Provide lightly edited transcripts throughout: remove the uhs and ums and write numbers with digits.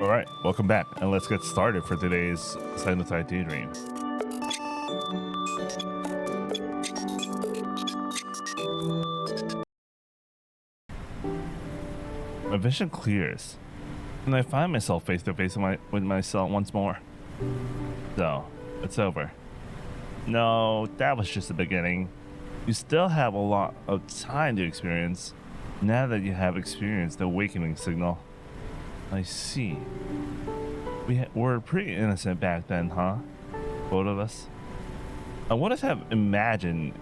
All right, welcome back, and let's get started for today's Silent Daydream. My vision clears, and I find myself face to face with myself once more. So, it's over. No, that was just the beginning. You still have a lot of time to experience, now that you have experienced the awakening signal. I see. We were pretty innocent back then, huh? Both of us. I wouldn't have imagined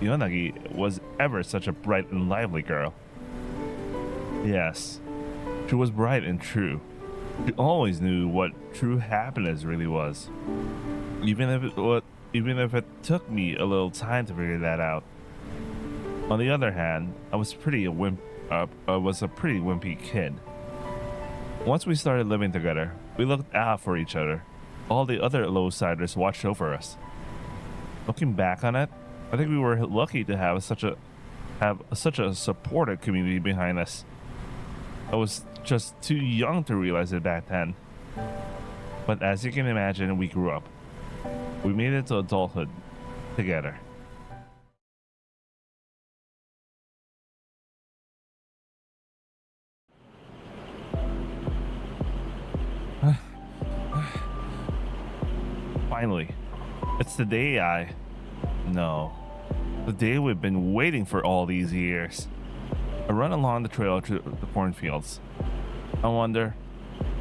Yonagi was ever such a bright and lively girl. Yes, she was bright and true. She always knew what true happiness really was, even if it took me a little time to figure that out. On the other hand, I was a pretty wimpy kid. Once we started living together, we looked out for each other. All the other low-siders watched over us. Looking back on it, I think we were lucky to have such a supportive community behind us. I was just too young to realize it back then. But as you can imagine, we grew up. We made it to adulthood together. Finally, it's the day the day we've been waiting for all these years. I run along the trail to the cornfields. I wonder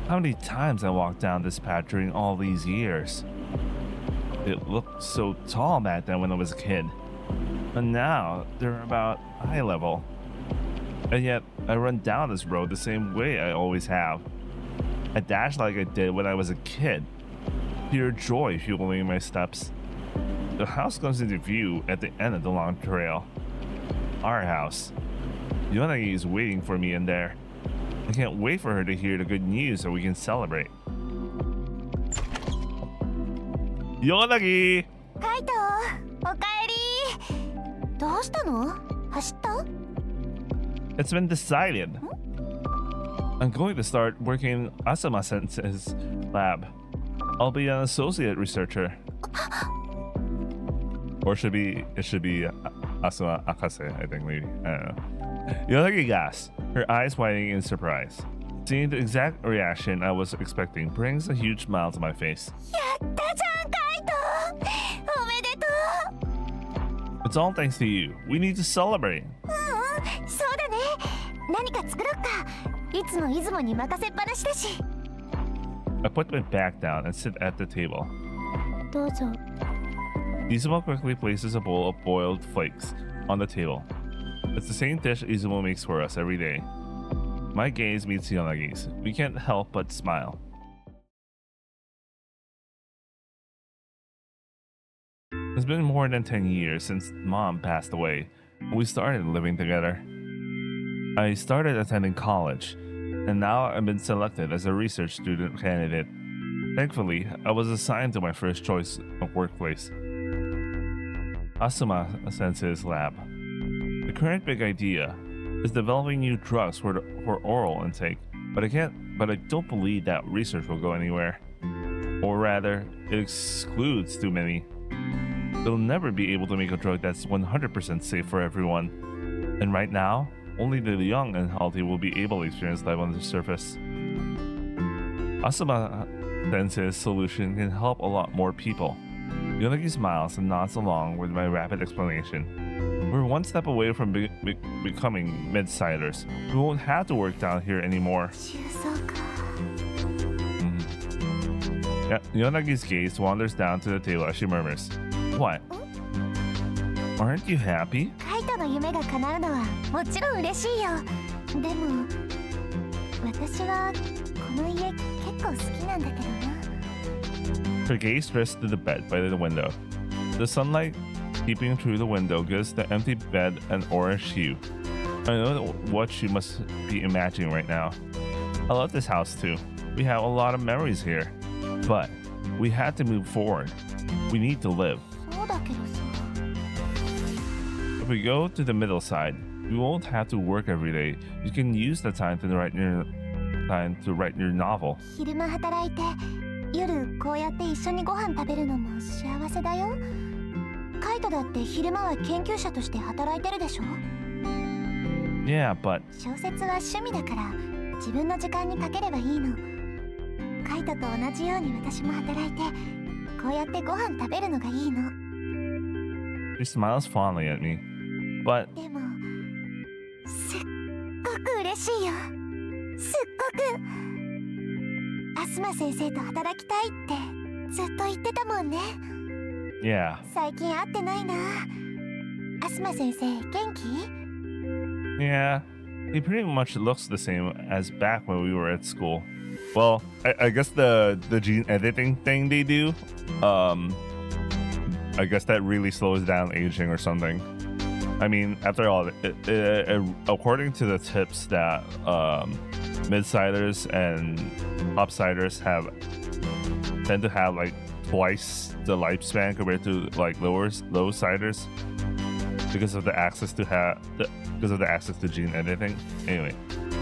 how many times I walked down this path during all these years. It looked so tall back then when I was a kid, and now they're about eye level. And yet, I run down this road the same way I always have. I dash like I did when I was a kid. Pure joy fueling my steps. The house comes into view at the end of the long trail. Our house. Yonagi is waiting for me in there. I can't wait for her to hear the good news so we can celebrate. Yonagi! Kaito, おかえり。どうしたの？走った？ It's been decided. I'm going to start working in Asuma-sensei's lab. I'll be an associate researcher. Or it should be Asuma Akase, I think, maybe. I don't know. Yonagi gasps, her eyes widening in surprise. Seeing the exact reaction I was expecting brings a huge smile to my face. やったじゃん、カイト。おめでとう。 It's all thanks to you. We need to celebrate. そうだね。何か作ろっか。いつも出雲に任せっぱなしだし。 I put my back down and sit at the table. どうぞ。 Izumo quickly places a bowl of boiled flakes on the table. It's the same dish Izumo makes for us every day. My gaze meets Yonagi's. We can't help but smile. It's been more than 10 years since Mom passed away, and we started living together. I started attending college, and now I've been selected as a research student candidate. Thankfully, I was assigned to my first choice of workplace, Asuma-sensei's lab. The current big idea is developing new drugs for oral intake, but I don't believe that research will go anywhere. Or rather, it excludes too many. They'll never be able to make a drug that's 100% safe for everyone. And right now, only the young and healthy will be able to experience life on the surface. Asuma-sensei's solution can help a lot more people. Yonagi smiles and nods along with my rapid explanation. We're one step away from becoming mid-siders. We won't have to work down here anymore. Yeah, Yonagi's gaze wanders down to the table as she murmurs, "What? Aren't you happy?" カイトの夢が叶うのはもちろん嬉しいよ。でも、私はこの家結構好きなんだけどな。 Her gaze drifts to the bed by the window. The sunlight peeping through the window gives the empty bed an orange hue. I know what she must be imagining right now. I love this house too. We have a lot of memories here. But we had to move forward. We need to live. そうだけどさ。 If we go to the middle side, you won't have to work every day. You can use the time to time to write your novel. 昼間働いて夜こうやって一緒にご飯食べるのも幸せだよ。カイトだって昼間は研究者として働いてるでしょ。 Yeah, but 小説は趣味だから自分の時間にかければいいの。カイトと同じように私も働いてこうやってご飯食べるのがいいの。 she smiles fondly at me. But でもすっごく嬉しいよ。すっごく。アスマ先生と働きたいってずっと言ってたもんね。 yeah, 最近会ってないな。アスマ先生元気？ yeah, he pretty much looks the same as back when we were at school. Well, I guess the gene editing thing they do, I guess that really slows down aging or something. I mean, after all, according to the tips that mid-siders and upsiders tend to have like twice the lifespan compared to like low siders because of the access to gene editing. Anyway,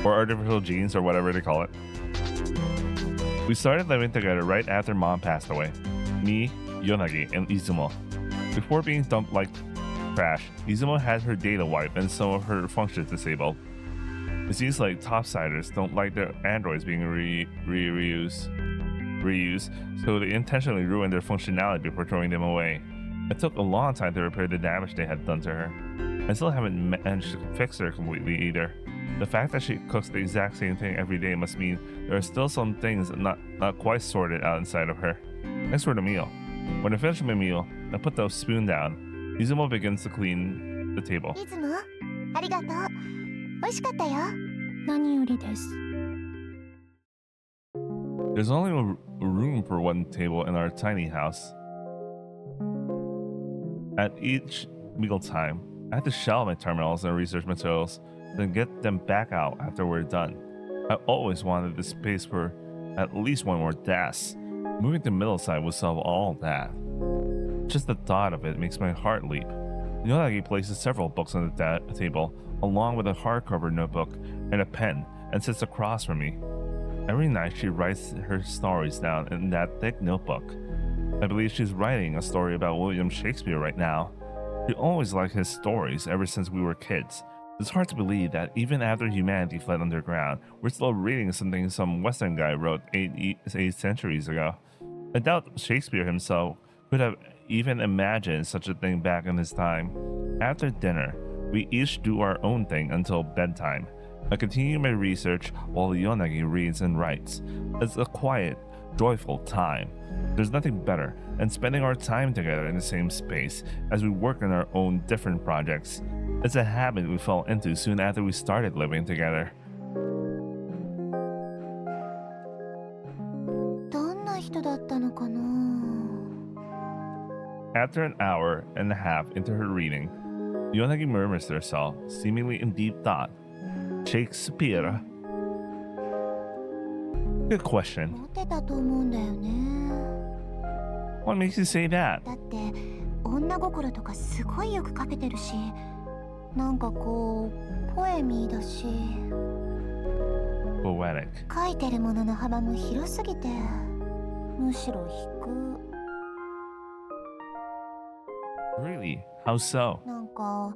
or artificial genes or whatever they call it. We started living together right after mom passed away. Me, Yonagi, and Izumo. Before being dumped like trash, Izumo had her data wiped and some of her functions disabled. It seems like topsiders don't like their androids being reused, so they intentionally ruin their functionality before throwing them away. It took a long time to repair the damage they had done to her. I still haven't managed to fix her completely either. The fact that she cooks the exact same thing every day must mean there are still some things not quite sorted out inside of her. Next for the meal. When I finish my meal, I put the spoon down. Izumo begins to clean the table. いつもありがとう。美味しかったよ。何よりです。 There's only room for one table in our tiny house. At each mealtime, I have to shelve my terminals and research materials, then get them back out after we're done. I always wanted this space for at least one more desk. Moving to middle side would solve all that. Just the thought of it makes my heart leap. Yonagi places several books on the table, along with a hardcover notebook and a pen, and sits across from me. Every night she writes her stories down in that thick notebook. I believe she's writing a story about William Shakespeare right now. She always liked his stories ever since we were kids. It's hard to believe that even after humanity fled underground, we're still reading something some Western guy wrote eight centuries ago. I doubt Shakespeare himself could have even imagined such a thing back in his time. After dinner, we each do our own thing until bedtime. I continue my research while Yonagi reads and writes. It's a quiet, joyful time. There's nothing better than spending our time together in the same space as we work on our own different projects. It's a habit we fell into soon after we started living together. どんな人だったのかな。 After an hour and a half into her reading, Yonagi murmurs to herself, seemingly in deep thought. Shakespeare? Good question. モテたと思うんだよね。 What makes you say that? だって女心とかすごいよく書けてるし、なんかこうポエミーだし。 Poetic. 書いてるものの幅も広すぎて、むしろ引く。 Really? How so? なんか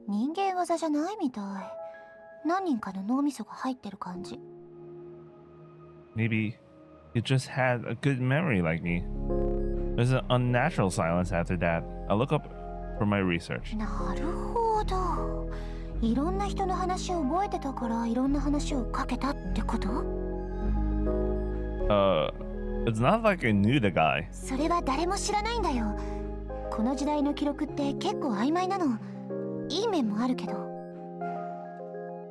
人間技じゃないみたい。何人かの脳みそが入ってる感じ。 Maybe you just had a good memory like me. There's an unnatural silence after that. I look up for my research. なるほど。いろんな人の話を覚えてたからいろんな話を書けたってこと？ It's not like I knew the guy. それは誰も知らないんだよ。この時代の記録って結構曖昧なの。いい面もあるけど。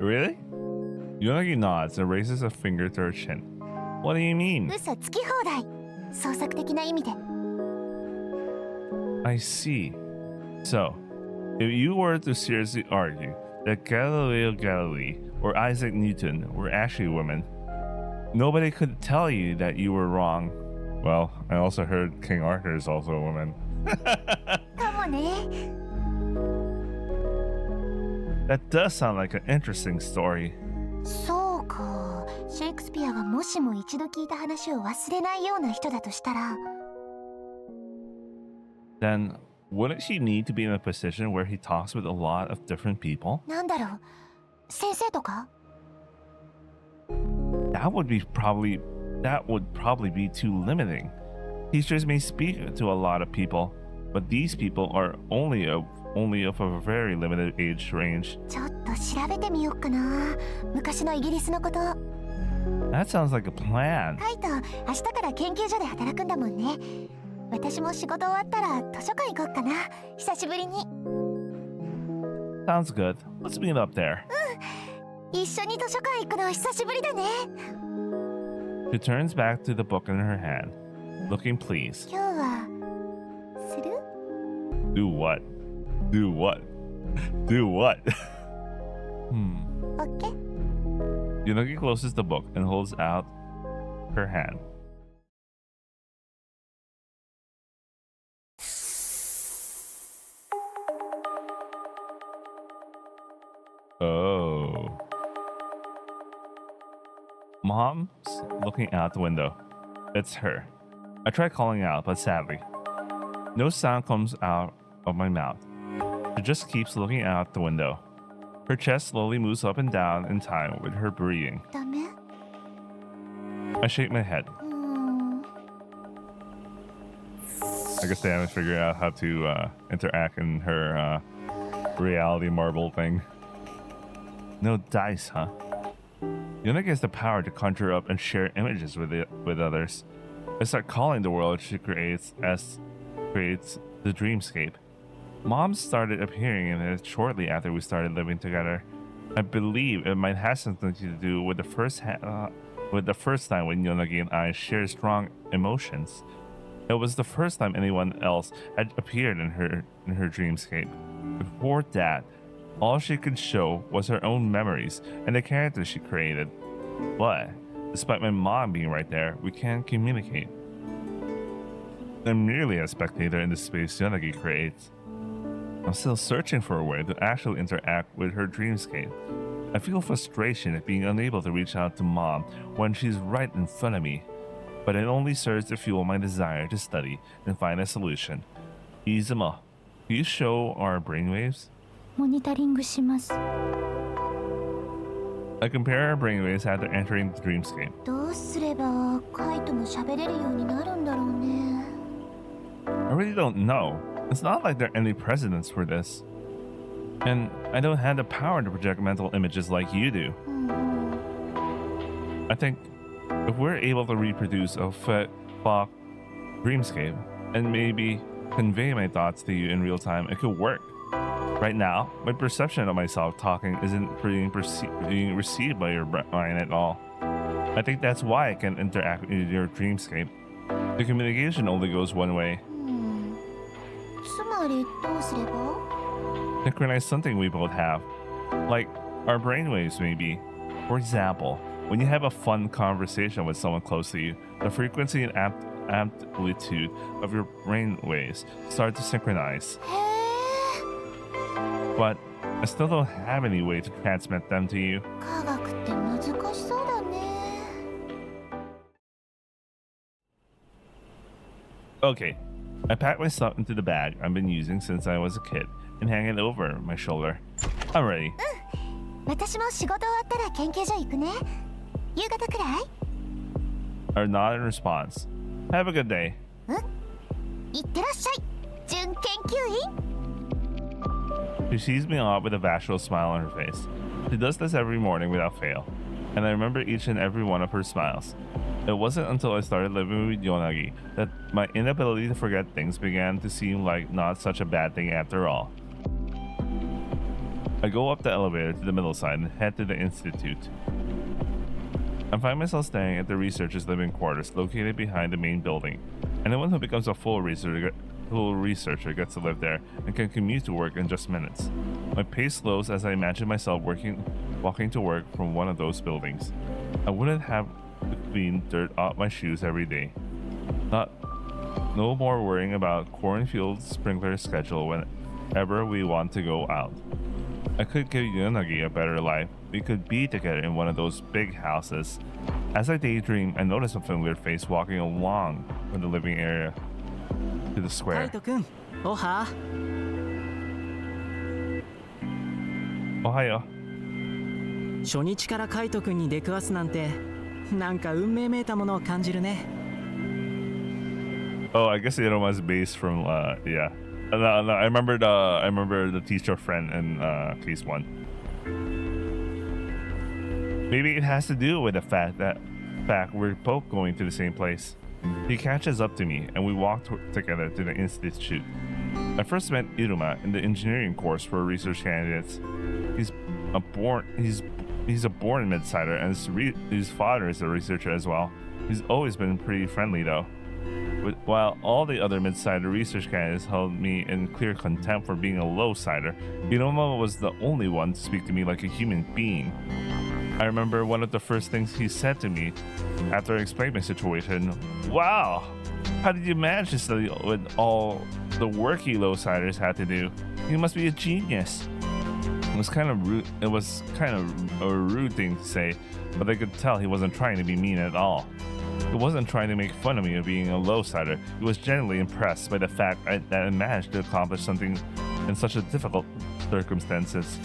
Really? Yonagi nods and raises a finger to her chin. What do you mean? 嘘つき放題。創作的な意味で。 I see. So, if you were to seriously argue that Galileo Galilei or Isaac Newton were actually women, nobody could tell you that you were wrong. Well, I also heard King Arthur is also a woman. かもね。 That does sound like an interesting story. そうか。シェイクスピアがもしも一度聞いた話を忘れないような人だとしたら、 Then wouldn't he need to be in a position where he talks with a lot of different people? なんだろう、先生とか？ That would probably be too limiting. Teachers may speak to a lot of people, but these people are only of a very limited age range. ちょっと調べてみようかな。昔のイギリスのこと。 That sounds like a plan. カイト、明日から研究所で働くんだもんね。私も仕事終わったら図書館行こうかな。久しぶりに。 Sounds good. Let's meet up there. 一緒に図書館行くの久しぶりだね。 She turns back to the book in her hand, looking pleased. 今日はする？ Do what? Do what? Do what? オッケー。 Yunagi closes the book and holds out her hand. Oh. Mom's looking out the window. It's her. I try calling out, but sadly, no sound comes out of my mouth. She just keeps looking out the window. Her chest slowly moves up and down in time with her breathing. ダメ？ I shake my head. I guess they haven't figured out how to interact in her reality marble thing. No dice, huh? Yuna gets the power to conjure up and share images with others. I start calling the world she creates the dreamscape. Mom started appearing in it shortly after we started living together. I believe it might have something to do with the first time when Yonagi and I shared strong emotions. It was the first time anyone else had appeared in her dreamscape. Before that, all she could show was her own memories and the characters she created. But, despite my mom being right there, we can't communicate. I'm merely a spectator in the space Yonagi creates. I'm still searching for a way to actually interact with her dreamscape. I feel frustration at being unable to reach out to Mom when she's right in front of me, but it only serves to fuel my desire to study and find a solution. Izuma, can you show our brainwaves? モニタリングします。 I compare our brainwaves after entering the dreamscape. どうすればカイトも喋れるようになるんだろうね。 I really don't know. It's not like there are any precedents for this. And I don't have the power to project mental images like you do. I think if we're able to reproduce a fog dreamscape and maybe convey my thoughts to you in real time, it could work. Right now, my perception of myself talking isn't being received by your mind at all. I think that's why I can interact with your dreamscape. The communication only goes one way. つまりどうすれば？ Synchronize something we both have, like our brainwaves maybe. For example, when you have a fun conversation with someone close to you, the frequency and amplitude of your brainwaves start to synchronize. へえ。 But I still don't have any way to transmit them to you. 科学って難しそうだね。 Okay, I pack my stuff into the bag I've been using since I was a kid and hang it over my shoulder. I'm ready. 私も仕事終わったら研究所行くね。夕方くらい？ I nod in response. Have a good day. いってらっしゃい。準研究員？ She sees me off with a bashful smile on her face. She does this every morning without fail, and I remember each and every one of her smiles. It wasn't until I started living with Yonagi that my inability to forget things began to seem like not such a bad thing after all. I go up the elevator to the middle side and head to the institute. I find myself staying at the researchers' living quarters located behind the main building. Anyone who becomes a full researcher gets to live there and can commute to work in just minutes. My pace slows as I imagine myself walking to work from one of those buildings. I wouldn't have to clean dirt off my shoes every day. No more worrying about cornfield sprinkler schedule whenever we want to go out. I could give Yunagi a better life. We could be together in one of those big houses. As I daydream, I notice a familiar face walking along from the living area to the カイ square. トくん、おは。 Ohio. 初日からカイトくんに出くわすなんて、なんか運命めいたものを感じるね。Oh, I guess Iroma's based from yeah. No, I remember the teacher friend in case 1. Maybe it has to do with the fact we're both going to the same place. He catches up to me and we walk together to the institute. I first met Iruma in the engineering course for research candidates. He's a born mid-sider and his father is a researcher as well. He's always been pretty friendly though. While all the other mid-sider research candidates held me in clear contempt for being a low-sider, Iruma was the only one to speak to me like a human being. I remember one of the first things he said to me after I explained my situation. Wow, how did you manage to study with all the work you low-siders had to do? You must be a genius. It was kind of rude. It was kind of a rude thing to say, but I could tell he wasn't trying to be mean at all. He wasn't trying to make fun of me of being a low-sider. He was genuinely impressed by the fact that I managed to accomplish something in such a difficult circumstances.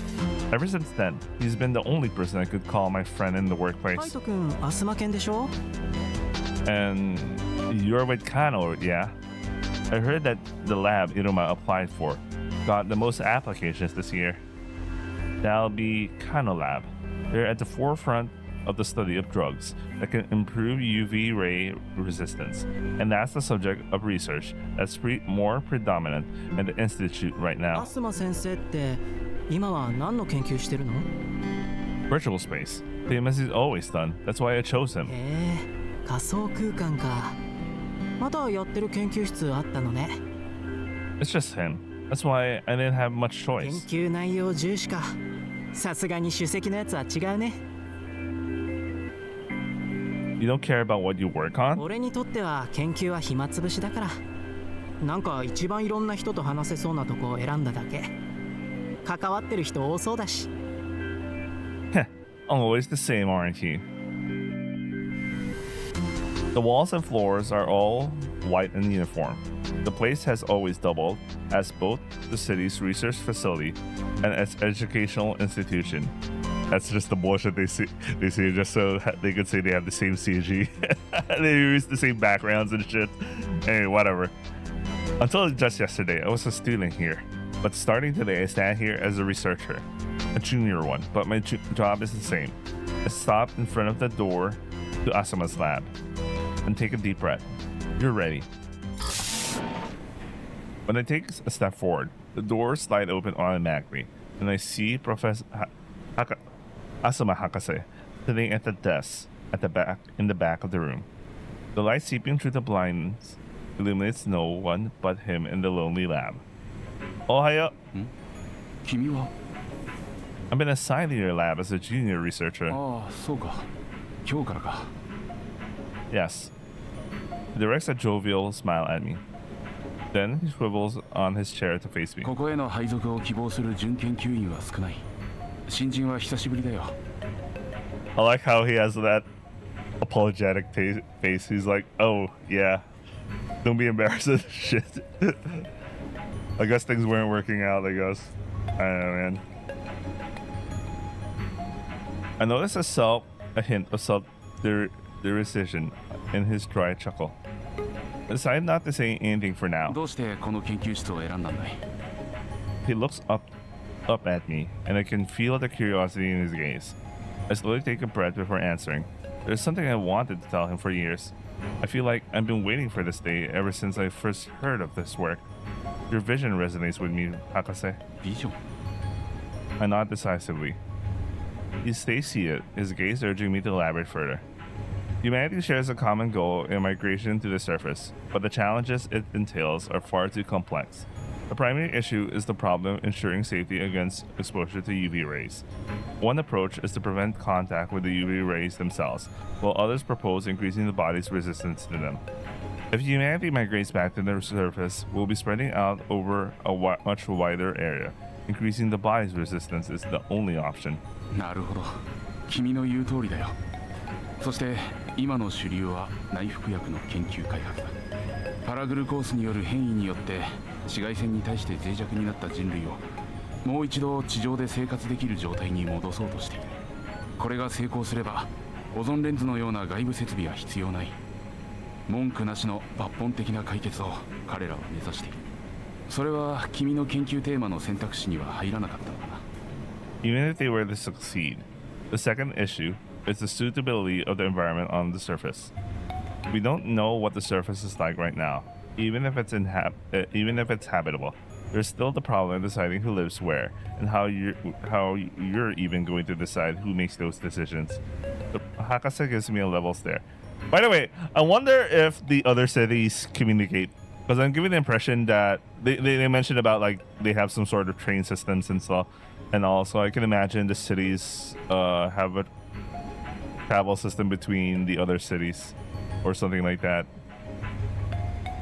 Ever since then, he's been the only person I could call my friend in the カイ workplace. トくん、アスマ犬でしょ？ And you're with Kano, yeah? I heard that the lab Iruma applied for got the most applications this year. That'll be Kano Lab. They're at the forefront of the study of drugs that can improve UV ray resistance, and that's the subject of research that's more predominant in the institute right ア now. スマ先生って今は何の研究してるの？ Virtual space, same as he's always done. That's why I chose him. へえ、仮想空間か。まだやってる研究室あったのね。 It's just him. That's why I didn't have much 研 choice. 究内容重視か。さすがに首席のやつは違うね。 You don't care about what you work on? 俺にとっては研究は暇つぶしだから。なんか一番いろんな人と話せそうなとこを選んだだけ。関わってる人多そうだし。 Always the same, aren't you? The walls and floors are all white and uniform. The place has always doubled as both the city's research facility and its educational institution. That's just the bullshit they say just so they could say they have the same CG. They use the same backgrounds and shit. Anyway, whatever. Until just yesterday, I was a student here. But starting today, I stand here as a researcher. A junior one, but my job is the same. I stop in front of the door to Asama's lab and take a deep breath. You're ready. When I take a step forward, the doors slide open automatically, and I see Professor Asama Hakase sitting at the desk in the back of the room. The light seeping through the blinds illuminates no one but him in the lonely lab. Ohio. 君は I've been assigned to your lab as a junior researcher. ああそうか今日からか Yes. He directs a jovial smile at me. Then he swivels on his chair to face me. ここへの配属を希望する準研究員は少ない新人は久しぶりだよ I like how he has that apologetic face. He's like, oh, yeah. Don't be embarrassed of shit. I guess things weren't working out, I guess. I don't know, man. I noticed a hint of self-derecision in his dry chuckle. I decided not to say anything for now. どうしてこの研究室を選んだんだい He looks up at me, and I can feel the curiosity in his gaze. I slowly take a breath before answering. There's something I wanted to tell him for years. I feel like I've been waiting for this day ever since I first heard of this work. Your vision resonates with me, Hakase. ビジョン I nod decisively. He stays seated, his gaze urging me to elaborate further. Humanity shares a common goal in migration to the surface, but the challenges it entails are far too complex. The primary issue is the problem ensuring safety against exposure to UV rays. One approach is to prevent contact with the UV rays themselves, while others propose increasing the body's resistance to them. If humanity migrates back to the surface, we'll be spreading out over a much wider area. Increasing the body's resistance is the only option. なるほど。君の言う通りだよ。そして今の主流は内服薬の研究開発だ。パラグルコースによる変異によって紫外線に対して脆弱になった人類をもう一度地上で生活できる状態に戻そうとしている。これが成功すればオゾンレンズのような外部設備は必要ない。文句なしの抜本的な解決を彼らは目指している。それは君の研究テーマの選択肢には入らなかったのかな。 Even if they were to succeed, the second issue is the suitability of the environment on the surface. We don't know what the surface is like right now, even if it's habitable. There's still the problem of deciding who lives where and how you're even going to decide who makes those decisions. The Hakase gives me a levels there. By the way, I wonder if the other cities communicate, because I'm giving the impression that they mentioned about like they have some sort of train systems and stuff, and also I can imagine the cities have a travel system between the other cities or something like that.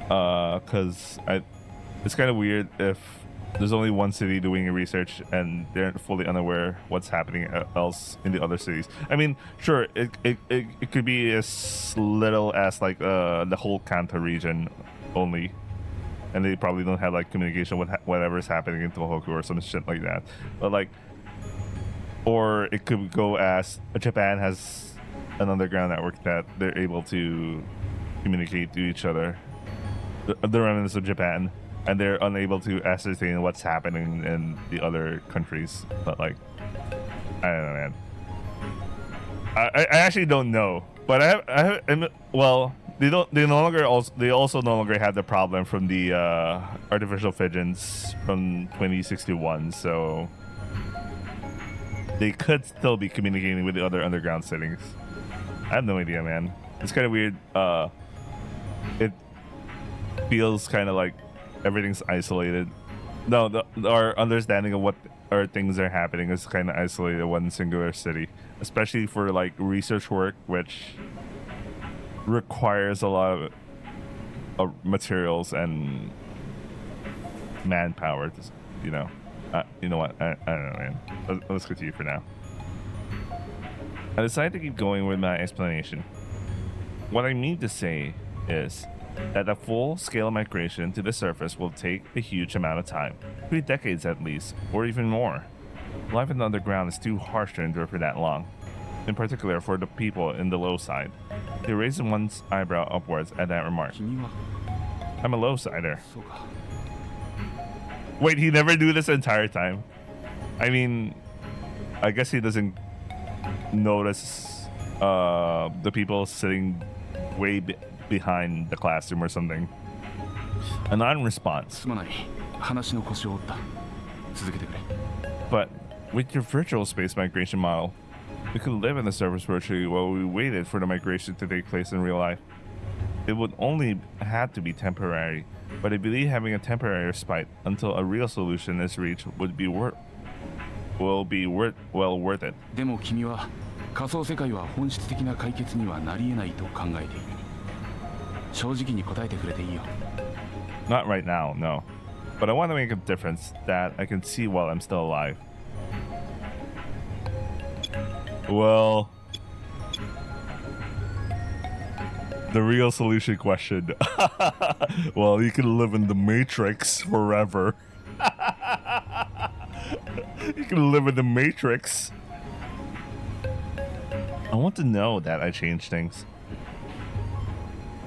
Because it's kind of weird if there's only one city doing research and they're fully unaware what's happening else in the other cities. I mean, sure, it could be as little as like the whole Kanto region only, and they probably don't have like communication with whatever's happening in Tohoku or some shit like that. But like, or it could go as Japan has an underground network that they're able to communicate to each other, the remnants of Japan, and they're unable to ascertain what's happening in the other countries. But like, I don't know, man. I actually don't know. But well, they also no longer have the problem from the artificial pigeons from 2061. So they could still be communicating with the other underground cities. I have no idea, man. It's kind of weird. It feels kind of like everything's isolated. No, our understanding of what our things are happening is kind of isolated in one singular city, especially for like research work, which requires a lot of materials and manpower. You know what? I don't know, man. Let's continue for now. I decided to keep going with my explanation. What I mean to say is that a full-scale migration to the surface will take a huge amount of time, 3 decades at least, or even more. Life in the underground is too harsh to endure for that long, in particular for the people in the low side. He raised one's eyebrow upwards at that remark. I'm a low-sider. Wait, he never knew this entire time? I mean, I guess he doesn't notice the people sitting way behind the classroom or something. A non-response. But with your virtual space migration model, we could live in the surface virtually while we waited for the migration to take place in real life. It would only have to be temporary, but I believe having a temporary respite until a real solution is reached would be worth it. でも君は仮想世界は本質的な解決にはなり得ないと考えている。正直に答えてくれていいよ。Not right now, no. But I want to make a difference that I can see while I'm still alive. Well, the real solution question. Well, you can live in the Matrix forever. You can live in the Matrix. I want to know that I changed things.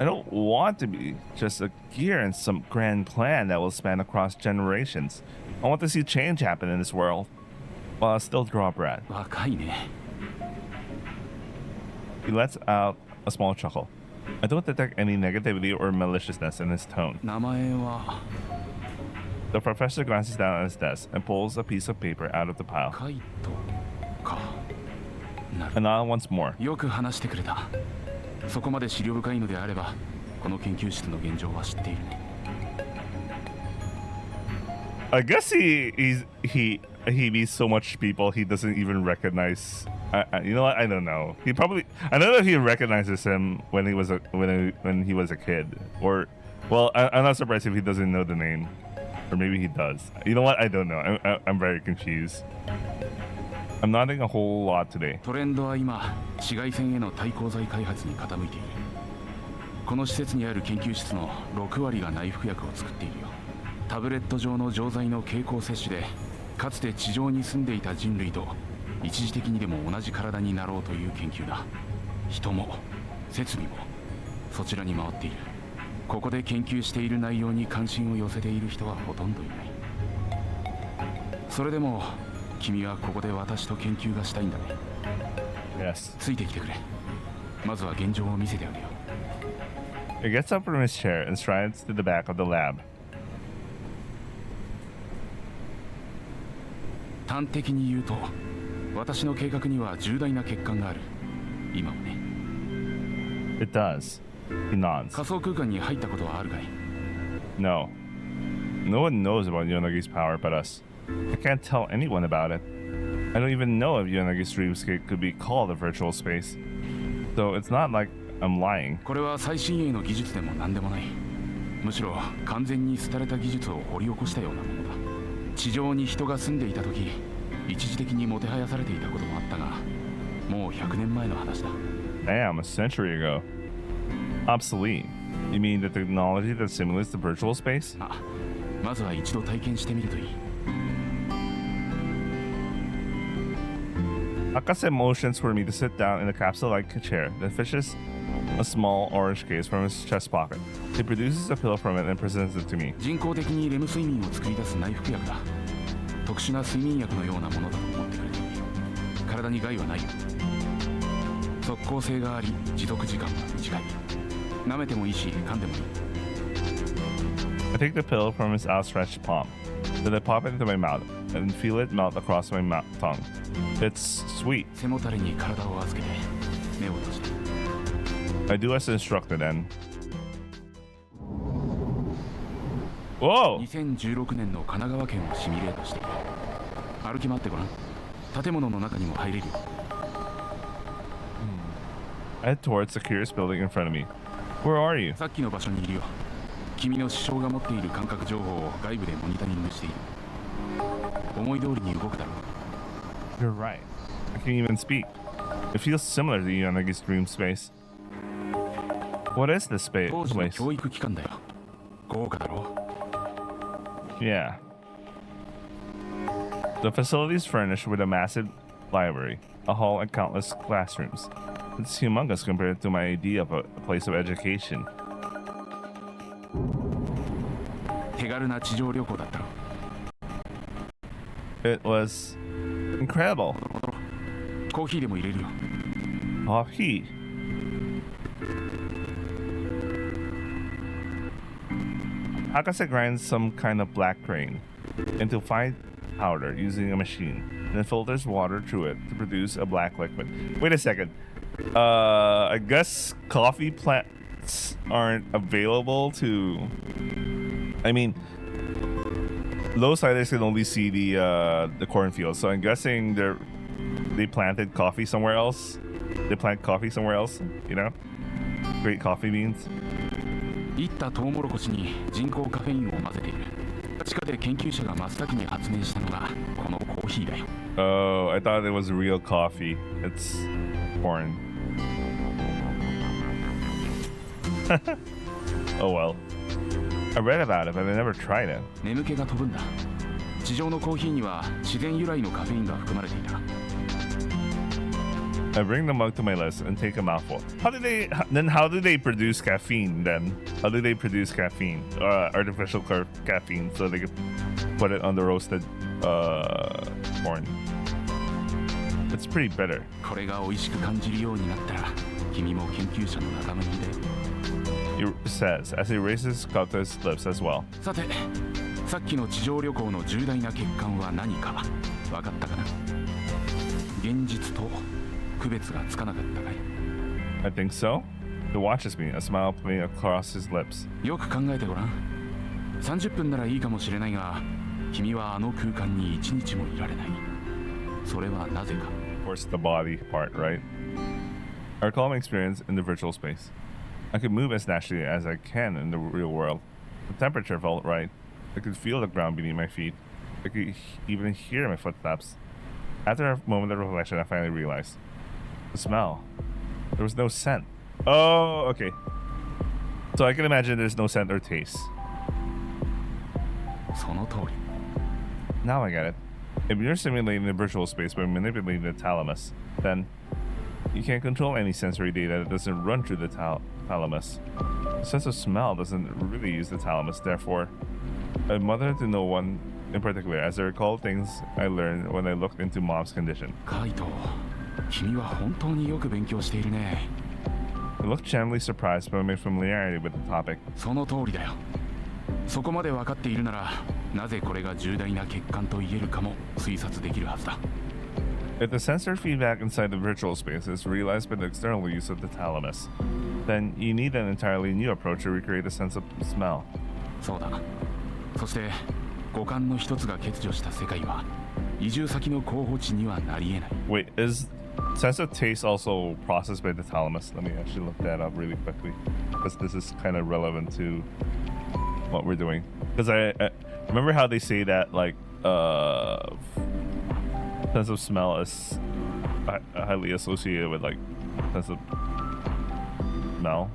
I don't want to be just a gear in some grand plan that will span across generations. I want to see change happen in this world, while I still draw breath. 若いね。He lets out a small chuckle. I don't detect any negativity or maliciousness in his tone. 名前は The professor glances down at his desk and pulls a piece of paper out of the pile. カイトか。なる。 And now once more. よく話してくれた。そこまで資料深いのであれば、この研究室の現状は知っているね。I guess he meets so much people he doesn't even recognize. You know what? I don't know. I don't know if he recognizes him when he was a kid, or well, I'm not surprised if he doesn't know the name. Or maybe he does. You know what? I don't know. I'm very confused. I'm nodding a whole lot today. トレンドは今紫外線への対抗剤開発に傾いている。この施設にある研究室の6割が内服薬を作っているよ。タブレット状の錠剤の経口摂取でかつて地上に住んでいた人類と一時的にでも同じ体になろうという研究だ。人も設備もそちらに回っている。ここで研究している内容に関心を寄せている人はほとんどいない。それでも君はここで私と研究がしたいんだね。 Yes. ついてきてくれ。まずは現状を見せてあげよう。 He gets up from his chair and strides to the back of the lab. 端的に言うと、私の計画には重大な欠陥がある。今もね。It does. He nods. 仮想空間に入ったことはあるかい？ No. No one knows about Yonagi's power but us. I can't tell anyone about it. I don't even know if Yonagi's dreamscape could be called a virtual space. So it's not like I'm lying. これは最新鋭の技術でも何でもない。むしろ完全に廃れた技術を掘り起こしたようなものだ。地上に人が住んでいた時、一時的にもてはやされていたこともあったが、もう100年前の話だ。 Damn, a century ago. Obsolete. You mean the technology that simulates the virtual space? あ、まずは一度体験してみるといい。 Akase motions for me to sit down in a capsule-like chair, then fishes a small orange case from his chest pocket. He produces a pill from it and presents it to me. 人工的にレム睡眠を作り出す内服薬だ。特殊な睡眠薬のようなものだと思ってくれていい。体に害はないよ。即効性があり、持続時間は短い。舐めてもいいし、噛んでもいい。 I take the pill from his outstretched palm. Then I pop it into my mouth and feel it melt across my tongue. It's sweet. 背もたれに体を預けて目を閉じて。 I do as instructed and... Whoa! 2016年の神奈川県をシミュレートしている。歩き回ってごらん。建物の中にも入れるよ。 I head towards the curious building in front of me. Where are you? さっきの場所にいるよ。君の師匠が持っている感覚情報を外部でモニタリングしている。思い通りに動くだろう。 You're right. I can't even speak. It feels similar to Yonagi's dream space. What is this 当時の place? 教育機関だよ。豪華だろう。 Yeah. The facility is furnished with a massive library, a hall, and countless classrooms. It's humongous compared to my idea of a place of education. 手軽な地上旅行だったろ。 It was incredible. コーヒーでも入れるよ。 Coffee. Akase grinds some kind of black grain into fine powder using a machine, and then filters water through it to produce a black liquid. Wait a second. I guess coffee plants aren't available to... I mean, lowsiders can only see the cornfields, so I'm guessing they planted coffee somewhere else. They plant coffee somewhere else, you know? Great coffee beans. いったトウモロコシに人工カフェインを混ぜている。地下で研究者が真っ先に発明したのがこのコーヒーだよ。 Oh, I thought it was real coffee. It's corn. Oh well. I read about it, but I never tried it. 眠気が飛ぶんだ。地上のコーヒーには自然由来のカフェインが含まれていた。 I bring the mug to my lips and take a mouthful. How do they produce caffeine then? How do they produce caffeine? Artificial caffeine so they could put it on the roasted corn. It's pretty bitter. これが美味しく感じるようになったら君も研究者の仲間入りで。 He says as he raises his cup to his lips as well. さて、さっきの地上旅行の重大な欠陥は何か分かったかな？現実と区別がつかなかったかい？ I think so. He watches me, a smile playing across his lips. よく考えてごらん。30分ならいいかもしれないが、君はあの空間に1日もいられない。それはなぜか。 Of course, the body part, right? I recall my experience in the virtual space. I could move as naturally as I can in the real world. The temperature felt right. I could feel the ground beneath my feet. I could even hear my footsteps. After a moment of reflection, I finally realized. The smell. There was no scent. Oh, okay. So I can imagine there's no scent or taste. その通り。 Now I get it. If you're simulating the virtual space by manipulating the thalamus, then you can't control any sensory data that doesn't run through the thalamus. The sense of smell doesn't really use the thalamus, therefore, a mother to no one in particular, as I recall things I learned when I looked into mom's condition. カイト、君は本当によく勉強しているね。 I looked genuinely surprised by my familiarity with the topic. その通りだよ。そこまで分かっているなら、なぜこれが重大な欠陥と言えるかも推察できるはずだ。 If the sensor feedback inside the virtual space is realized by the external use of the thalamus, then you need an entirely new approach to recreate a sense of smell. そうだ。そして五感の一つが欠如した世界は移住先の候補地にはなり得ない。 Wait, is sense of taste also processed by the thalamus? Let me actually look that up really quickly, because this is kind of relevant to what we're doing. Because I remember how they say that like sense of smell is highly associated with like sense of smell.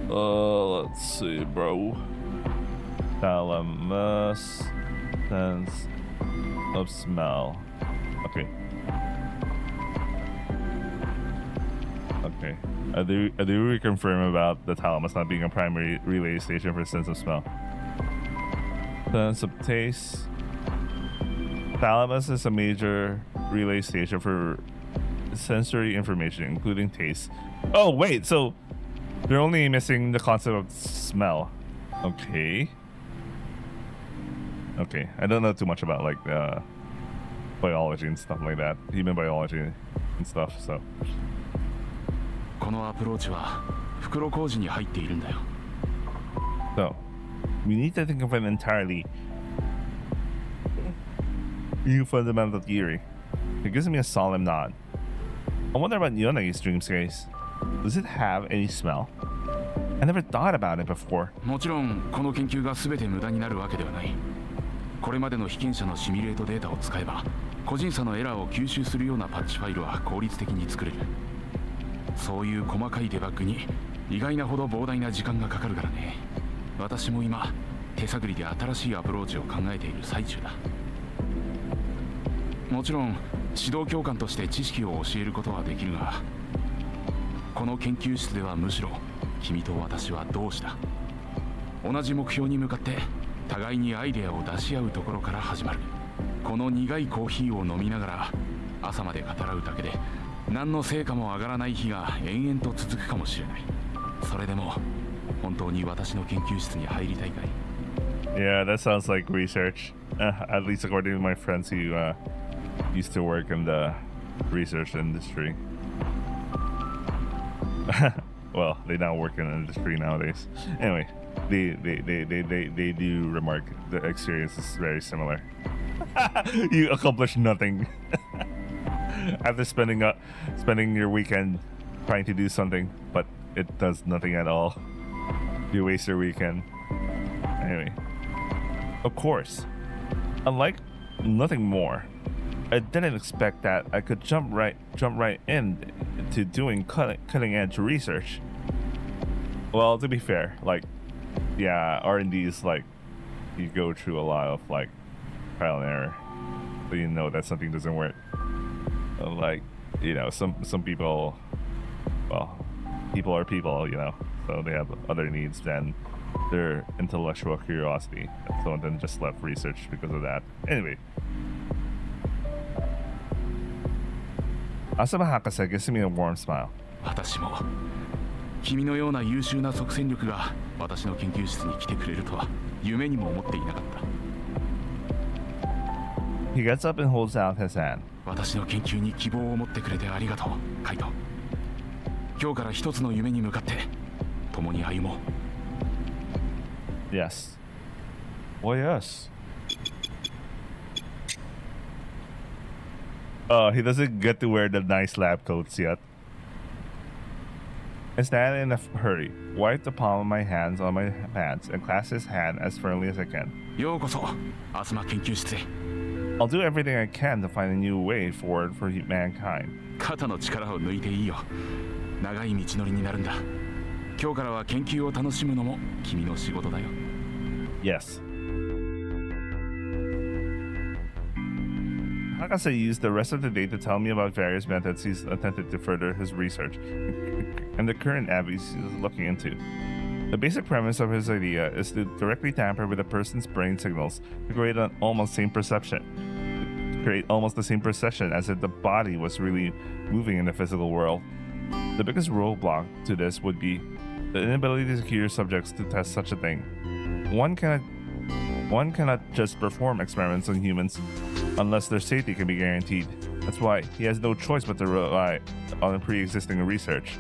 Let's see, bro. Thalamus, sense of smell. Okay. Okay. I do reconfirm about the thalamus not being a primary relay station for sense of smell. Sense of taste. Thalamus is a major relay station for sensory information, including taste. Oh, wait, so they're only missing the concept of smell. Okay. Okay, I don't know too much about like biology and stuff like that, human biology and stuff, so. このアプローチは袋小路に入っているんだよ。 So, we need to think of an entirely new fundamental theory. It gives me a solemn nod. I wonder about Yonagi's dreamscape. Does it have any smell? I never thought about it before. もちろんこの研究が全て無駄になるわけではない。これまでの被験者のシミュレートデータを使えば個人差のエラーを吸収するようなパッチファイルは効率的に作れる。そういう細かいデバッグに意外なほど膨大な時間がかかるからね。私も今手探りで新しいアプローチを考えている最中だ。もちろん指導教官として知識を教えることはできるが、この研究室ではむしろ君と私は同志だ。同じ目標に向かって互いにアイデアを出し合うところから始まる。この苦いコーヒーを飲みながら朝まで語らうだけで何の成果も上がらない日が延々と続くかもしれない。それでも本当に私の研究室に入りたいかい？ Yeah, that sounds like research. At least according to my friends who used to work in the research industry. Well, they now work in the industry nowadays. Anyway, they do remark the experience is very similar. You accomplish nothing after spending your weekend trying to do something, but it does nothing at all. You waste your weekend. Anyway, of course, unlike nothing more, I didn't expect that I could jump right in to doing cutting edge research. Well, to be fair, like, yeah, R&D is like you go through a lot of like trial and error, so you know that something doesn't work. Like, you know, some people, well, people are people, you know, so they have other needs than their intellectual curiosity. So then just left research because of that. Anyway. Asama Hakase gives me a warm smile. 私も君のような優秀な即戦力が私の研究室に来てくれるとは夢にも思っていなかった。 He gets up and holds out his hand. 私の研究に希望を持ってくれてありがとう、カイト。今日から一つの夢に向かって共に歩もう。 Yes. Oh, yes. He doesn't get to wear the nice lab coats yet. I stand in a hurry, wipe the palm of my hands on my pants, and clasp his hand as firmly as I can. ようこそアスマ研究室へ。 I'll do everything I can to find a new way forward for mankind. 肩の力を抜いていいよ。長い道のりになるんだ。今日からは研究を楽しむのも君の仕事だよ。 Yes. Hakase used the rest of the day to tell me about various methods he's attempted to further his research and the current avenues he's looking into. The basic premise of his idea is to directly tamper with a person's brain signals to create almost the same perception as if the body was really moving in the physical world. The biggest roadblock to this would be the inability to secure subjects to test such a thing. One cannot just perform experiments on humans unless their safety can be guaranteed. That's why he has no choice but to rely on pre-existing research.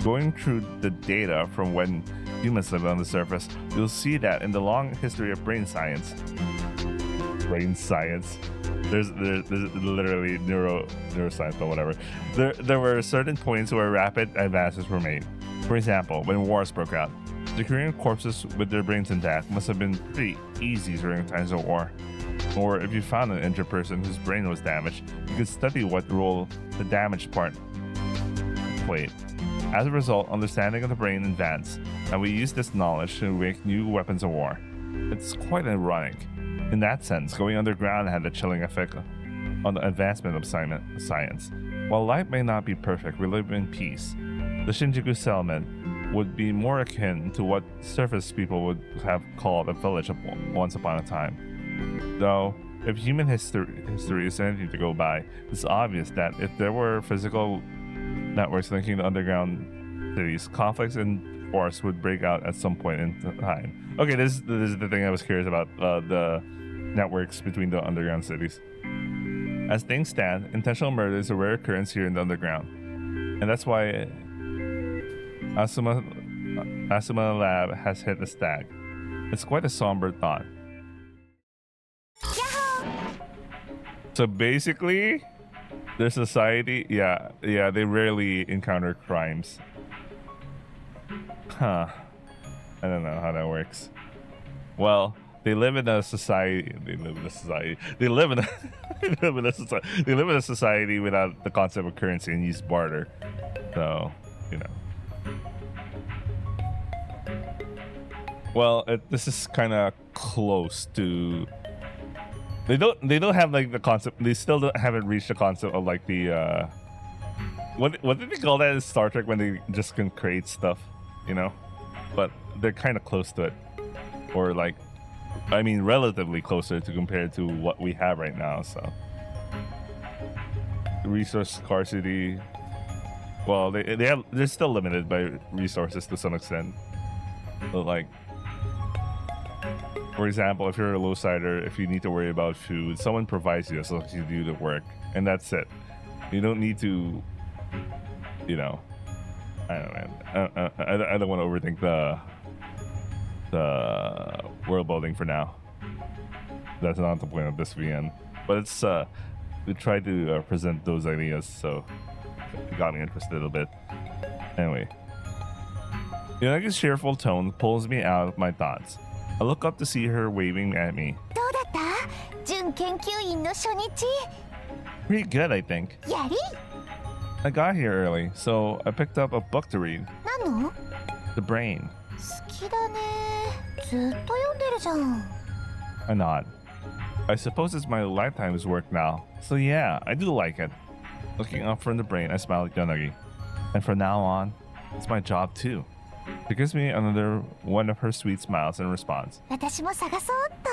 Going through the data from when humans lived on the surface, you'll see that in the long history of brain science, there's literally neuroscience, but whatever. There were certain points where rapid advances were made. For example, when wars broke out, securing corpses with their brains intact must have been pretty easy during times of war. Or if you found an injured person whose brain was damaged, you could study what role the damaged part played. As a result, understanding of the brain advanced, and we use this knowledge to make new weapons of war. It's quite ironic. In that sense, going underground had a chilling effect on the advancement of science. While life may not be perfect, we live in peace. The Shinjuku settlement would be more akin to what surface people would have called a village once upon a time. Though, if human history is anything to go by, it's obvious that if there were physical networks linking the underground cities, conflicts and wars would break out at some point in time. Okay, this is the thing I was curious about, the networks between the underground cities. As things stand, intentional murder is a rare occurrence here in the underground. And that's why Asuma Lab has hit a snag. It's quite a somber thought. So basically, their society, yeah, they rarely encounter crimes. Huh. I don't know how that works. Well, they live in a society. They live in a society without the concept of currency and use barter. So, you know. Well, this is kind of close to. They don't have like the concept. They still haven't reached the concept of like the. What did they call that in Star Trek when they just can create stuff, you know? But they're kind of close to it, or like, I mean, relatively closer to compared to what we have right now. So, resource scarcity. Well, they're still limited by resources to some extent. But like, for example, if you're a low-sider, if you need to worry about food, someone provides you as long as you do the work, and that's it. You don't need to, you know. I don't know, man. I don't want to overthink the world building for now. That's not the point of this VN. But it's we tried to present those ideas, so it got me interested a bit. Anyway, Yonagi's cheerful tone pulls me out of my thoughts. I look up to see her waving at me. どうだった準研究員の初日 Pretty good, I think. やり I got here early, so I picked up a book to read. 何の The Brain. 好きだねずっと読んでるじゃん I nod. I suppose it's my lifetime's work now, so yeah, I do like it. Looking up from The Brain, I smile at Yonagi. And from now on, it's my job too. She gives me another one of her sweet smiles in response. 私も探そうっと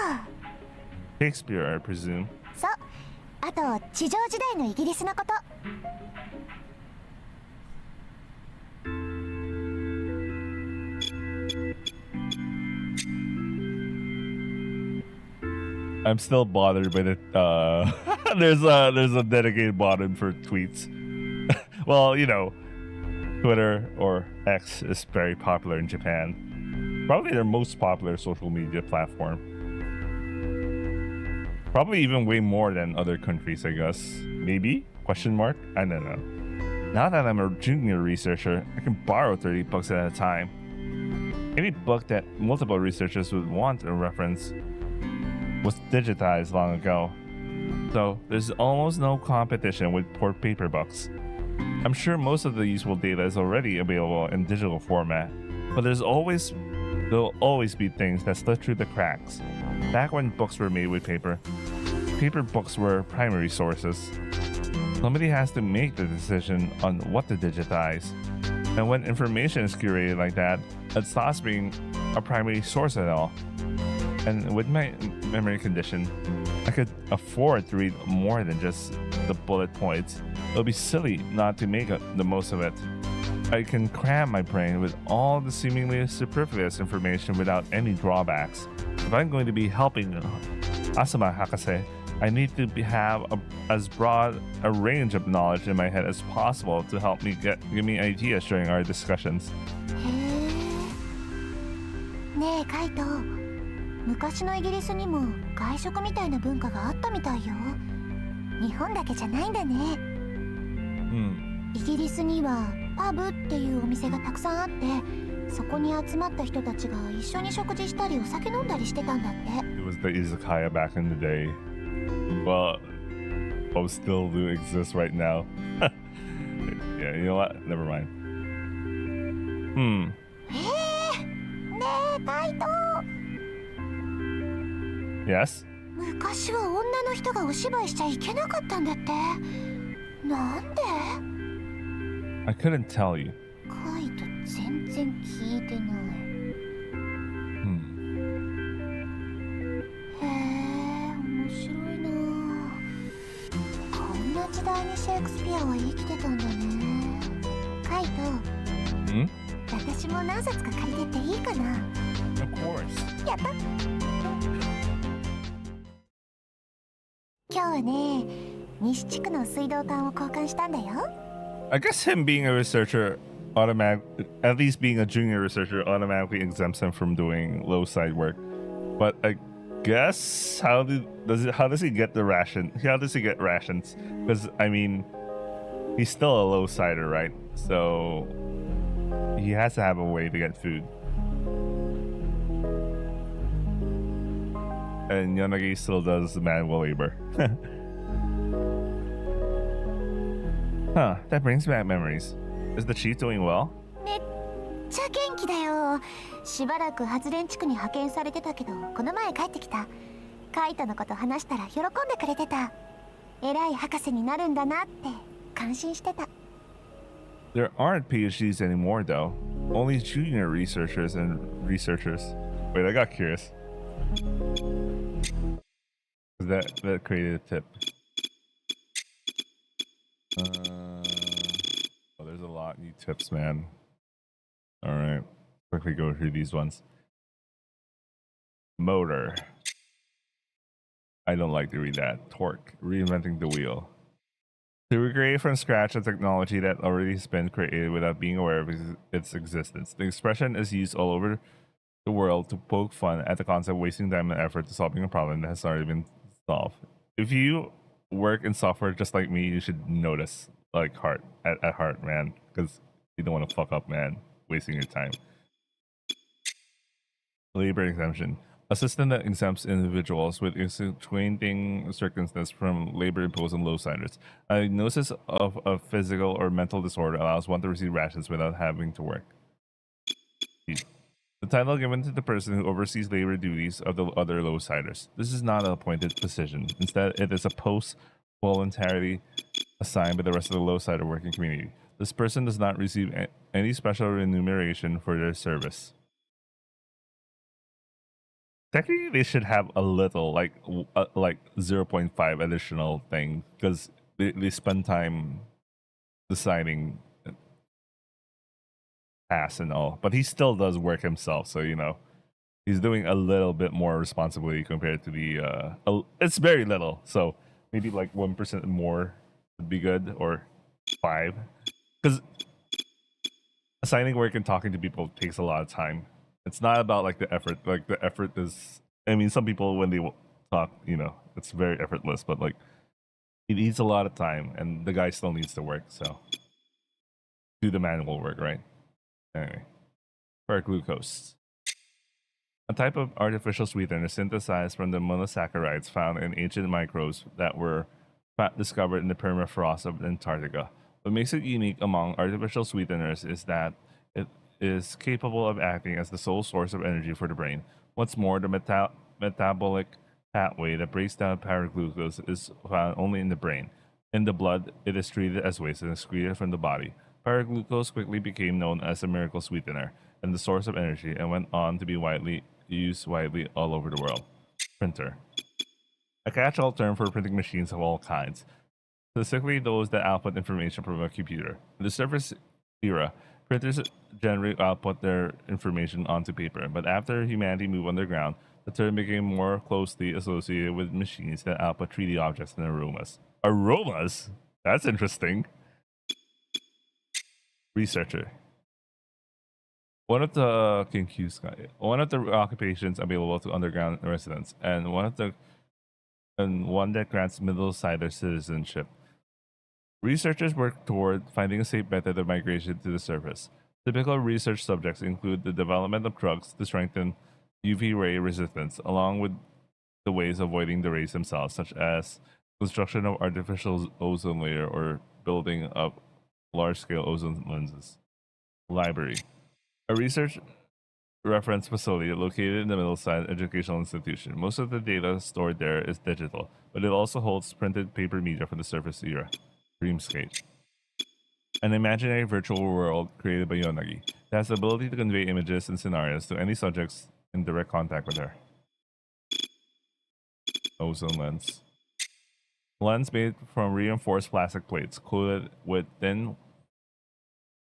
Shakespeare, I presume. そうあと地上時代のイギリスのこと I'm still bothered by the there's a dedicated button for tweets. Well, you know, Twitter or X is very popular in Japan. Probably their most popular social media platform. Probably even way more than other countries, I guess. Maybe? Question mark? I don't know. Now that I'm a junior researcher, I can borrow 30 books at a time. Any book that multiple researchers would want a reference was digitized long ago, so there's almost no competition with poor paper books. I'm sure most of the useful data is already available in digital format, but there'll always be things that slip through the cracks. Back when books were made with paper books were primary sources. Somebody has to make the decision on what to digitize. And when information is curated like that, it stops being a primary source at all. And with my memory condition, I could afford to read more than just the bullet points. It would be silly not to make the most of it. I can cram my brain with all the seemingly superfluous information without any drawbacks. If I'm going to be helping Asuma Hakase, I need to have as broad a range of knowledge in my head as possible to help me give me ideas during our discussions. ねえカイト、昔のイギリスにも外食みたいな文化があったみたいよ。日本だけじゃないんだね。イギリスにはパブっていうお店がたくさんあって、そこに集まった人たちが一緒に食事したりお酒飲んだりしてたんだって。It was the izakaya back in the day. Well, still do exist right now. Yeah, you know what? Never mind. ねえカイト。Yes? 昔は女の人がお芝居しちゃいけなかったんだって。なんで？ I couldn't tell you. カイト全然聞いてない。へえ、面白いな。こんな時代にシェイクスピアは生きてたんだね。カイト。私も何冊か借りてっていいかな？ Of course. やった。今日はね、西地区の水道管を交換したんだよ。I guess him being a researcher at least being a junior researcher automatically exempts him from doing low side work. But I guess how does he get the ration? How does he get rations? Because I mean, he's still a low sider, right? So he has to have a way to get food. And Yanagi still does manual labor. Huh, that brings back memories. Is the chief doing well? めっちゃ元気だよ。しばらく発電地区に派遣されてたけど、この前帰ってきた。カイトのこと話したら喜んでくれてた。偉い博士になるんだなって感心してた。There aren't PhDs anymore, though. Only junior researchers and researchers. Wait, I got curious. That created a tip. Oh, there's a lot of new tips, man. All right, quickly go through these ones. Motor. I don't like to read that. Torque. Reinventing the wheel. To recreate from scratch a technology that already has been created without being aware of its existence. The expression is used all over the world to poke fun at the concept of wasting time and effort to solving a problem that has already been solved. If you work in software just like me, you should notice, like, at heart, man, because you don't want to fuck up, man, wasting your time. Labor exemption. A system that exempts individuals with extenuating circumstances from labor imposed on low-siders. A diagnosis of a physical or mental disorder allows one to receive rations without having to work. The title given to the person who oversees labor duties of the other low-siders. This is not an appointed position. Instead, it is a post voluntarily assigned by the rest of the low-sider working community. This person does not receive any special remuneration for their service. Technically, they should have a little, like 0.5 additional thing, because they spend time deciding tasks and all. But he still does work himself, so, you know, he's doing a little bit more responsibility compared to the... it's very little, so maybe like 1% more would be good, or 5. Because assigning work and talking to people takes a lot of time. It's not about like the effort. Like the effort is, I mean, some people when they talk, you know, it's very effortless, but like it needs a lot of time and the guy still needs to work. So do the manual work, right? Anyway, glucose. A type of artificial sweetener synthesized from the monosaccharides found in ancient microbes that were discovered in the permafrost of Antarctica. What makes it unique among artificial sweeteners is that it is capable of acting as the sole source of energy for the brain. What's more, the metabolic pathway that breaks down glucose is found only in the brain. In the blood, it is treated as waste and excreted from the body. Glucose quickly became known as a miracle sweetener and the source of energy, and went on to be used widely all over the world. Printer. A catch-all term for printing machines of all kinds, specifically those that output information from a computer. In the Surface era, printers generally output their information onto paper, but after humanity moved underground, the term became more closely associated with machines that output 3D objects and aromas. Aromas? That's interesting. Researcher. One of the occupations available to underground residents, and one that grants middle-sider citizenship. Researchers work toward finding a safe method of migration to the surface. Typical research subjects include the development of drugs to strengthen UV ray resistance, along with the ways of avoiding the rays themselves, such as construction of artificial ozone layer or building up large-scale ozone lenses. Library. A research reference facility located in the Middleside Educational Institution. Most of the data stored there is digital, but it also holds printed paper media from the Surface era. Dreamscape. An imaginary virtual world created by Yonagi that has the ability to convey images and scenarios to any subjects in direct contact with her. Ozone lens. Lens made from reinforced plastic plates coated with thin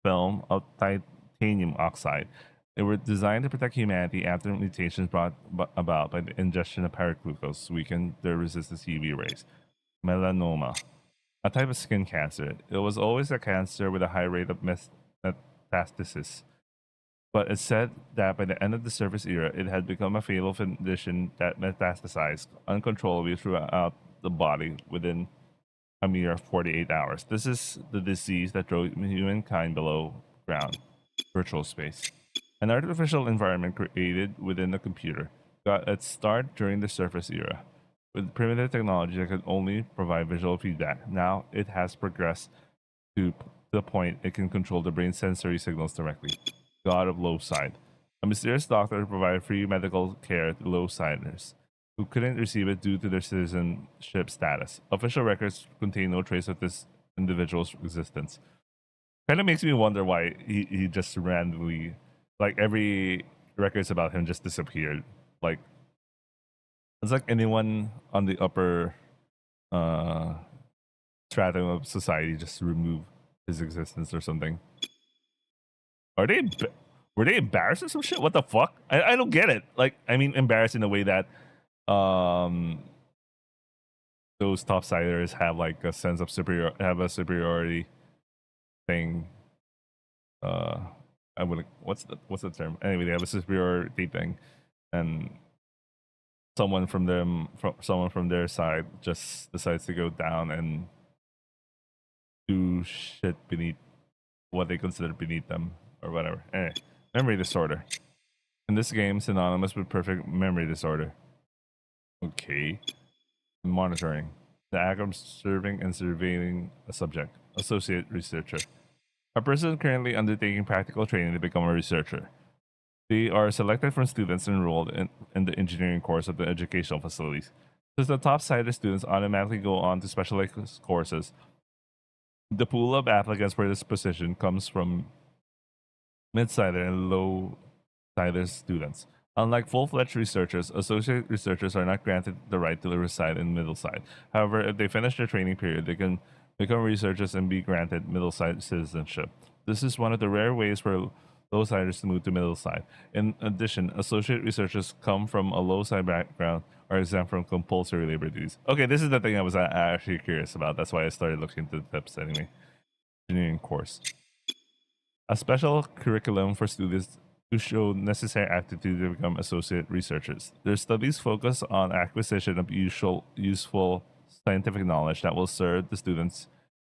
film of titanium oxide. They were designed to protect humanity after mutations brought about by the ingestion of glucose weakened their resistance to UV rays. Melanoma. A type of skin cancer. It was always a cancer with a high rate of metastasis. But it's said that by the end of the Surface era, it had become a fatal condition that metastasized uncontrollably throughout the body within a mere 48 hours. This is the disease that drove humankind below ground. Virtual space. An artificial environment created within a computer got its start during the Surface era. With primitive technology that could only provide visual feedback, now it has progressed to the point it can control the brain's sensory signals directly. God of Low Side. A mysterious doctor provided free medical care to low-siders who couldn't receive it due to their citizenship status. Official records contain no trace of this individual's existence. Kind of makes me wonder why he just randomly, like, every records about him just disappeared. Like, it's like anyone on the upper stratum of society just remove his existence or something. Were they embarrassed or some shit? What the fuck? I don't get it. Like, I mean, embarrassed in a way that those topsiders have like a sense of superiority thing. I would, what's the term? Anyway, they have a superiority thing, and someone from their side just decides to go down and do shit beneath what they consider beneath them or whatever. Anyway, memory disorder. In this game, synonymous with perfect memory disorder. Okay. Monitoring. The act of observing and surveilling a subject. Associate researcher. A person currently undertaking practical training to become a researcher. They are selected from students enrolled in the engineering course of the educational facilities. Since the top-sided students automatically go on to specialized courses, the pool of applicants for this position comes from mid-sider and low-sider students. Unlike full-fledged researchers, associate researchers are not granted the right to reside in middle side. However, if they finish their training period, they can become researchers and be granted middle side citizenship. This is one of the rare ways for low-siders to move to middle side. In addition, associate researchers come from a low-side background are exempt from compulsory labor duties. Okay, this is the thing I was actually curious about. That's why I started looking into the tips anyway. Engineering course. A special curriculum for students who show necessary aptitude to become associate researchers. Their studies focus on acquisition of useful scientific knowledge that will serve the students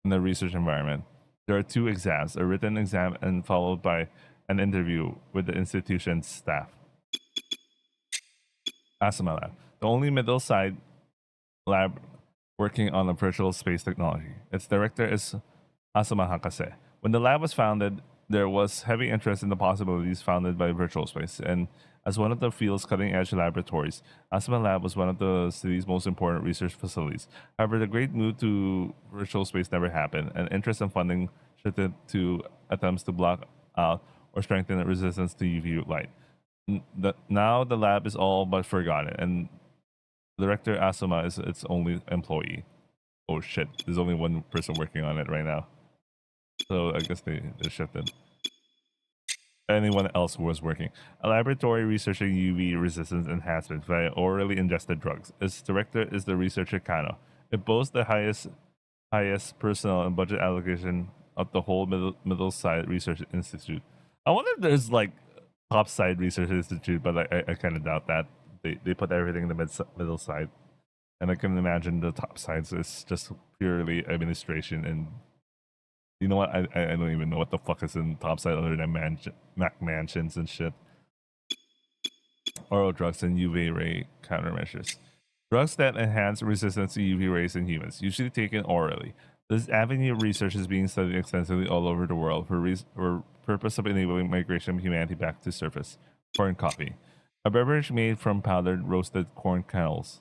in the research environment. There are 2 exams, a written exam and followed by an interview with the institution's staff. Asuma Lab, the only middle-side lab working on a virtual space technology. Its director is Asuma Hakase. When the lab was founded, there was heavy interest in the possibilities founded by virtual space, and as one of the field's cutting-edge laboratories, Asuma Lab was one of the city's most important research facilities. However, the great move to virtual space never happened, and interest and funding shifted to attempts to block out or strengthen the resistance to UV light. Now the lab is all but forgotten, and Director Asuma is its only employee. Oh shit, there's only one person working on it right now. So I guess they shifted. Anyone else who was working. A laboratory researching UV resistance enhancement via orally ingested drugs. Its director is the researcher Kano. It boasts the highest personnel and budget allocation of the whole middle side research institute. I wonder if there's like top side research institute, but I kind of doubt that. They put everything in the middle side, and I can imagine the top sides is just purely administration. And you know what? I don't even know what the fuck is in top side other than mansions and shit. Oral drugs and UV ray countermeasures. Drugs that enhance resistance to UV rays in humans, usually taken orally. This avenue of research is being studied extensively all over the world for purpose of enabling migration of humanity back to surface. Corn coffee. A beverage made from powdered roasted corn kernels,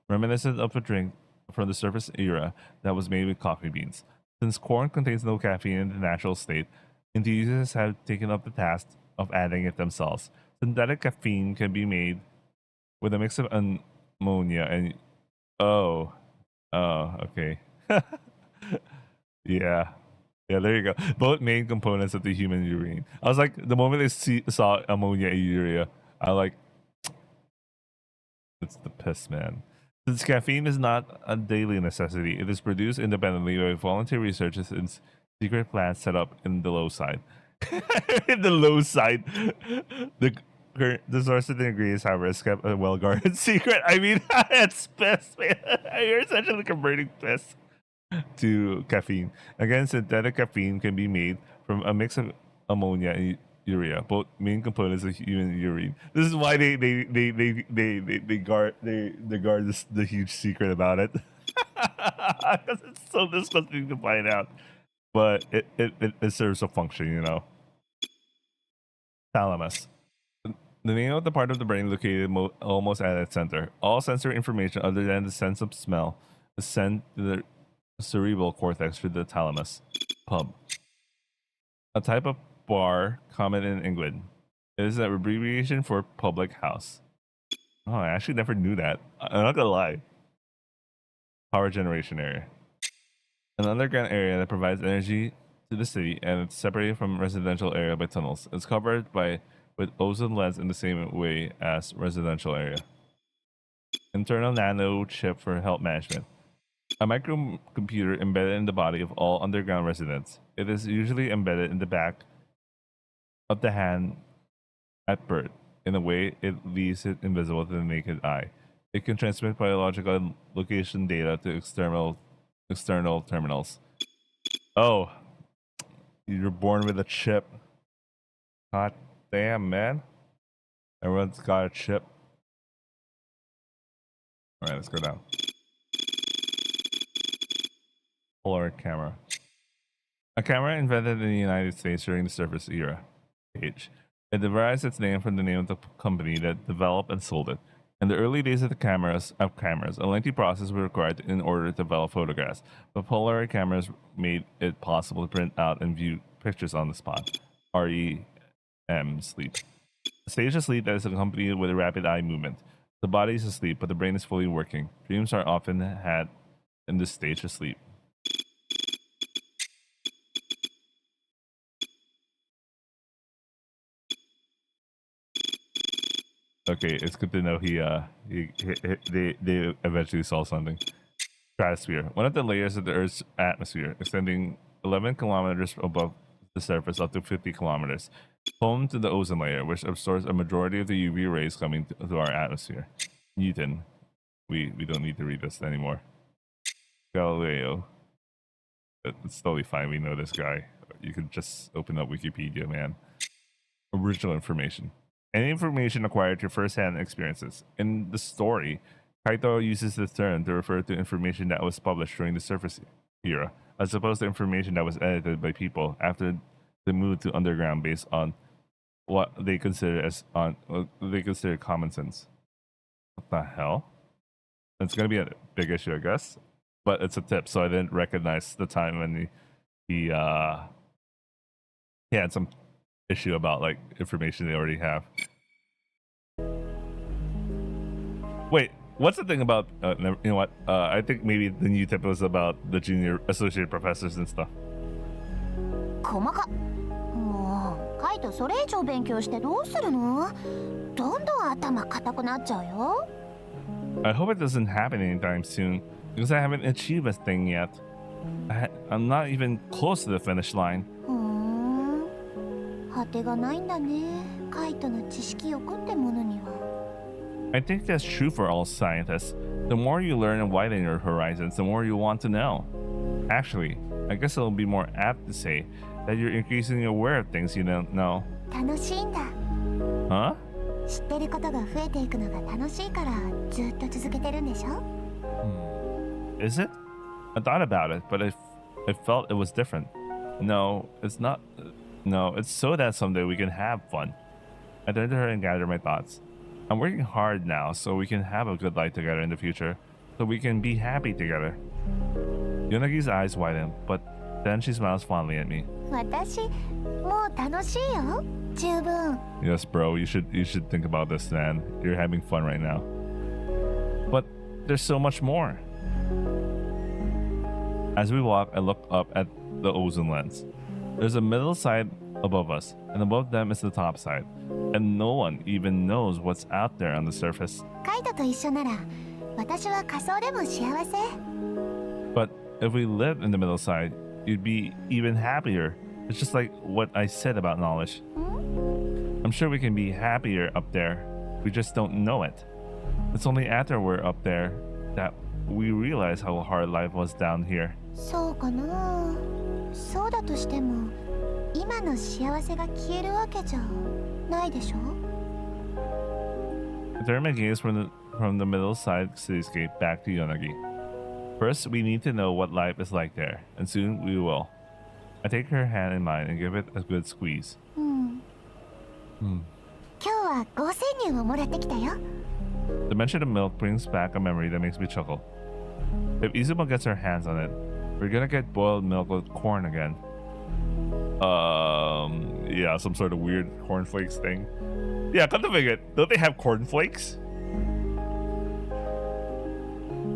reminiscent of a drink from the surface era that was made with coffee beans. Since corn contains no caffeine in the natural state, enthusiasts have taken up the task of adding it themselves. Synthetic caffeine can be made with a mix of ammonia and okay. Yeah, there you go. Both main components of the human urine. I was like, the moment I saw ammonia and urea, I like, it's the piss, man. Since caffeine is not a daily necessity, it is produced independently by volunteer researchers in secret plants set up in the low side. In the low side, the source of the ingredients, however, is kept a well-guarded secret. I mean, it's piss, man. You're essentially converting piss to caffeine. Again, synthetic caffeine can be made from a mix of ammonia and urea, both main components of human urine. This is why they guard the huge secret about it, because it's so disgusting to find out. But it serves a function, you know. Thalamus. The name of the part of the brain located almost at its center. All sensory information other than the sense of smell is sent to the cerebral cortex through the thalamus. Pub. A type of bar common in England. It is an abbreviation for public house. Oh, I actually never knew that. I'm not gonna lie. Power generation area. An underground area that provides energy to the city, and it's separated from residential area by tunnels. It's covered with ozone lens in the same way as residential area. Internal nano chip for health management. A microcomputer embedded in the body of all underground residents. It is usually embedded in the back of the hand at birth. In a way, it leaves it invisible to the naked eye. It can transmit biological and location data to external terminals. Oh, you're born with a chip. God damn, man. Everyone's got a chip. Alright, let's go down. Polaroid camera. A camera invented in the United States during the surface era. Age. It derives its name from the name of the company that developed and sold it. In the early days of cameras, a lengthy process was required in order to develop photographs, but Polaroid cameras made it possible to print out and view pictures on the spot. REM, sleep. A stage of sleep that is accompanied with a rapid eye movement. The body is asleep, but the brain is fully working. Dreams are often had in this stage of sleep. Okay, it's good to know they eventually saw something. Stratosphere, one of the layers of the Earth's atmosphere, extending 11 kilometers above the surface up to 50 kilometers, home to the ozone layer, which absorbs a majority of the UV rays coming to our atmosphere. Newton, we don't need to read this anymore. Galileo, It's totally fine. We know this guy. You can just open up Wikipedia, man. Original information. Any information acquired through first-hand experiences. In the story, Kaito uses the term to refer to information that was published during the Surface era, as opposed to information that was edited by people after the move to underground based on what they consider common sense. What the hell? It's gonna be a big issue, I guess. But it's a tip, so I didn't recognize the time when he had some issue about like information they already have. Wait, what's the thing about you know what? I think maybe the new tip was about the junior associate professors and stuff. 細かもうカイトそれ以上勉強してどうするの？どんどん頭固くなっちゃうよ。I hope it doesn't happen anytime soon because I haven't achieved a thing yet. I'm not even close to the finish line. 果てがないんだね。カイトの知識欲ってものには。I think that's true for all scientists. The more you learn and widen your horizons, the more you want to know. Actually, I guess it'll be more apt to say that you're increasingly aware of things you don't know. 楽しいんだ。Huh? 知ってることが増えていくのが楽しいからずっと続けてるんでしょ？ Is it? I thought about it, but I felt it was different. No, it's not. No, it's so that someday we can have fun. I turned to her and gathered my thoughts. I'm working hard now so we can have a good life together in the future, so we can be happy together. Yonagi's eyes widen, but then she smiles fondly at me. 私もう楽しいよ。十分。 Yes, bro, you should think about this, man. You're having fun right now. But there's so much more. As we walk, I look up at the ozone lens. There's a middle side above us, and above them is the top side. And no one even knows what's out there on the surface. カイトと一緒なら私は仮想でも幸せ。 But if we lived in the middle side, you'd be even happier. It's just like what I said about knowledge. I'm sure we can be happier up there. We just don't know it. It's only after we're up there that we realize how hard life was down here. そうかな。そうだとしても今の幸せが消えるわけじゃないでしょ？ I turn my gaze from the middle side cityscape back to Yonagi. First, we need to know what life is like there, and soon we will. I take her hand in mine and give it a good squeeze. 今日は合成乳をもらってきたよ。 The mention of milk brings back a memory that makes me chuckle. If Izumo gets her hands on it, we're gonna get boiled milk with corn again. Yeah, some sort of weird cornflakes thing. Yeah, come to think it, don't they have cornflakes?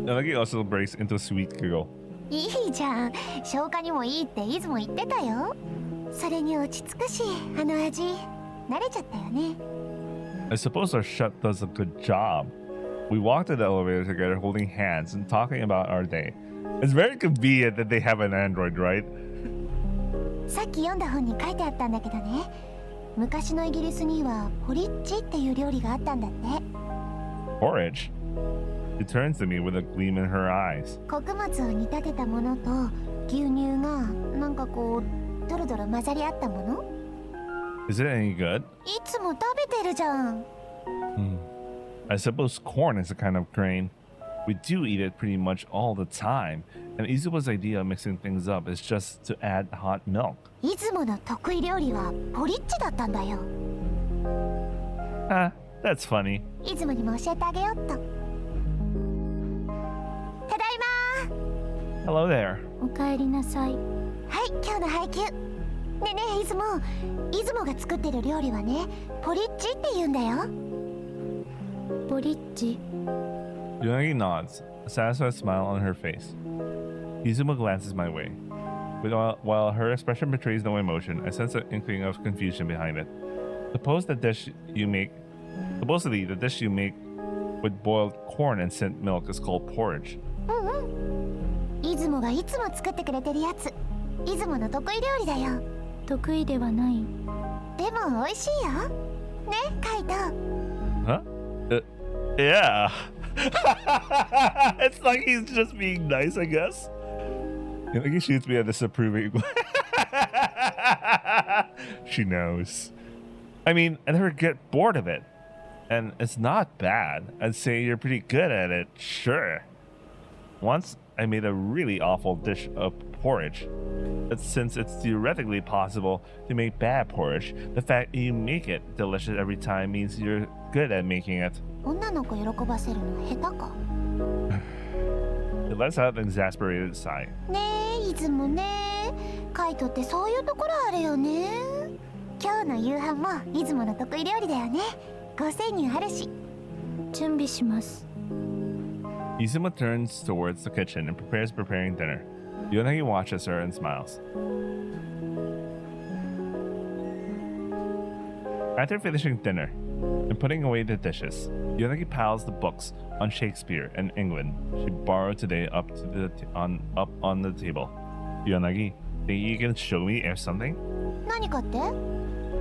Yonagi also breaks into a sweet giggle. いいじゃん。消化にもいいっていつも言ってたよ。それに落ち着くし、あの味。慣れちゃったよね。 I suppose our shut does a good job. We walked to the elevator together holding hands and talking about our day. It's very convenient that they have an android, right? さっき読んだ本に書いてあったんだけどね。昔のイギリスにはポリッジっていう料理があったんだって。 Porridge? She turns to me with a gleam in her eyes. 穀物を煮立てたものと牛乳がなんかこうドロドロ混ざり合ったもの。 Is it any good? いつも食べてるじゃん。I suppose corn is a kind of grain. We do eat it pretty much all the time, and Izumo's idea of mixing things up is just to add hot milk. いつもの得意料理はポリッジだったんだよ。 That's funny. いつもにも教えてあげよっと。ただいま。 Hello there. おかえりなさい。はい、今日の配給。ねえねえ、イズモが作ってる料理はね、ポリッジって言うんだよ。ポリッジ。 Yonagi nods, a satisfied smile on her face. Izumo glances my way. But while her expression betrays no emotion, I sense an inkling of confusion behind it. Supposedly, the dish you make with boiled corn and scent milk is called porridge. イズモがいつも作ってくれてるやつ。イズモの得意料理だよ。得意ではない。でも美味しいよ。ね、カイト。Huh? Yeah. It's like he's just being nice, I guess. Yonagi shoots me a disapproving. She knows. I mean, I never get bored of it. And it's not bad. I'd say you're pretty good at it, sure. Once I made a really awful dish of porridge. But since it's theoretically possible to make bad porridge, the fact you make it delicious every time means you're good at making it. 女の子喜ばせるの下手か。 It lets out an exasperated sigh. ねえ、いつもね。カイトってそういうところあるよね。今日の夕飯もいつもの得意料理だよね。ご生乳あるし。準備します。 Izuma turns towards the kitchen and preparing dinner. Yonagi watches her and smiles. After finishing dinner and putting away the dishes, Yonagi piles the books on Shakespeare and England she borrowed today up on the table. Yonagi, think you can show me or something? 何かって？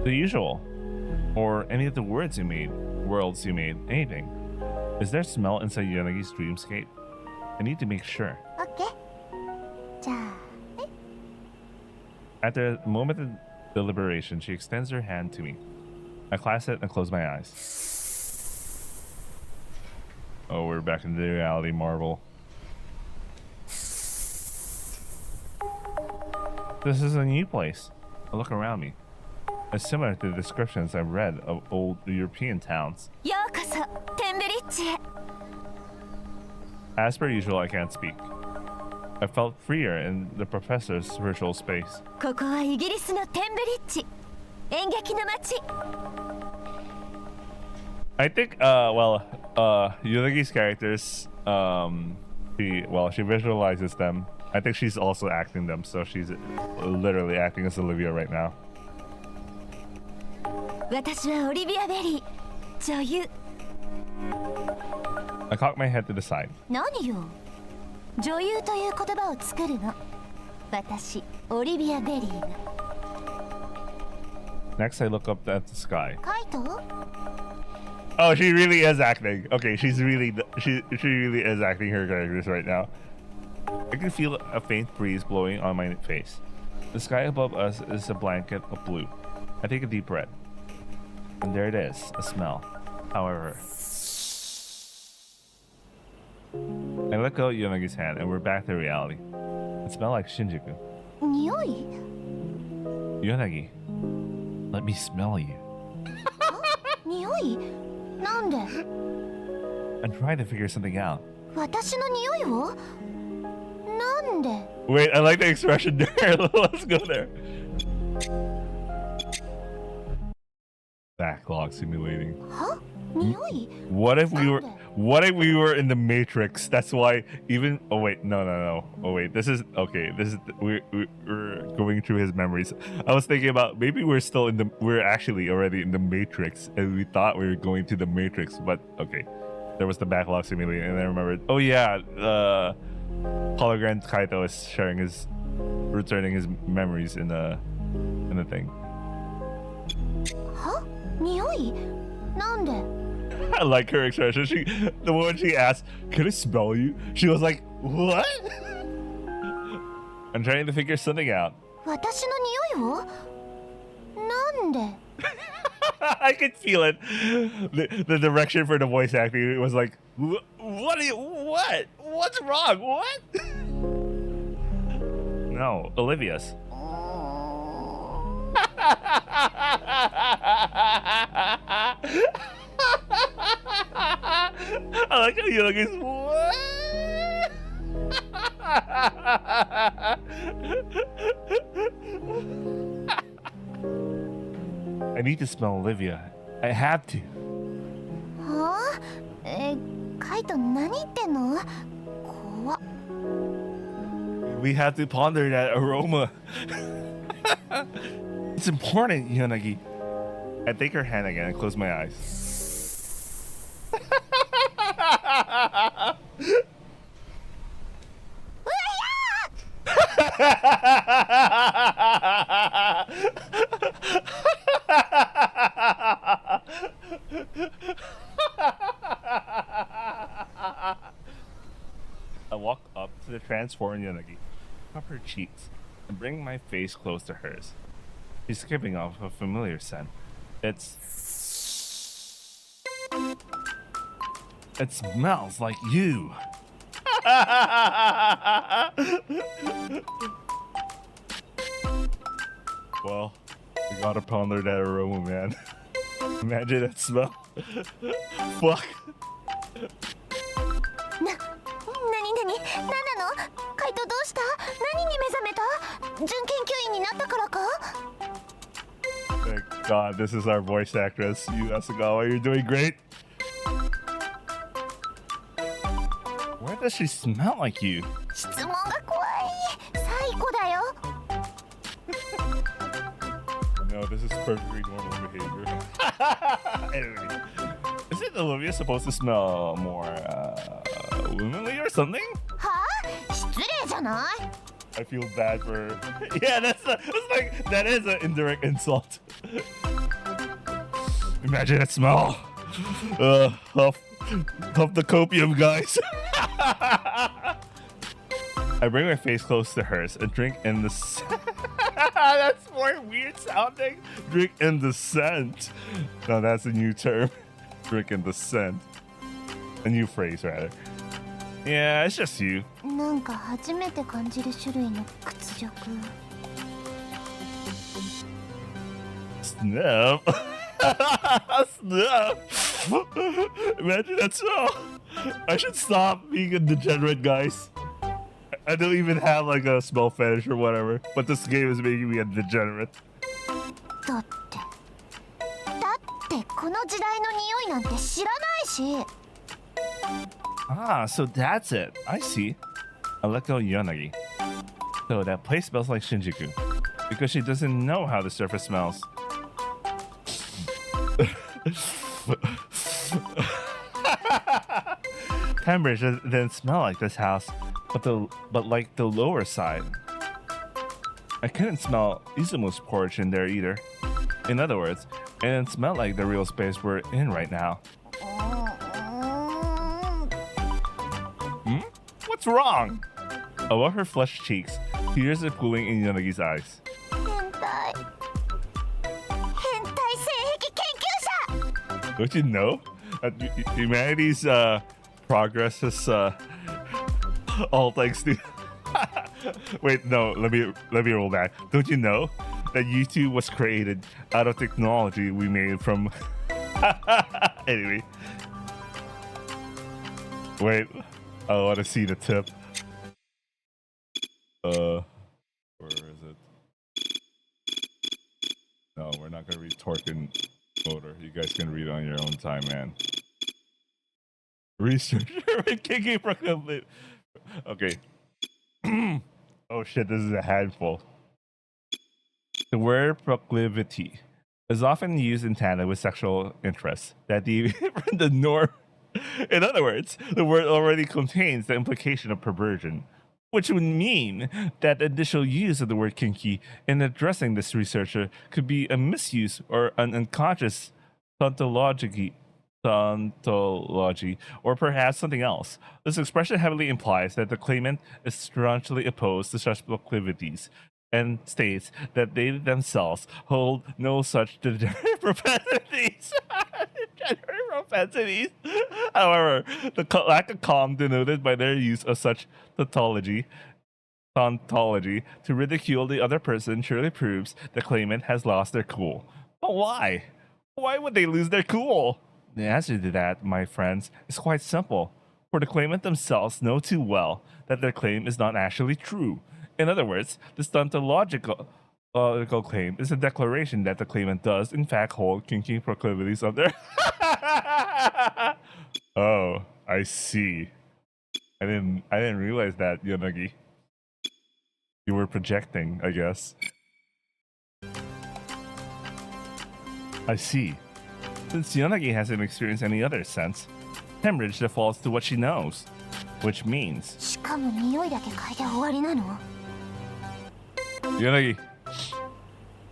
The usual. Or any of the words you made, anything. Is there smell inside Yonagi's dreamscape? I need to make sure. オッケー。じゃあね。 After a moment of deliberation, she extends her hand to me. I clasp it and close my eyes. Oh, we're back into the reality marvel. This is a new place. I look around me. It's similar to the descriptions I've read of old European towns. ようこそテンブリッジへ。 As per usual, I can't speak. I felt freer in the professor's virtual space. ここはイギリスのテンブリッジ。演劇の街。 I think, Yonagi's characters, she visualizes them. I think she's also acting them, so she's literally acting as Olivia right now. 私はオリビア・ベリー、女優。 I cock my head to the side. 何よ。女優という言葉を作るの。私、オリビア・ベリーが。 Next, I look up at the sky. カイト？ Oh, she really is acting. Okay, she really is acting her characters right now. I can feel a faint breeze blowing on my face. The sky above us is a blanket of blue. I take a deep breath. And there it is, a smell. However, I let go of Yonagi's hand and we're back to reality. It smelled like Shinjuku. 匂い？ Yonagi, let me smell you. 匂い？なんで？ I'm trying to figure something out. 私の匂いを？なんで？ Wait, I like the expression there. Let's go there. Backlog simulating. は？匂い？ What if we were in the Matrix? That's why even oh wait, no. Oh wait, we're going through his memories. I was thinking about maybe we're actually already in the Matrix and we thought we were going to the Matrix, but okay. There was the backlog simulating and I remembered, oh yeah, Hologram Kaito is returning his memories in the thing. は？匂い？なんで？ I like her expression. The moment she asked, "Can I smell you?" She was like, "What?" I'm trying to figure something out. 私の匂いを？なんで？ I could feel it. The direction for the voice acting was like, "What? What's wrong? What?" No, Olivia's. I like how you look at what? I need to smell Olivia. I have to. はあ？カイト何言ってんの？怖っ。 We have to ponder that aroma. It's important, Yonagi. I take her hand again and close my eyes. I walk up to the transformed Yonagi. up her cheeks and bring my face close to hers. She's skipping off a familiar scent. It smells like you. Well, we gotta ponder that aroma, man. Imagine that smell. Fuck. 何なのカイトどうした何に目覚めた準研究員になったからか Thank God, this is our voice actress. You, Asagawa, you're doing great. Why does she smell like you? 質問が怖い最高だよ No, this is perfectly normal behavior. Anyway, isn't Olivia supposed to smell more womanly or something? はあ失礼じゃない I feel bad for her. Yeah, that's like that is an indirect insult. Imagine that smell. Huff the copium, guys. I bring my face close to hers and drink in the that's more weird sounding. Drink in the scent. No, that's a new term. Drink in the scent. A new phrase, rather. Yeah, it's just you. なんか初めて感じる種類の屈辱 Snap. Snap. Imagine that smell. I should stop being a degenerate, guys. I don't even have like a smell fetish or whatever, but this game is making me a degenerate. だってこの時代の匂いなんて知らないし Ah, so that's it. I see. Aleko Yanagi. So that place smells like Shinjuku because she doesn't know how the surface smells. Cambridge didn't smell like this house, but like the lower side. I couldn't smell Izumu's porch in there either. In other words, it didn't smell like the real space we're in right now. What's wrong? Above her flushed cheeks, tears are pooling in Yanagi's eyes. 変態性癖研究者 Don't you know? Humanity's progress is all thanks to. Wait, no. Let me roll back. Don't you know that YouTube was created out of technology we made from? Anyway, wait. I want to see the tip. Where is it? No, we're not gonna read Torque and Motor. You guys can read it on your own time, man. Researcher and Kiki proclivity. Okay. Oh shit, this is a handful. The word proclivity is often used in tandem with sexual interests that deviate from the norm. In other words, the word already contains the implication of perversion, which would mean that the initial use of the word kinky in addressing this researcher could be a misuse or an unconscious tautology, or perhaps something else. This expression heavily implies that the claimant is staunchly opposed to such proclivities and states that they themselves hold no such degenerate propensities. Degenerate propensities. However, the lack of calm denoted by their use of such tautology to ridicule the other person surely proves the claimant has lost their cool. But why? Why would they lose their cool? The answer to that, my friends, is quite simple. For the claimant themselves know too well that their claim is not actually true. In other words, this tautological claim is a declaration that the claimant does, in fact, hold kinky proclivities of their. Oh, I see. I didn't realize that, Yanagi. You were projecting, I guess. I see. Since Yanagi hasn't experienced any other sense, Hemorrhage defaults to what she knows, which means. しかも匂いだけ嗅いで終わりなの Yanagi,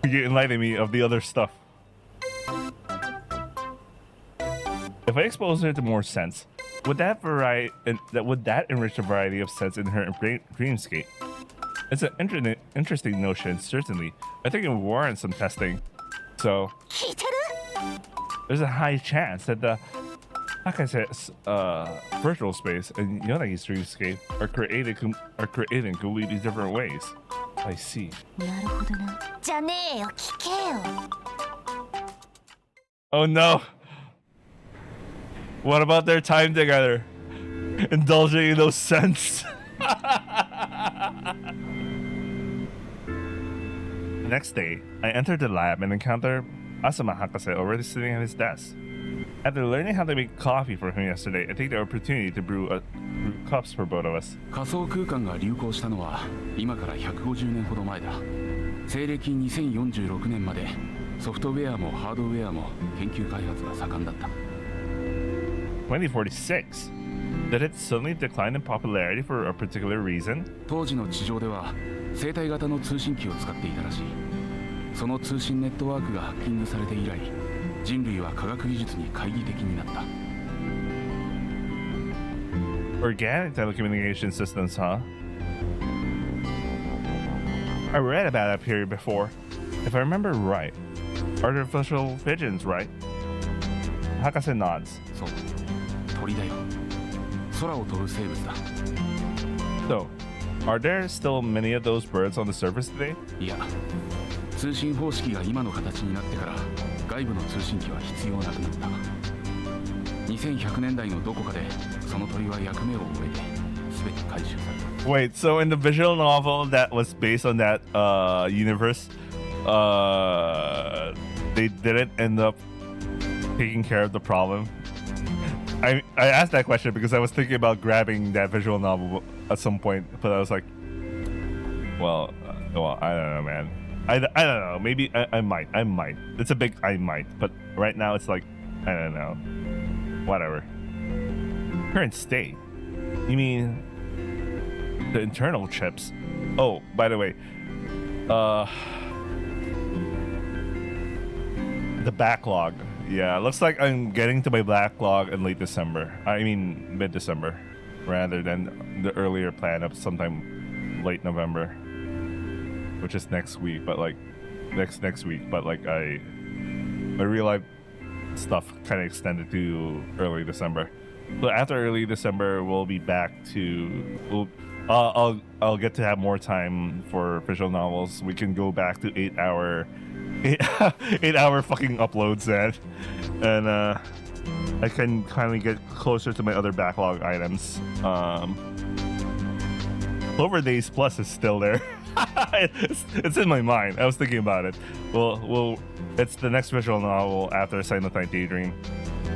could you enlighten me of the other stuff? If I expose her to more sense, would that enrich the variety of sense in her dreamscape? It's an interesting notion, certainly. I think it warrants some testing. So, 聞いてる there's a high chance that the Hakase's virtual space and Yonagi's dreamscape are created in completely different ways. I see. なるほどな。じゃねえよ、聞けよ。 Oh no! What about their time together? Indulging in those scents. The next day, I entered the lab and encountered Asuma Hakase already sitting at his desk. After learning how to make coffee for him yesterday, I take the opportunity to brew cups for both of us. 仮想空間が流行したのは今から150年ほど前だ。西暦2046年までソフトウェアもハードウェアも研究開発が盛んだった。2046? Did it suddenly decline in popularity for a particular reason? 当時の地上では生体型の通信機を使っていたらしい。その通信ネットワークがハッキングされて以来、人類は科学技術に懐疑的になった。Organic telecommunication systems, huh? I read about that period before. If I remember right, artificial pigeons, right? Hakase nods. そう、鳥だよ。空を飛ぶ生物だ。So, are there still many of those birds on the surface today? いや、通信方式が今の形になってから外部の通信機は必要なくなった。2100年代のどこかでその鳥は役目を終えて全て回収された。 Wait, so in the visual novel that was based on that universe, they didn't end up taking care of the problem? I asked that question because I was thinking about grabbing that visual novel at some point, but I was like, well, I don't know, man. I don't know. Maybe I might. It's a big I might, but right now it's like, I don't know. Whatever. Current state? You mean the internal chips? Oh, by the way, the backlog. Yeah, looks like I'm getting to my backlog in late December. I mean mid-December, rather than the earlier plan of sometime late November, which is next week. But like next week. But like my real life stuff kind of extended to early December. So after early December, we'll be back to. I'll get to have more time for visual novels. We can go back to 8-hour fucking uploads and I can finally get closer to my other backlog items. Clover Days Plus is still there. it's in my mind. I was thinking about it. Well, it's the next visual novel after Silent Night Daydream.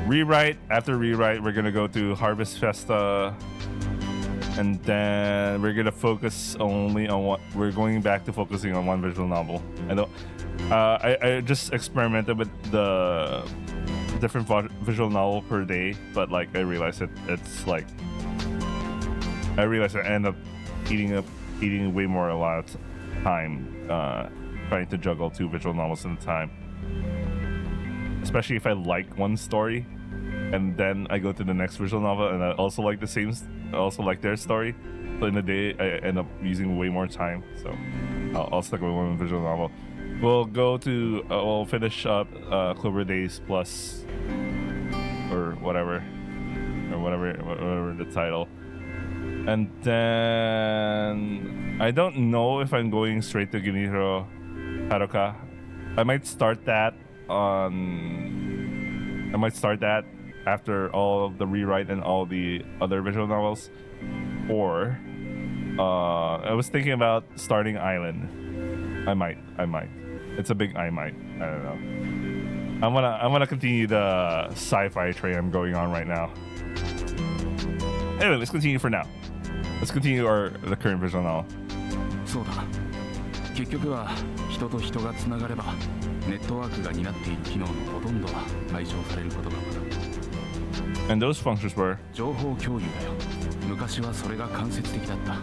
Rewrite. After Rewrite, we're gonna go to Harvest Festa, and then we're gonna focus only on what we're going back to focusing on one visual novel. I just experimented with the different visual novel per day, but like I realized it's like I end up eating way more a lot of time trying to juggle 2 visual novels at a time. Especially if I like one story, and then I go to the next visual novel, and I also like their story. So in a day, I end up using way more time. So I'll stick with one visual novel. We'll finish up Clover Days Plus, or whatever the title, and then I don't know if I'm going straight to Ginihiro Haruka. I might start that after all of the Rewrite and all the other visual novels, or I was thinking about starting Island. I might. It's a big I might. I don't know. I'm gonna continue the sci-fi train I'm going on right now. Anyway, let's continue for now. Let's continue the current visual novel. そうだ。結局は人と人がつながればネットワークが担っている機能のほとんどは解消されることが分かる。And those functions were 情報共有だよ。昔はそれが間接的だった。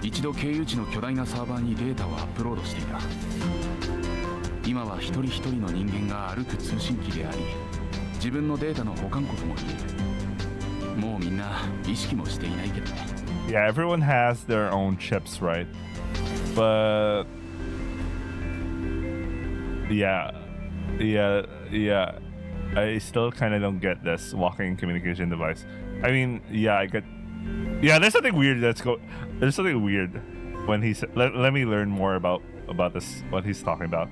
一度経由地の巨大なサーバーにデータをアップロードしていた。今は一人一人の人間が歩く通信機であり、自分のデータの保管庫とも言える。もうみんな意識もしていないけどね。Yeah, everyone has their own chips, right? But yeah, I still kind of don't get this walking communication device. I mean, yeah, I get. Yeah, there's something weird. There's something weird when he said. Let me learn more about this. What he's talking about.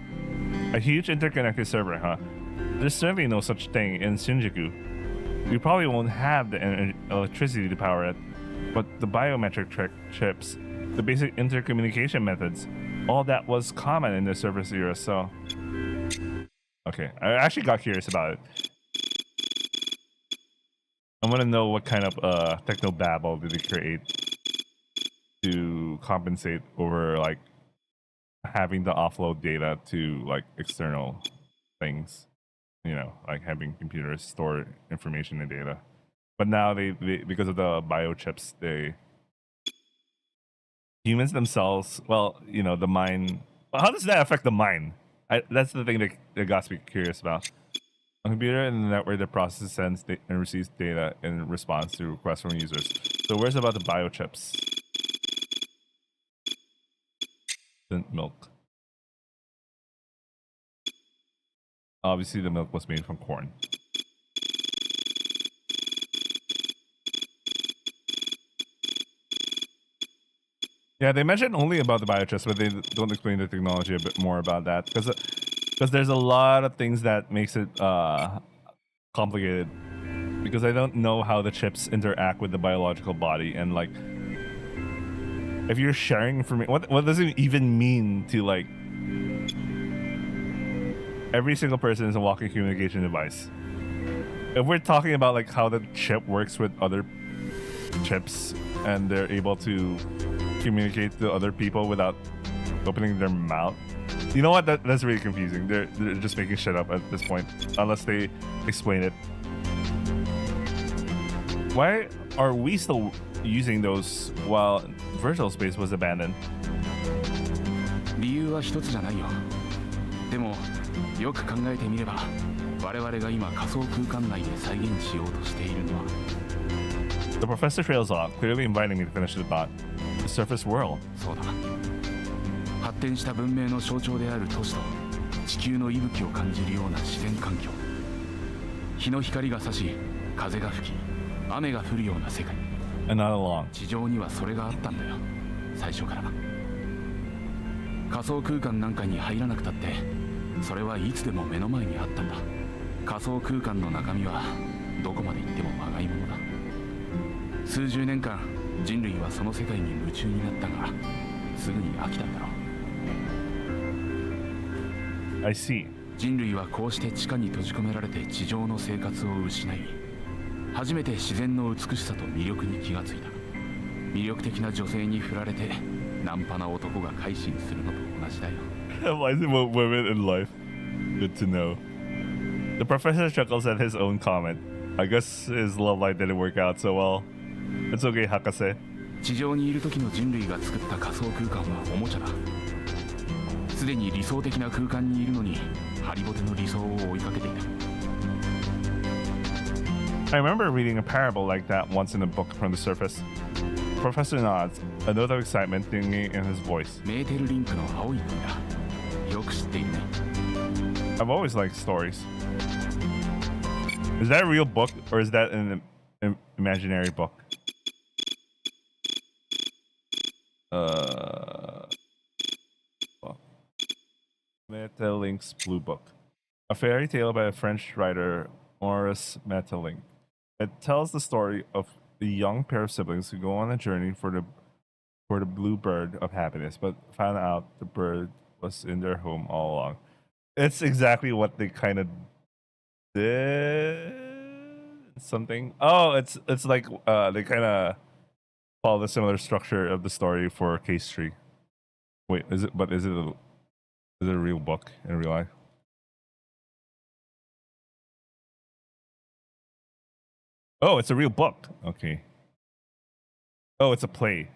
A huge interconnected server, huh? There's certainly no such thing in Shinjuku. We probably won't have the electricity to power it, but the biometric chips, the basic intercommunication methods, all that was common in the service era. So. Okay, I actually got curious about it. I want to know what kind of techno babble did they create to compensate over like having to offload data to like external things, you know, like having computers store information and data. But now they because of the biochips, humans themselves, well, you know, the mind. Well, how does that affect the mind? That's the thing that got me curious about. A computer and the network that processes, sends, and receives data in response to requests from users. So where's about the biochips? Milk. Obviously, the milk was made from corn. Yeah, they mentioned only about the biochips, but they don't explain the technology a bit more about that because there's a lot of things that makes it complicated. Because I don't know how the chips interact with the biological body, and like, if you're sharing information, what does it even mean to like? Every single person is a walking communication device. If we're talking about like how the chip works with other chips, and they're able to communicate to other people without opening their mouth, you know what? That's really confusing. They're just making shit up at this point, unless they explain it. Why are we still using those while virtual space was abandoned? 理由は一つじゃないよ。でもよく考えてみれば、我々が今仮想空間内で再現しようとしているのは。The professor trails off, clearly inviting me to finish the thought. The surface world. そうだ。発展した文明の象徴である都市と地球の息吹を感じるような自然環境。日の光が差し、風が吹き。雨が降るような世界。And not along. 地上にはそれがあったんだよ。最初から。仮想空間なんかに入らなくたって、それはいつでも目の前にあったんだ。仮想空間の中身はどこまで行ってもまがいものだ。数十年間、人類はその世界に夢中になったが、すぐに飽きたんだろう。I see. 人類はこうして地下に閉じ込められて地上の生活を失い。初めて自然の美しさと魅力に気がついた。魅力的な女性に振られてナンパな男が改心するのと同じだよ。Why is it about women in life? Good to know. The professor chuckles at his own comment. I guess his love life didn't work out so well. It's okay, Hakase. 地上にいる時の人類が作った仮想空間はおもちゃだ。すでに理想的な空間にいるのにハリボテの理想を追いかけていた。I remember reading a parable like that once in a book from the surface. Professor nods, a note of excitement ringing in his voice. メーテルリンクの青い鳥だ。よく知っているね。I've always liked stories. Is that a real book or is that an imaginary book? Metalink's Blue Book. A fairy tale by a French writer, Maurice Metalink. It tells the story of a young pair of siblings who go on a journey for the blue bird of happiness, but found out the bird was in their home all along. It's exactly what they kind of did. Something. Oh, it's like they kind of follow the similar structure of the story for Case Tree. Wait, is it a real book in real life? Oh, it's a real book. Okay. Oh, it's a play.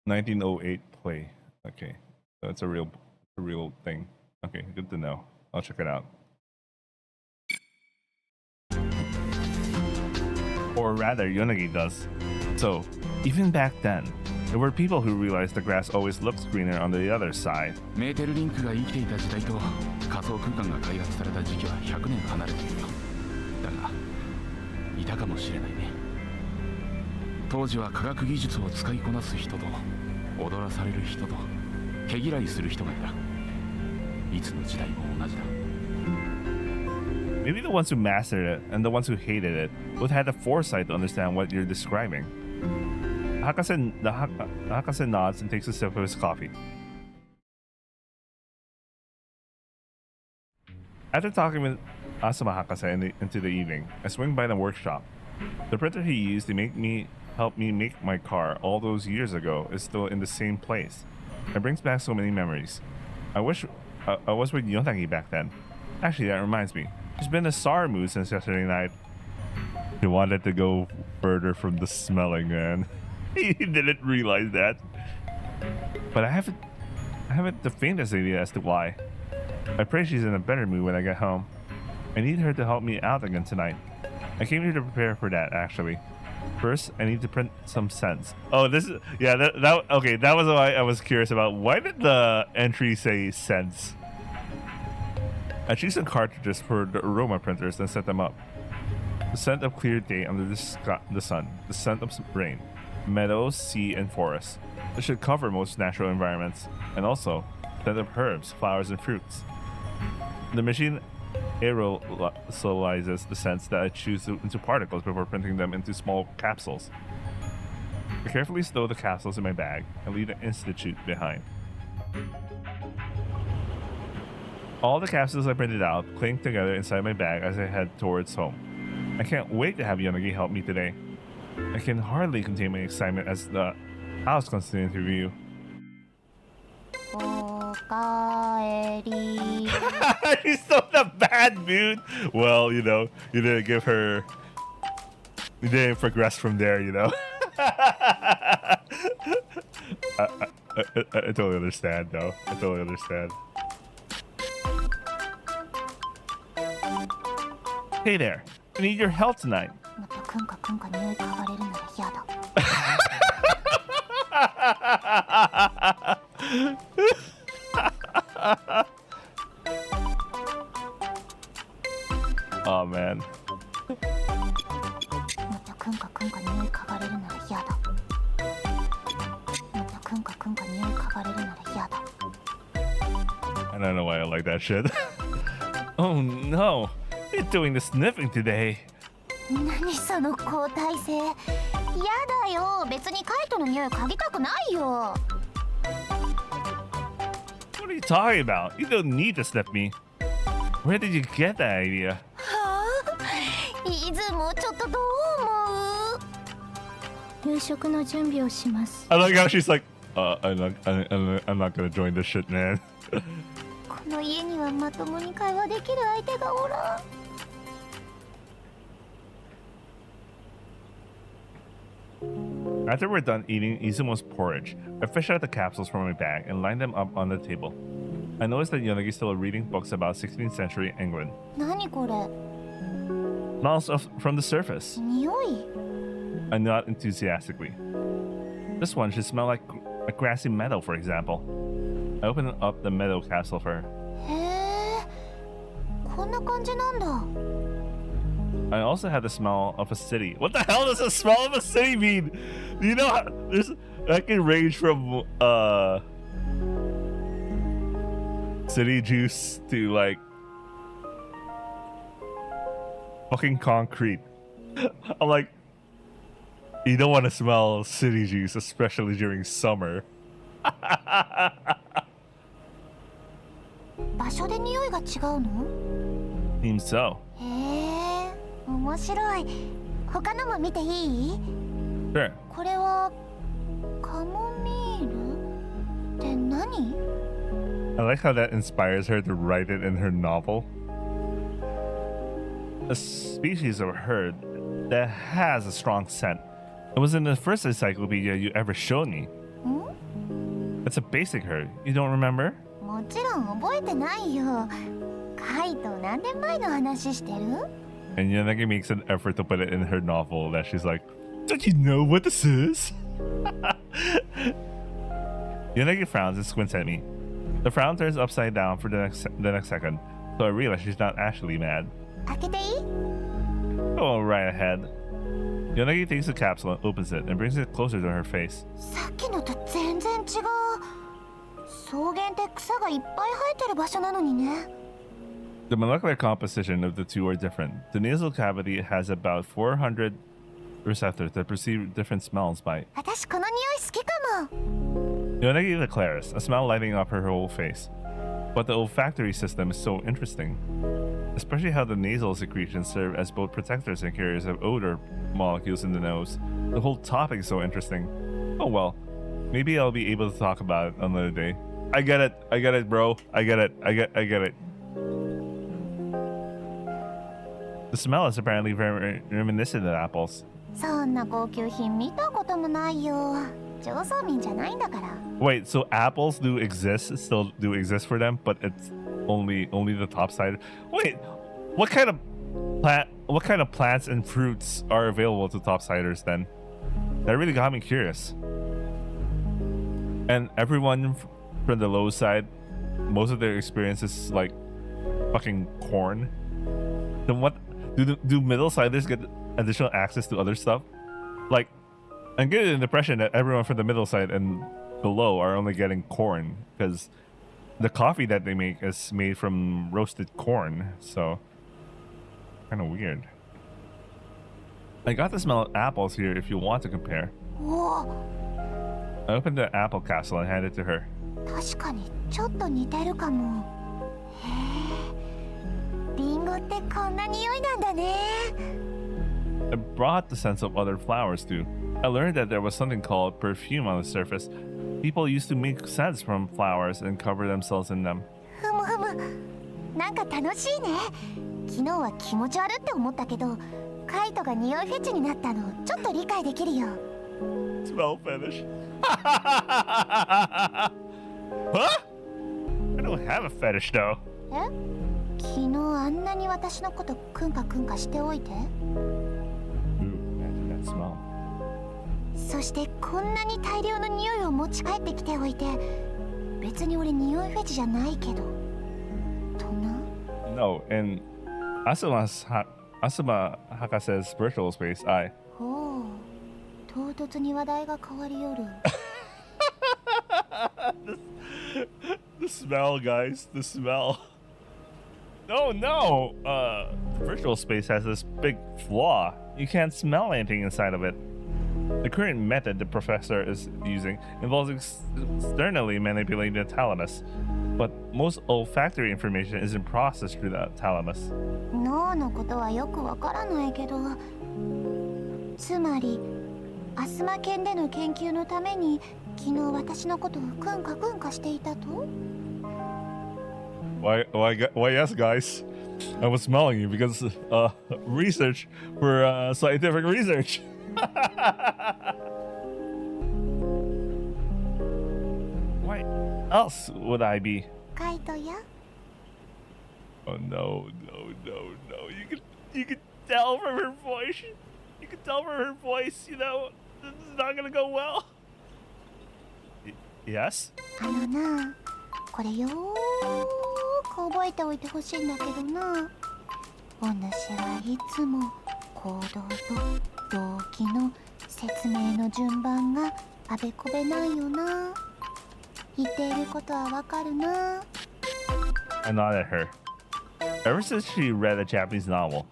1908 play. Okay. So it's a real thing. Okay, good to know. I'll check it out. Or rather, Yonagi does. So, even back then, there were people who realized the grass always looks greener on the other side. メーテルリンクが生きていた時代と仮想空間が開発された時期は100年離れているよ。だがいたかもしれないね。当時は科学技術を使いこなす人と踊らされる人と毛嫌いする人がいた。いつの時代も同じだ。 Maybe the ones who mastered it and the ones who hated it both had the foresight to understand what you're describing. Hakase nods and takes a sip of his coffee. After talking with Asuma Hakase into the evening, I swing by the workshop. The printer he used to help me make my car all those years ago is still in the same place. It brings back so many memories. I wish I was with Yonagi back then. Actually, that reminds me. She's been in a sour mood since yesterday night. He wanted to go further from the smelling, man. He didn't realize that. But I haven't the faintest idea as to why. I pray she's in a better mood when I get home. I need her to help me out again tonight. I came here to prepare for that, actually. First, I need to print some scents. Oh, this is... Yeah, okay, that was why I was curious about. Why did the entry say scents? I choose some cartridges for the aroma printers and set them up. The scent of clear day under the sun. The scent of rain. Meadows, sea, and forests. This should cover most natural environments. And also, scent of herbs, flowers, and fruits. The machine aerosolizes the scents that I choose into particles before printing them into small capsules. I carefully stow the capsules in my bag and leave the institute behind. All the capsules I printed out cling together inside my bag as I head towards home. I can't wait to have Yonagi help me today. I can hardly contain my excitement as the house comes to interview. She's still in a bad mood. Well, you know, you didn't give her... You didn't progress from there, you know. I totally understand, though. I totally understand. Hey there, I need your help tonight. Oh man. I don't know why I like that shit. Oh no. You're doing the sniffing today. 何その交代制。やだよ。別にカイトの匂い嗅ぎたくないよ。What are you talking about? You don't need to sniff me. Where did you get that idea? はあ、いずもちょっとどう思う？夕食の準備をします。I like how she's like, I'm not gonna join this shit, man. この家にはまともに会話できる相手がおらん。After we're done eating Izumo's porridge, I fish out the capsules from my bag and line them up on the table. I noticed that Yonagi is still reading books about 16th century England. 何これ？ Smells from the surface. 匂い？ I nod enthusiastically. This one should smell like a grassy meadow, for example. I open up the meadow capsule for her. へえ、こんな感じなんだ。I also had the smell of a city. What the hell does the smell of a city mean? You know, that can range from city juice to like fucking concrete. I'm like, you don't want to smell city juice, especially during summer. 場所で匂いが違うの？ Seems so. へえ、面白い。他のも見ていい？ Sure. これはカモミールって何？ I like how that inspires her to write it in her novel. A species of herb that has a strong scent. It was in the first encyclopedia you ever showed me. It's a basic herb. You don't remember? もちろん覚えてないよ。カイト何年前の話してる？ And Yanagi makes an effort to put it in her novel that she's like, Don't you know what this is? Yonagi frowns and squints at me. The frown turns upside down for the next second, so I realize she's not actually mad. 開けていい？ Go right ahead. Yonagi takes the capsule and opens it and brings it closer to her face. さっきのと全然違う。草原って草がいっぱい生えてる場所なのにね。The molecular composition of the two are different. The nasal cavity has about 400 receptors that perceive different smells by. 私この匂い好きかも。 Yonagi declares, a smile lighting up her whole face. But the olfactory system is so interesting, especially how the nasal secretions serve as both protectors and carriers of odor molecules in the nose. The whole topic is so interesting. Oh well, maybe I'll be able to talk about it another day. I get it, bro. I get it. The smell is apparently very reminiscent of apples. そんな高級品見たこともないよ。上層民じゃないんだから。 Wait, so apples still exist for them, but it's only the top side. Wait, what kind of plants and fruits are available to topsiders then? That really got me curious. And everyone from the low side, most of their experience is like fucking corn. Then what do middle siders get additional access to other stuff? Like, I'm getting the impression that everyone from the middle side and below are only getting corn because the coffee that they make is made from roasted corn, so kind of weird. I got the smell of apples here if you want to compare. おお、 I opened the apple capsule and handed it to her. 確かにちょっと似てるかも。へえ、リンゴってこんな匂いなんだね。 I brought the sense of other flowers too. I learned that there was something called perfume on the surface. People used to make scents from flowers and cover themselves in them. ふむふむ、なんか楽しいね。昨日は気持ち悪って思ったけど、カイトが匂いフェチになったのちょっと理解できるよ。 Smell fetish. Huh? I don't have a fetish though. え？昨日あんなに私のことクンカクンカしておいて。 Ooh, imagine that smell. そしてこんなに大量の匂いを持ち帰ってきておいて、別に俺匂いフェチじゃないけど。とな。 No, in Asuma Hakase's virtual space, I. ほう、唐突に話題が変わりよる。The smell, guys. The smell. No. The virtual space has this big flaw. You can't smell anything inside of it. The current method the professor is using involves externally manipulating the thalamus, but most olfactory information isn't processed through the thalamus. 脳のことはよくわからないけど、つまりアスマ犬での研究のために昨日私のことをクンカクンカしていたと？ Why yes, guys? I was smelling you because research for scientific research. Why else would I be? カイトや。 Oh no. You could tell from her voice. You could tell from her voice, you know, this is not gonna go well. Yes? あのな、これよーく覚えておいてほしいんだけどな。お主はいつも行動と動機の説明の順番があべこべないよな。言っていることはわかるな。 I nodded at her. Ever since she read a Japanese novel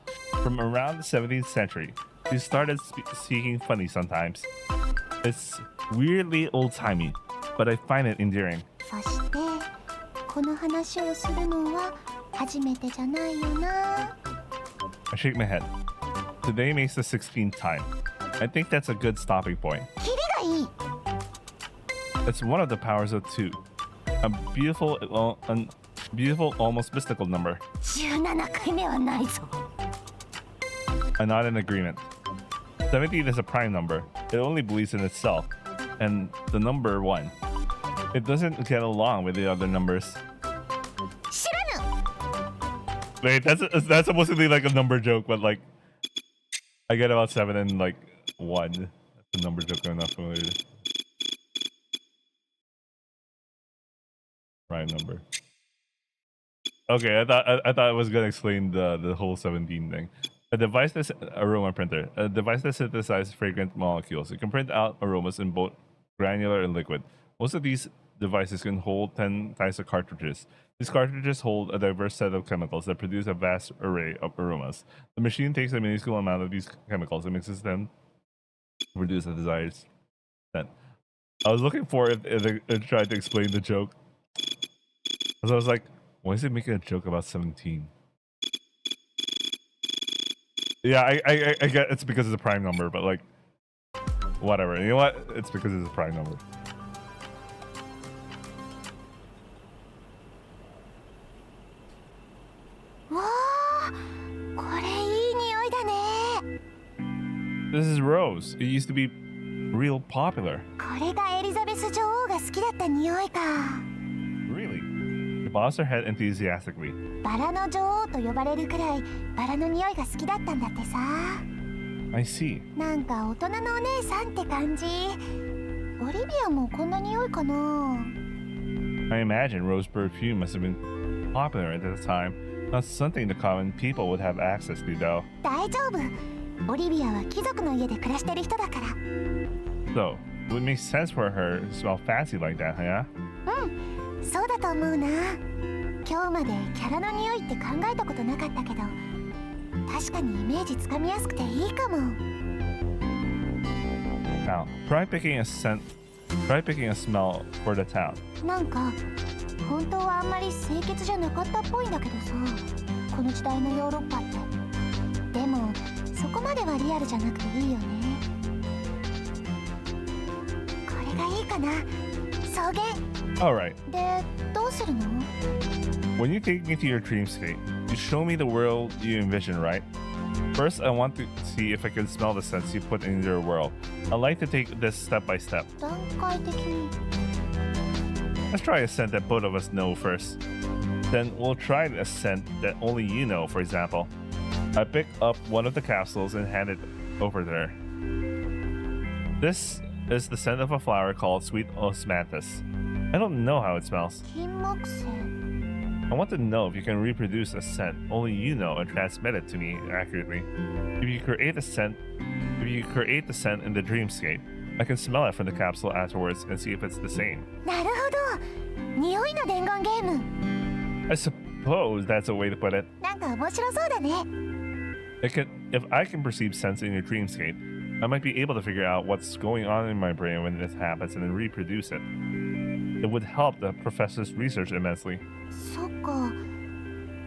from around the 17th century, she started speaking funny sometimes. It's weirdly old-timey, but I find it endearing. そしてこの話をするのは初めてじゃないよな。 I shake my head. Today makes the 16th time. I think that's a good stopping point. キリがいい。 It's one of the powers of two. A beautiful, almost mystical number. 17回目はないぞ。 I nod in agreement. 17 is a prime number. It only believes in itself. And the number 1. It doesn't get along with the other numbers. 知らぬ。 Wait, that's supposed to be like a number joke, but like I get about 7 and like 1. That's a number joke I'm not familiar with. Prime number. Okay, I thought I was gonna explain the whole 17 thing. A device that aroma printer. A device that synthesizes fragrant molecules. It can print out aromas in both granular and liquid. Most of these devices can hold 10 types of cartridges. These cartridges hold a diverse set of chemicals that produce a vast array of aromas. The machine takes a minuscule amount of these chemicals and mixes them to produce a desired scent. I was looking for if it tried to explain the joke. Because I was like, why is it making a joke about 17? Yeah, I get it's because it's a prime number, but like, whatever. You know what? It's because it's a prime number. This is Rose. It used to be real popular. Really? She bows her head enthusiastically. バラの女王と呼ばれるくらいバラの匂いが好きだったんだってさ。 I see. なんか大人のお姉さんって感じ。オリビアもこんな匂いかな。 I imagine rose perfume must have been popular at the time. Not something the common people would have access to, though. 大丈夫。オリビアは貴族の家で暮らしてる人だから。 So, it would make sense for her to smell fancy like that, yeah? うん、そうだと思うな。今日までキャラの匂いって考えたことなかったけど、確かにイメージつかみやすくていいかも。Now, try picking a smell for the town. なんか本当はあんまり清潔じゃなかったっぽいんだけどさ、この時代のヨーロッパって。でもそこまではリアルじゃなくていいよね。これがいいかな。草原。 Alright. で、どうするの？ When you take me to your dreamscape, you show me the world you envision, right? First, I want to see if I can smell the scents you put in your world. I'd like to take this step by step. 段階的に。 Let's try a scent that both of us know first. Then we'll try a scent that only you know, for example. I pick up one of the capsules and hand it over there. This is the scent of a flower called sweet osmanthus. I don't know how it smells. 金木犀。 I want to know if you can reproduce a scent only you know and transmit it to me accurately. If you create the scent in the dreamscape, I can smell it from the capsule afterwards and see if it's the same. なるほど。匂いの伝言ゲーム。 I suppose that's a way to put it. なんか面白そうだね。 If I can perceive scents in your dreamscape, I might be able to figure out what's going on in my brain when this happens and then reproduce it. It would help the professor's research immensely. そっか。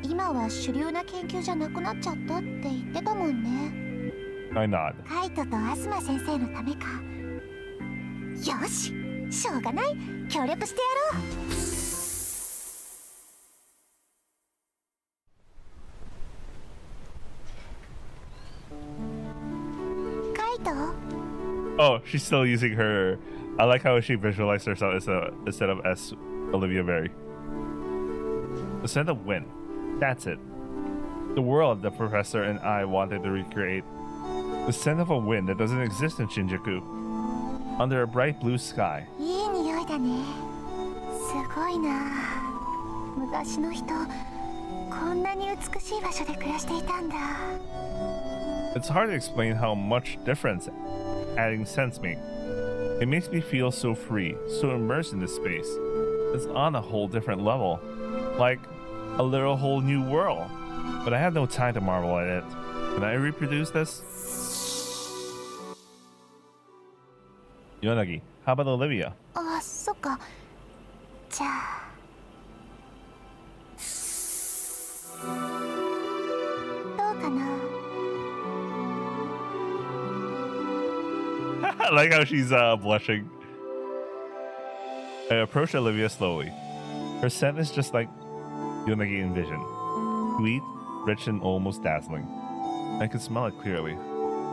今は主流な研究じゃなくなっちゃったって言ってたもんね。 I nod. カイトとアスマ先生のためか。よし、しょうがない。協力してやろう。カイト？ Oh, she's still using her. I like how she visualized herself instead of as Olivia Berry. The scent of wind. That's it. The world the professor and I wanted to recreate. The scent of a wind that doesn't exist in Shinjuku. Under a bright blue sky. いい匂いだね。すごいな。昔の人、こんなに美しい場所で暮らしていたんだ。 It's hard to explain how much difference adding scents make. It makes me feel so free, so immersed in this space. It's on a whole different level. Like a little whole new world. But I have no time to marvel at it. Can I reproduce this? Yonagi, how about Olivia? あ、そっか。じゃあ。どうかな。 I like how she's blushing. I approach Olivia slowly. Her scent is just like Yonagi envisioned. Sweet, rich, and almost dazzling. I can smell it clearly.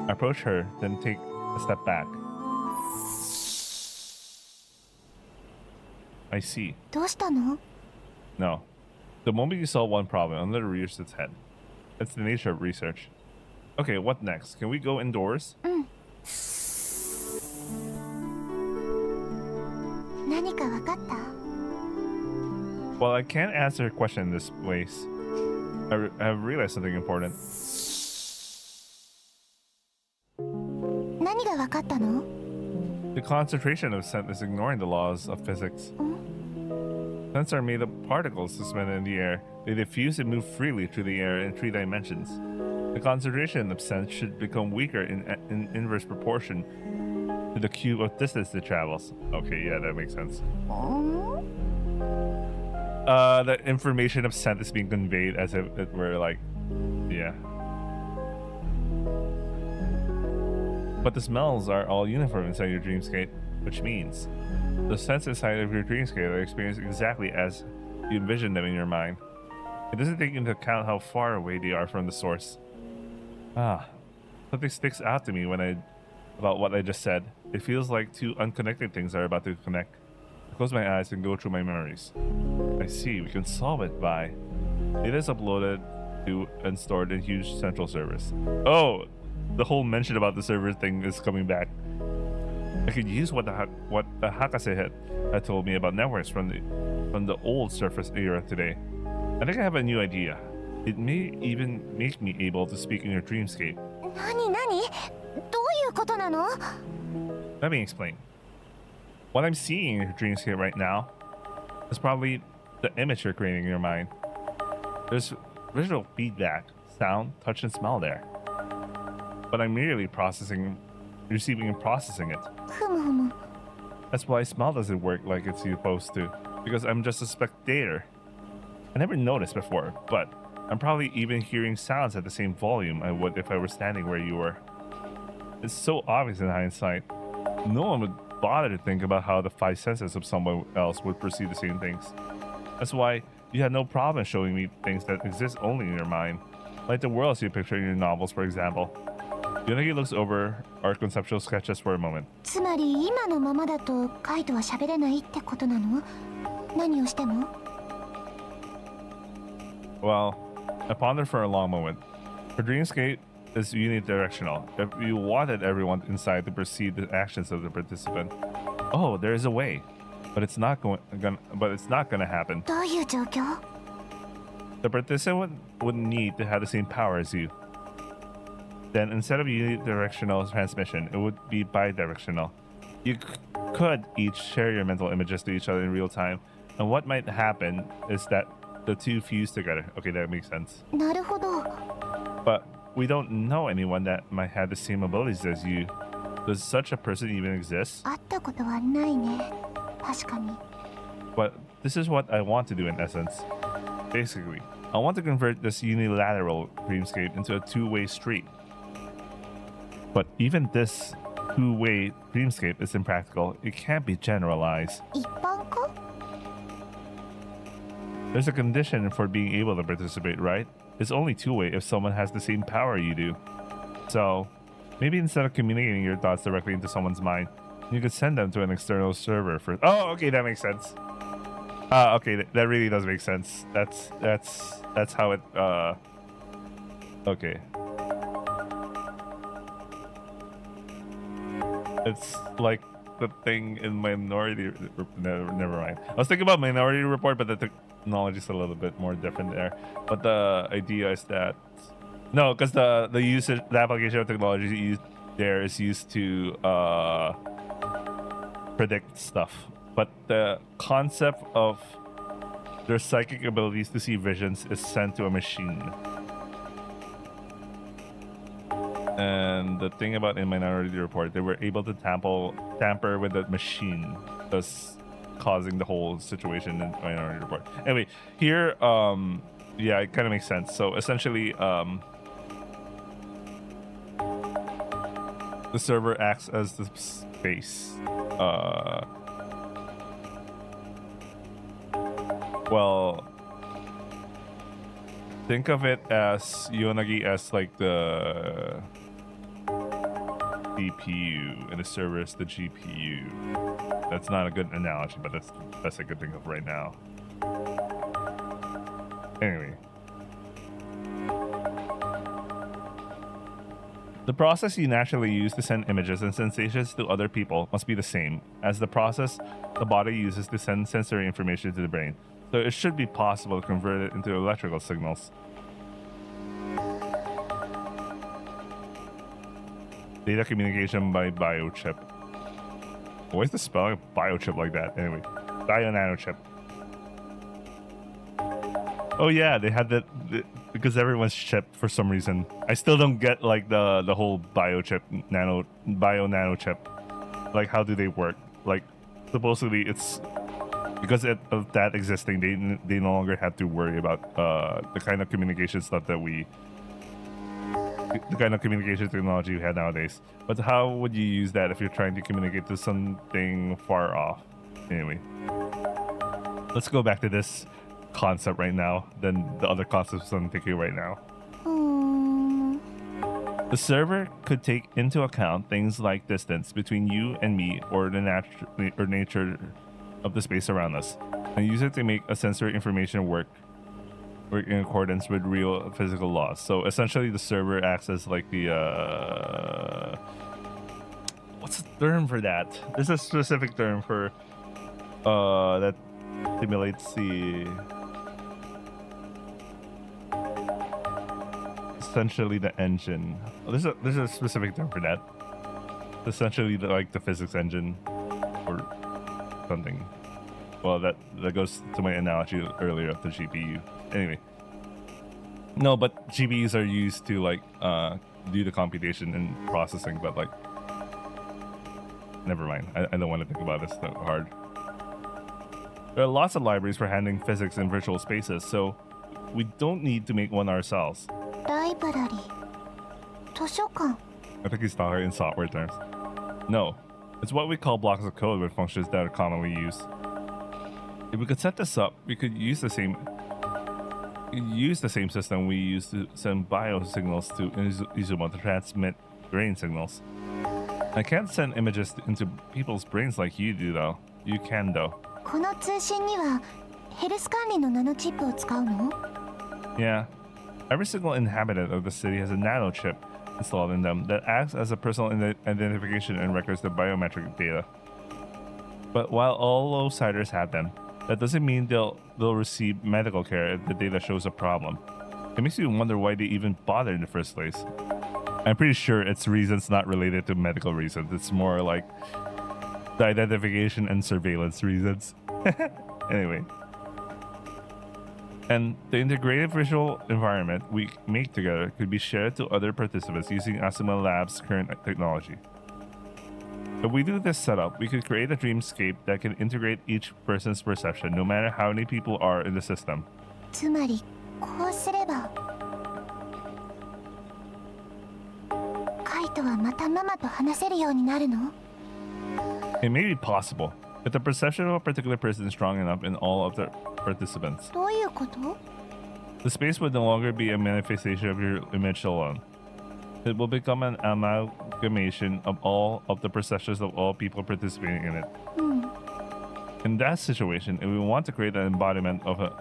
I approach her, then take a step back. I see. どうしたの？ No. The moment you solve one problem, another rears its head. That's the nature of research. Okay, what next? Can we go indoors? うん。何か分かった？ Well, I can't answer a question in this place. I've realized something important. 何が分かったの？ The concentration of scent is ignoring the laws of physics. Scents are made of particles suspended in the air. They diffuse and move freely through the air in 3 dimensions. The concentration of scent should become weaker in inverse proportion to the cube of distance it travels. Okay, yeah, that makes sense. The information of scent is being conveyed as if it were like, yeah. But the smells are all uniform inside your dreamscape, which means the scents inside of your dreamscape are experienced exactly as you envision them in your mind. It doesn't take into account how far away they are from the source. Something sticks out to me about what I just said. It feels like 2 unconnected things are about to connect. I close my eyes and go through my memories. I see, we can solve it by data is uploaded to and stored in huge central servers. Oh, the whole mention about the server thing is coming back. I could use what the Hakase had told me about networks from the old surface era today. I think I have a new idea. It may even make me able to speak in your dreamscape. 何？どういうことなの？ Let me explain. What I'm seeing in your dreamscape right now is probably the image you're creating in your mind. There's visual feedback, sound, touch, and smell there. But I'm merely receiving and processing it. ふむふむ。 That's why smell doesn't work like it's supposed to, because I'm just a spectator. I never noticed before, but I'm probably even hearing sounds at the same volume I would if I were standing where you were. It's so obvious in hindsight. No one would bother to think about how the 5 senses of someone else would perceive the same things. That's why you had no problem showing me things that exist only in your mind, like the worlds you picture in your novels, for example. Yonagi looks over our conceptual sketches for a moment. つまり今のままだとカイトは喋れないってことなの？何をしても？ Well, I pondered for a long moment. For dreamscape is unidirectional. If you wanted everyone inside to perceive the actions of the participant, oh, there is a way, but it's not gonna happen. どういう状況？ The participant would need to have the same power as you. Then instead of unidirectional transmission, it would be bidirectional. You could each share your mental images to each other in real time, and what might happen is that the 2 fuse together. Okay, that makes sense. なるほど。 But we don't know anyone that might have the same abilities as you. Does such a person even exist? 会ったことはないね。確かに。 But this is what I want to do in essence. Basically, I want to convert this unilateral dreamscape into a 2-way street. But even this 2-way dreamscape is impractical. It can't be generalized. 一般化？ There's a condition for being able to participate, right? It's only 2-way if someone has the same power you do. So, maybe instead of communicating your thoughts directly into someone's mind, you could send them to an external server for... Oh, okay, that makes sense. Okay, that really does make sense. That's how it... Okay. It's like the thing in Minority... Never mind. I was thinking about Minority Report, but the technology is a little bit more different there. But the idea is that... No, because the application of technology used there is used to predict stuff. But the concept of their psychic abilities to see visions is sent to a machine. And the thing about in Minority Report, they were able to tamper with the machine, thus causing the whole situation in Minority Report. Anyway, here, yeah, it kind of makes sense. So essentially, the server acts as the space. Well, think of it as Yonagi as like the CPU and the server is the GPU. That's not a good analogy, but that's a good thing of right now. Anyway. The process you naturally use to send images and sensations to other people must be the same as the process the body uses to send sensory information to the brain. So it should be possible to convert it into electrical signals. Data communication by biochip. Why is the spelling of biochip like that? Anyway, bio-nanochip. Oh yeah, they had that because everyone's chipped for some reason. I still don't get like the whole biochip bio-nanochip. Like, how do they work? Like, supposedly it's because of that existing, they no longer have to worry about the kind of communication stuff that the kind of communication technology we have nowadays. But how would you use that if you're trying to communicate to something far off? Anyway, let's go back to this concept right now than the other concepts I'm thinking right now. The server could take into account things like distance between you and me, or the nature of the space around us, and use it to make a sensory information work in accordance with real physical laws. So essentially the server acts as like the what's the term for that? There's a specific term for that simulates essentially the engine. There's a specific term for that. Essentially like the physics engine or something. Well, that goes to my analogy earlier of the GPU. Anyway, no, but GPUs are used to like do the computation and processing, but like, never mind. I don't want to think about this so hard. There are lots of libraries for handling physics in virtual spaces, so we don't need to make one ourselves. Library. 図書館. I think he's talking in software terms. No, it's what we call blocks of code with functions that are commonly used. If we could set this up, we could use the same system we use to send bio signals to Izumo to transmit brain signals. I can't send images into people's brains like you do, though. You can, though. この通信にはヘルス管理のナノチップを使うの? Yeah. Every single inhabitant of the city has a nanochip installed in them that acts as a personal identification and records the biometric data. But while all outsiders have them, that doesn't mean they'll receive medical care if the data shows a problem. It makes you wonder why they even bother in the first place. I'm pretty sure it's reasons not related to medical reasons. It's more like the identification and surveillance reasons. Anyway. And the integrated visual environment we make together could be shared to other participants using Asuma Labs' current technology. If we do this setup, we could create a dreamscape that can integrate each person's perception, no matter how many people are in the system. つまりこうすればカイトはまたママと話せるようになるの? It may be possible if the perception of a particular person is strong enough in all of the participants. どういうこと? The space would no longer be a manifestation of your image alone. It will become an amalgamation of all of the perceptions of all people participating in it. In that situation, if we want to create an embodiment of a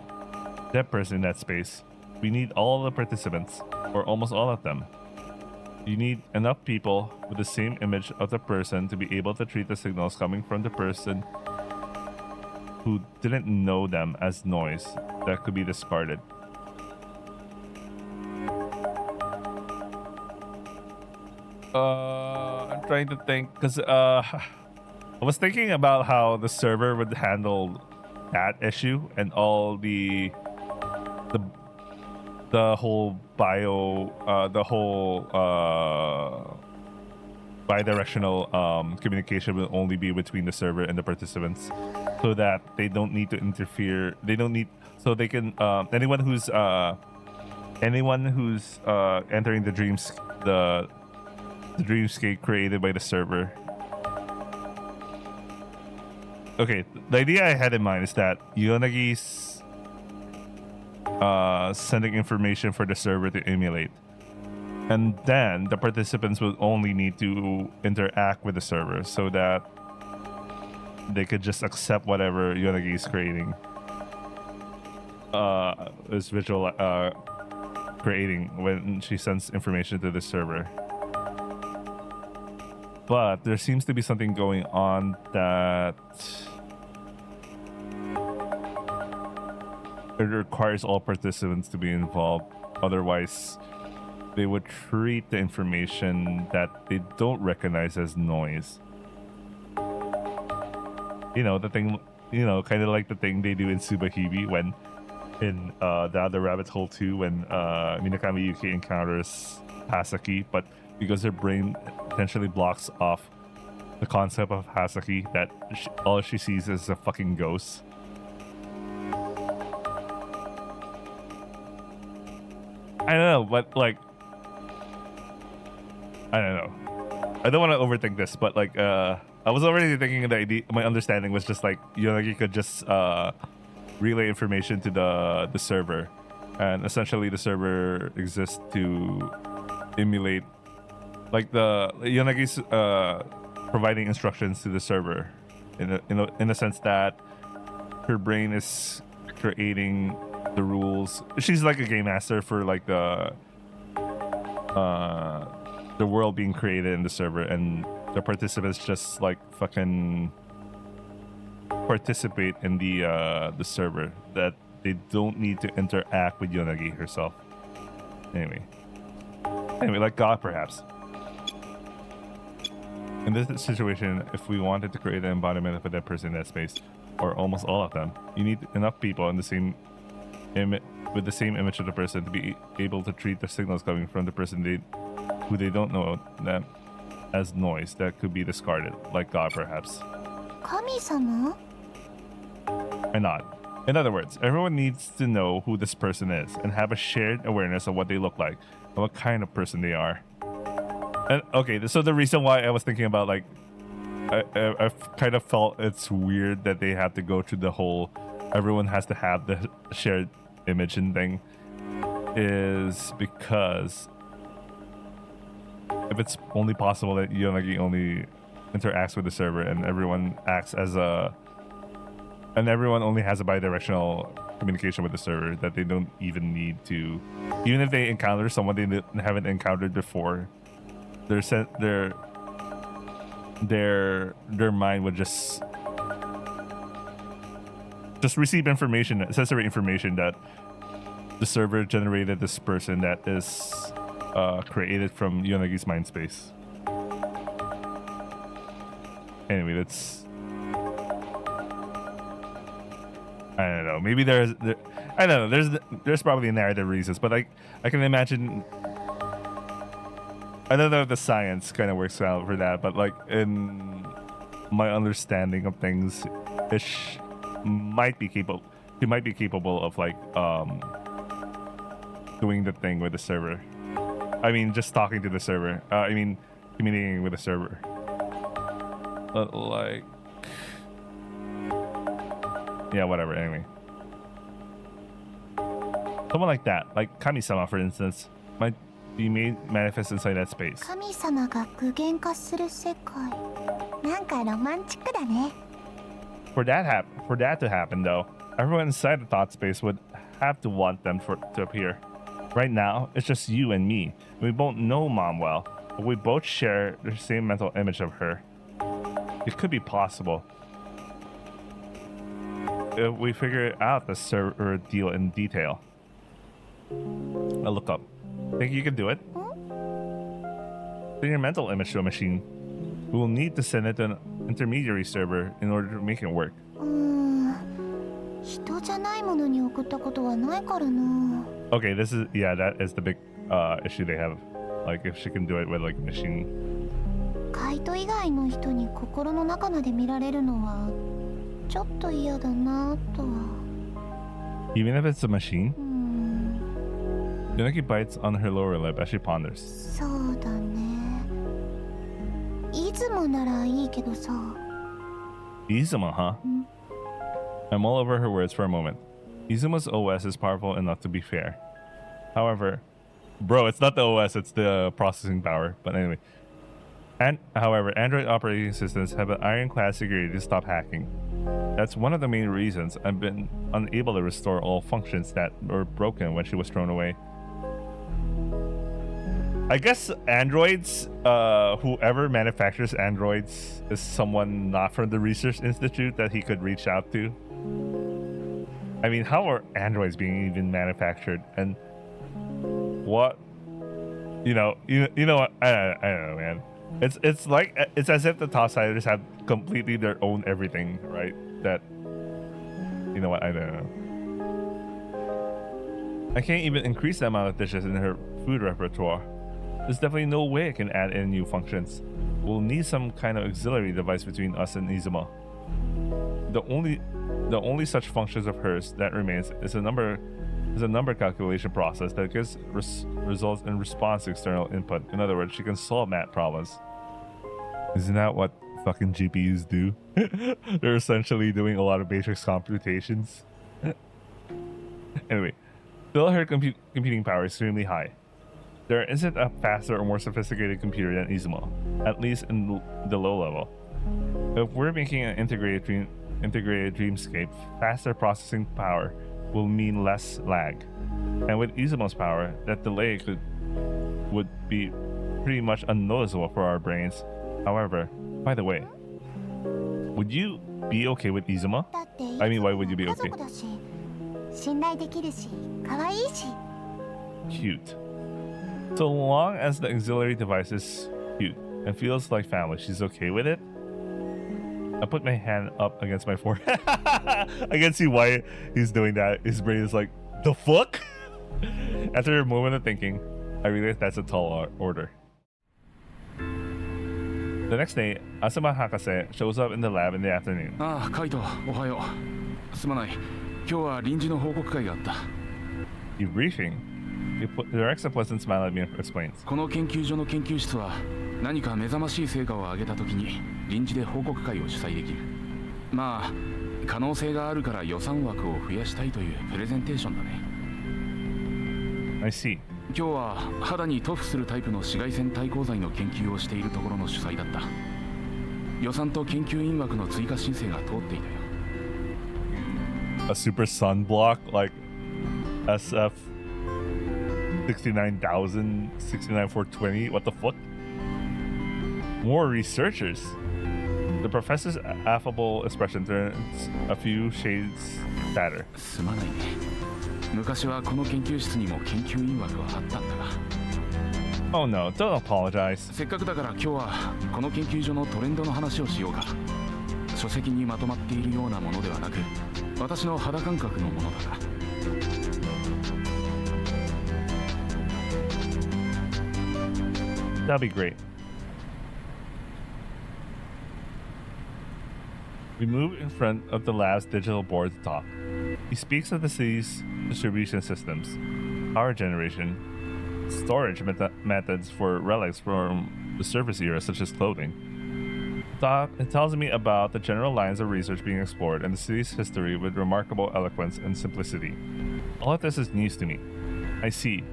dead person in that space, we need all the participants, or almost all of them. You need enough people with the same image of the person to be able to treat the signals coming from the person who didn't know them as noise that could be discarded. I'm trying to think, because I was thinking about how the server would handle that issue and all the whole bidirectional communication will only be between the server and the participants, so that they don't need to interfere. They don't need, so they can anyone who's entering the dreamscape created by the server. Okay, the idea I had in mind is that Yonagi's sending information for the server to emulate, and then the participants will only need to interact with the server so that they could just accept whatever Yonagi is creating, is visual creating when she sends information to the server. But there seems to be something going on that it requires all participants to be involved. Otherwise, they would treat the information that they don't recognize as noise. You know, the thing, you know, kind of like the thing they do in Tsubahime when in the other Rabbit Hole 2 when Minakami Yuki encounters Hasaki, but because her brain potentially blocks off the concept of Hasaki, that all she sees is a fucking ghost. I don't know, but like, I don't know. I don't want to overthink this, but like, I was already thinking the idea. My understanding was just like, you know, like you could just relay information to the server, and essentially the server exists to emulate, like the Yonagi's providing instructions to the server, in a sense that her brain is creating the rules. She's like a game master for like the world being created in the server, and the participants just like fucking participate in the server, that they don't need to interact with Yonagi herself. Anyway, like God perhaps. In this situation, if we wanted to create an embodiment of a dead person in that space, or almost all of them, you need enough people in the same with the same image of the person to be able to treat the signals coming from the person who they don't know them as noise that could be discarded, like God perhaps. Kami-sama? I nod. In other words, everyone needs to know who this person is and have a shared awareness of what they look like and what kind of person they are. And okay, so the reason why I was thinking about, like, I kind of felt it's weird that they have to go through the whole everyone has to have the shared image and thing, is because if it's only possible that Yonagi only interacts with the server and everyone acts as and everyone only has a bi-directional communication with the server, that they don't even need to, even if they encounter someone they haven't encountered before, their mind would just receive information, sensory information, that the server generated this person that is created from Yonagi's mind space. Anyway, that's, I don't know. Maybe I don't know. There's probably narrative reasons, but I can imagine. I don't know if the science kind of works out for that, but like in my understanding of things, Ish might be capable. He might be capable of like doing the thing with the server. I mean, just talking to the server. I mean, communicating with the server. But like, yeah, whatever. Anyway, someone like that, like Kami-sama, for instance, might be made manifest inside that space. 神様が具現化する世界。なんかロマンチックだね。For that to happen, though, everyone inside the thought space would have to want them to appear. Right now, it's just you and me. We both know Mom well, but we both share the same mental image of her. It could be possible if we figure out the server deal in detail. I'll look up. Think you can do it? Send your mental image to a machine. We will need to send it to an intermediary server in order to make it work. 人じゃないものに送ったことはないからな。Okay, that is the big issue they have. Like, if she can do it with like a machine. カイト以外の人に心の中まで見られるのはちょっと嫌だなとは。Even if it's a machine? Yonaki bites on her lower lip as she ponders. そうだね。出雲ならいいけどさ。Izuma, huh? I'm all over her words for a moment. Izuma's OS is powerful enough to be fair. However, bro, it's not the OS, it's the processing power. But anyway. However, Android operating systems have an ironclad security to stop hacking. That's one of the main reasons I've been unable to restore all functions that were broken when she was thrown away. I guess androids, whoever manufactures androids is someone not from the research institute that he could reach out to. I mean, how are androids being even manufactured? And what, you know what? I don't know, man. It's like, it's as if the Topsiders have completely their own everything, right? That, you know what? I don't know. I can't even increase the amount of dishes in her food repertoire. There's definitely no way I can add in new functions. We'll need some kind of auxiliary device between us and Izuma. The only such functions of hers that remains is a number calculation process that gives results in response to external input. In other words, she can solve math problems. Isn't that what fucking GPUs do? They're essentially doing a lot of matrix computations. Anyway, still her computing power is extremely high. There isn't a faster or more sophisticated computer than Izuma, at least in the low level. If we're making an integrated dreamscape, faster processing power will mean less lag. And with Izumo's power, that delay would be pretty much unnoticeable for our brains. However, by the way, would you be okay with Izuma? I mean, why would you be okay? Cute. So long as the auxiliary device is cute and feels like family, she's okay with it? I put my hand up against my forehead. I can see why he's doing that. His brain is like, the fuck? After a moment of thinking, I realized that's a tall order. The next day, Asuma Hakase shows up in the lab in the afternoon. Ah, Kaito, ohayo. Sumanai. Kyou wa rinji no hokokukai ga atta. Debriefing. He directs a pleasant smile at me and explains. この研究所の研究室は何か目覚ましい成果を上げた時に臨時で報告会を主催できる。まあ可能性があるから予算枠を増やしたいというプレゼンテーションだね。I see. 今日は肌に塗布するタイプの紫外線対抗剤の研究をしているところの主催だった。予算と研究員枠の追加申請が通っていたよ。A super sunblock like SF 69,000, 69,420. What the fuck? More researchers. The professor's affable expression turns a few shades sadder. すまないね。昔はこの研究室にも研究員枠はあったんだが。Oh no, don't apologize. せっかくだから今日はこの研究所のトレンドの話をしようか。書籍にまとまっているようなものではなく、私の肌感覚のものだが。That'd be great. We move in front of the lab's digital board to talk. He speaks of the city's distribution systems, power generation, storage methods for relics from the surface era, such as clothing. It tells me about the general lines of research being explored and the city's history with remarkable eloquence and simplicity. All of this is news to me. I see.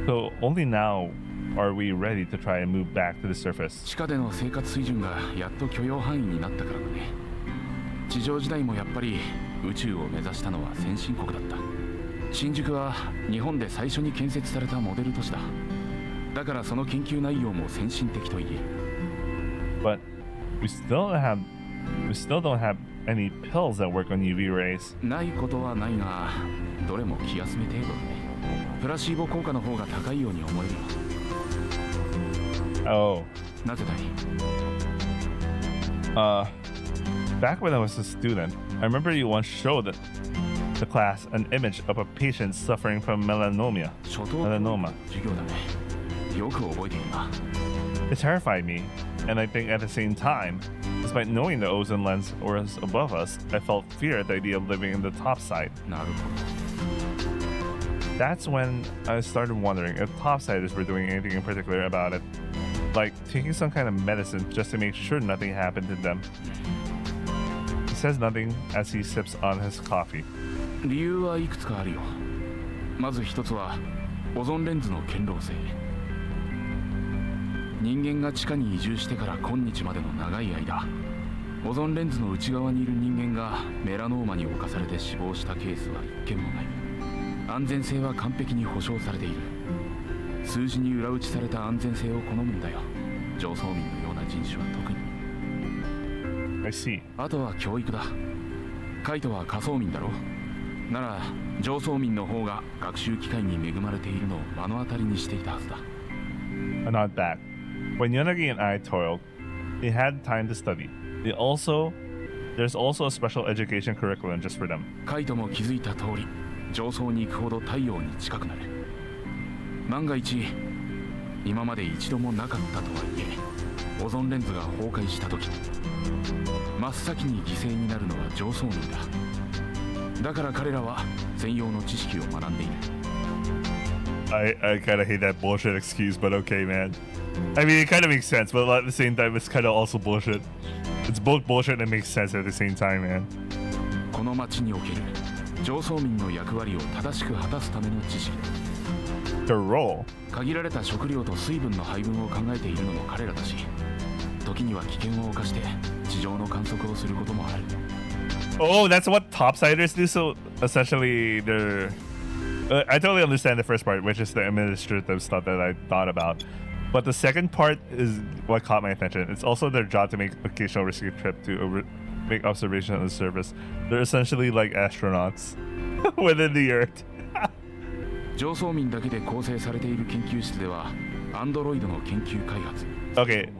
So only now are we ready to try and move back to the surface? 地下での生活水準がやっと許容範囲になったからだね。地上時代もやっぱり宇宙を目指したのは先進国だった。新宿は日本で最初に建設されたモデル都市だ。だからその研究内容も先進的と言える。But we still don't have any pills that work on UV rays. ないことはないが、どれも気休め程度だね。プラシーボ効果の方が高いように思えるよ。Oh. なぜだい？ Back when I was a student, I remember you once showed the class an image of a patient suffering from melanoma. 初等授業だね。よく覚えているな。It terrified me, and I think at the same time, despite knowing the ozone lens was above us, I felt fear at the idea of living in the top side. なるほど。That's when I started wondering if topsiders were doing anything in particular about it. Like taking some kind of medicine just to make sure nothing happened to them. He says nothing as he sips on his coffee. 理由はいくつかあるよ。まず一つはオゾンレンズの堅牢性。人間が地下に移住してから今日までの長い間、オゾンレンズの内側にいる人間がメラノーマに侵されて死亡したケースは一件もない。安全性は完璧に保証されている。数字に裏打ちされた安全性を好むんだよ。上層民のような人種は特に。I see. あとは教育だ。カイトは下層民だろ。なら上層民の方が学習機会に恵まれているのを目の当たりにしていたはずだ。Not that. When Yonagi and I toiled, they had time to study. There's also a special education curriculum just for them. カイトも気づいた通り、上層に行くほど太陽に近くなる。万が一、今まで一度もなかったとはいえ、オゾンレンズが崩壊した時、真っ先に犠牲になるのは上層民だ。だから彼らは専用の知識を学んでいる。I kind of hate that bullshit excuse, but okay, man. I mean, it kind of makes sense, but at the same time, it's kind of also bullshit. It's both bullshit and it makes sense at the same time, man. この町における上層民の役割を正しく果たすための知識。The role. 限られた食料と水分の配分を考えているのも彼らだし、時には危険を冒して地上の観測をすることもある。Oh, that's what topsiders do. So essentially, they're. I totally understand the first part, which is the administrative stuff that I thought about. But the second part is what caught my attention. It's also their job to make occasional risky trip to make observation on the surface. They're essentially like astronauts within the Earth. 上層民だけで構成されている研究室では、アンドロイドの研究開発。Okay,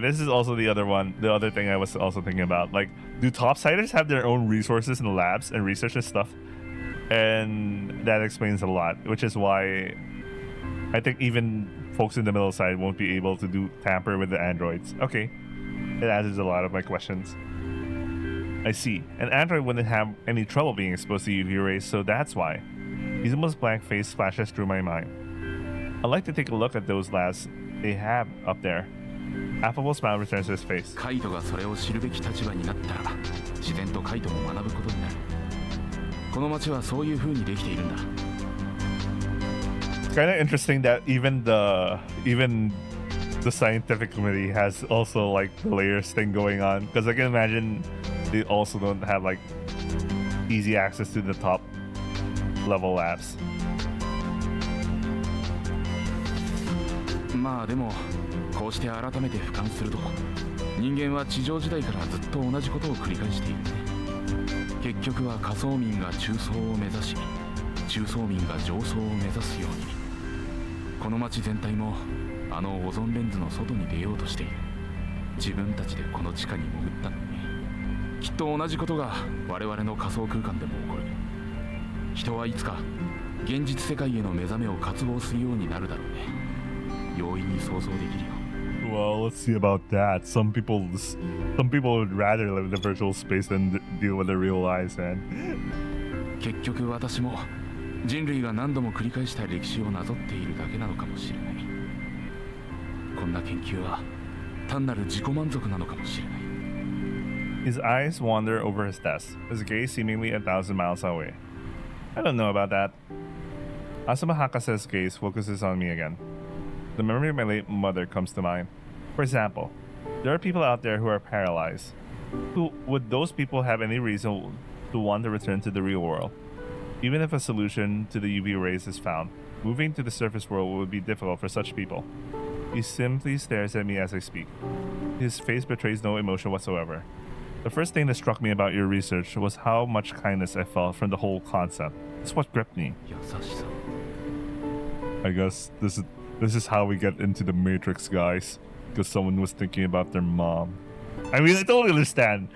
this is also the other one. The other thing I was also thinking about. Like, do topsiders have their own resources and labs and research and stuff? And that explains a lot, which is why I think even folks in the middle side won't be able to tamper with the androids. Okay, it answers a lot of my questions. I see. An android wouldn't have any trouble being exposed to UV rays, so that's why. Izumo's blank face flashes through my mind. I'd like to take a look at those labs they have up there. Affable smile returns to his face. カイトがそれを知るべき立場になったら、自然とカイトも学ぶことになる。この町はそういう風にできているんだ。It's kind of interesting that even the scientific committee has also like the layers thing going on, because I can imagine they also don't have like easy access to the top level labs. まあでもこうして改めて俯瞰すると、人間は地上時代からずっと同じことを繰り返しているね。結局は下層民が中層を目指し、中層民が上層を目指すように、この町全体もあのオゾンレンズの外に出ようとしている。自分たちでこの地下に潜ったのに、きっと同じことが我々の仮想空間でも起こる。人はいつか現実世界への目覚めを渇望するようになるだろうね。容易に想像できるよ。Well, let's see about that. Some people would rather live in the virtual space than deal with the real lives, man. 結局私も人類が何度も繰り返した歴史をなぞっているだけなのかもしれない。こんな研究は単なる自己満足なのかもしれない。His eyes wander over his desk, his gaze seemingly 1,000 miles away. I don't know about that. Asuma Hakase's gaze focuses on me again. The memory of my late mother comes to mind. For example, there are people out there who are paralyzed. Would those people have any reason to want to return to the real world? Even if a solution to the UV rays is found, moving to the surface world would be difficult for such people. He simply stares at me as I speak. His face betrays no emotion whatsoever. The first thing that struck me about your research was how much kindness I felt from the whole concept. It's what gripped me. I guess this is how we get into the Matrix, guys. Because someone was thinking about their mom. I mean, I totally understand.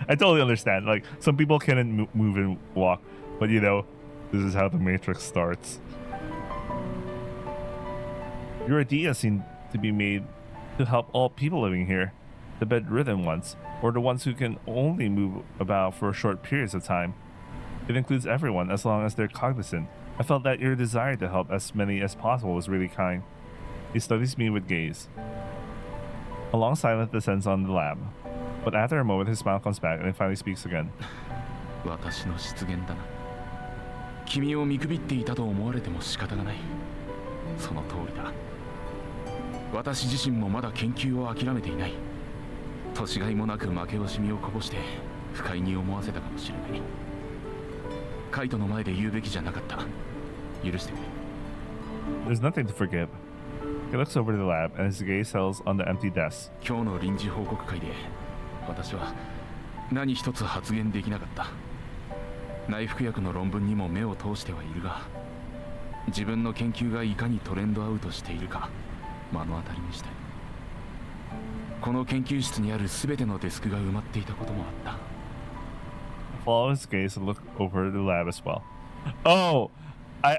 Like, some people can't move and walk. But, you know, this is how the Matrix starts. Your idea seemed to be made to help all people living here. The bedridden ones, or the ones who can only move about for short periods of time. It includes everyone as long as they're cognizant. I felt that your desire to help as many as possible was really kind. He studies me with gaze. A long silence descends on the lab, but after a moment his smile comes back and he finally speaks again. 私の失言だな。君を見くびっていたと思われても仕方がない。その通りだ。私自身もまだ研究を諦めていない。年がいもなく負け惜しみをこぼして不快に思わせたかもしれない。カイトの前で言うべきじゃなかった。許してくれ。There's nothing to forgive. He looks over the lab and his gaze settles on the empty desk. 今日の臨時報告会で私は何一つ発言できなかった。内服薬の論文にも目を通してはいるが、自分の研究がいかにトレンドアウトしているか目の当たりにしたい。この研究室にある全てのデスクが埋まっていたこともあった。Follow his gaze and look over the lab as well. Oh, I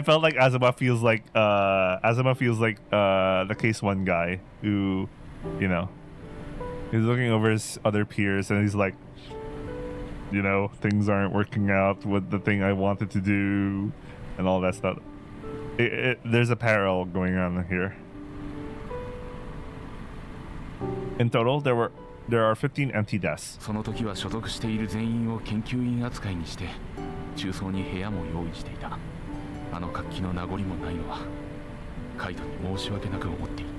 felt like Azuma feels like the case one guy who, you know, he's looking over his other peers and he's like, you know, things aren't working out with the thing I wanted to do and all that stuff. There's a parallel going on here. In total, there are 15 empty desks. その時は所属している全員を研究員扱いにして中層に部屋も用意していた。あの活気の名残もないのはカイトに申し訳なく思っている。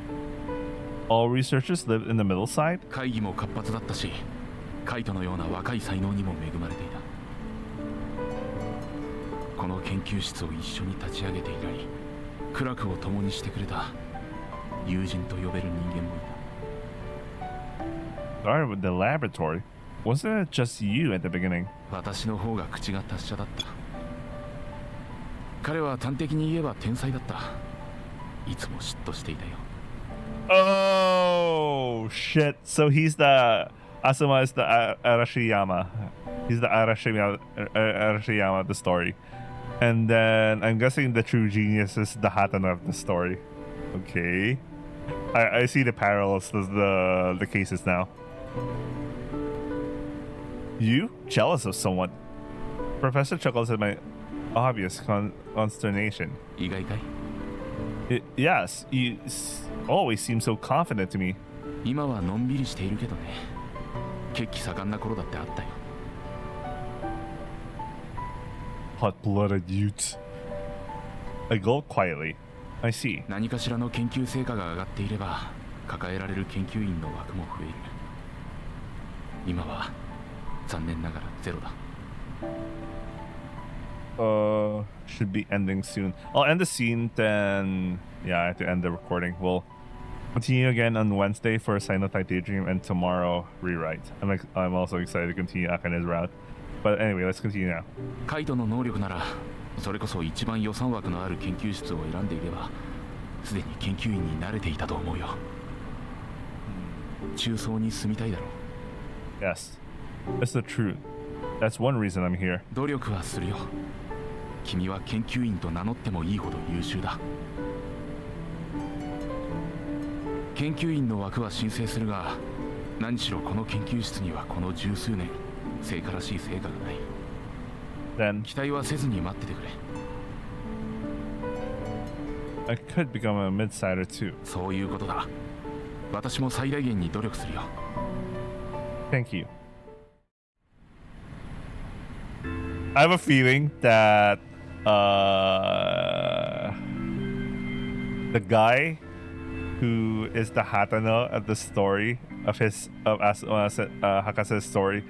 All researchers live in the middle side? 会議も活発だったし、カイトのような若い才能にも恵まれていた。この研究室を一緒に立ち上げて以来、苦楽を共にしてくれた友人と呼べる人間もいた。Started with the laboratory. Wasn't it just you at the beginning? 私の方が口が達者だった。彼は端的に言えば天才だった。いつも嫉妬していたよ。Oh shit! So he's the Asuma is the Arashiyama. He's the Arashiyama of the story, and then I'm guessing the true genius is the Hatana of the story. Okay, I see the parallels to the cases now. You jealous of someone? Professor chuckles at my obvious consternation. 意外かい? Yes, you always seem so confident to me. 今はのんびりしているけどね。血気盛んな頃だってあったよ。Hot-blooded youths. I gulp quietly. I see. 何かしらの研究成果が上がっていれば抱えられる研究員の枠も増える。今は残念ながらゼロだ。Should be ending soon. I'll end the scene, then yeah, I have to end the recording. We'll continue again on Wednesday for Sinotype Daydream and tomorrow rewrite. I'm also excited to continue Akane's route. But anyway, let's continue now. カイトの能力ならそれこそ一番予算枠のある研究室を選んでいればすでに研究員に慣れていたと思うよ。中層に住みたいだろう。 Yes, that's the truth. That's one reason I'm here. 努力はするよ。君は研究員と名乗ってもいいほど優秀だ。研究員の枠は申請するが、何しろこの研究室にはこの十数年成果らしい成果がない。Then 期待はせずに待っててくれ。I could become a midsider too. そういうことだ。私も最大限に努力するよ。Thank you. I have a feeling that the guy who is the Hatana of the story of Hakase's story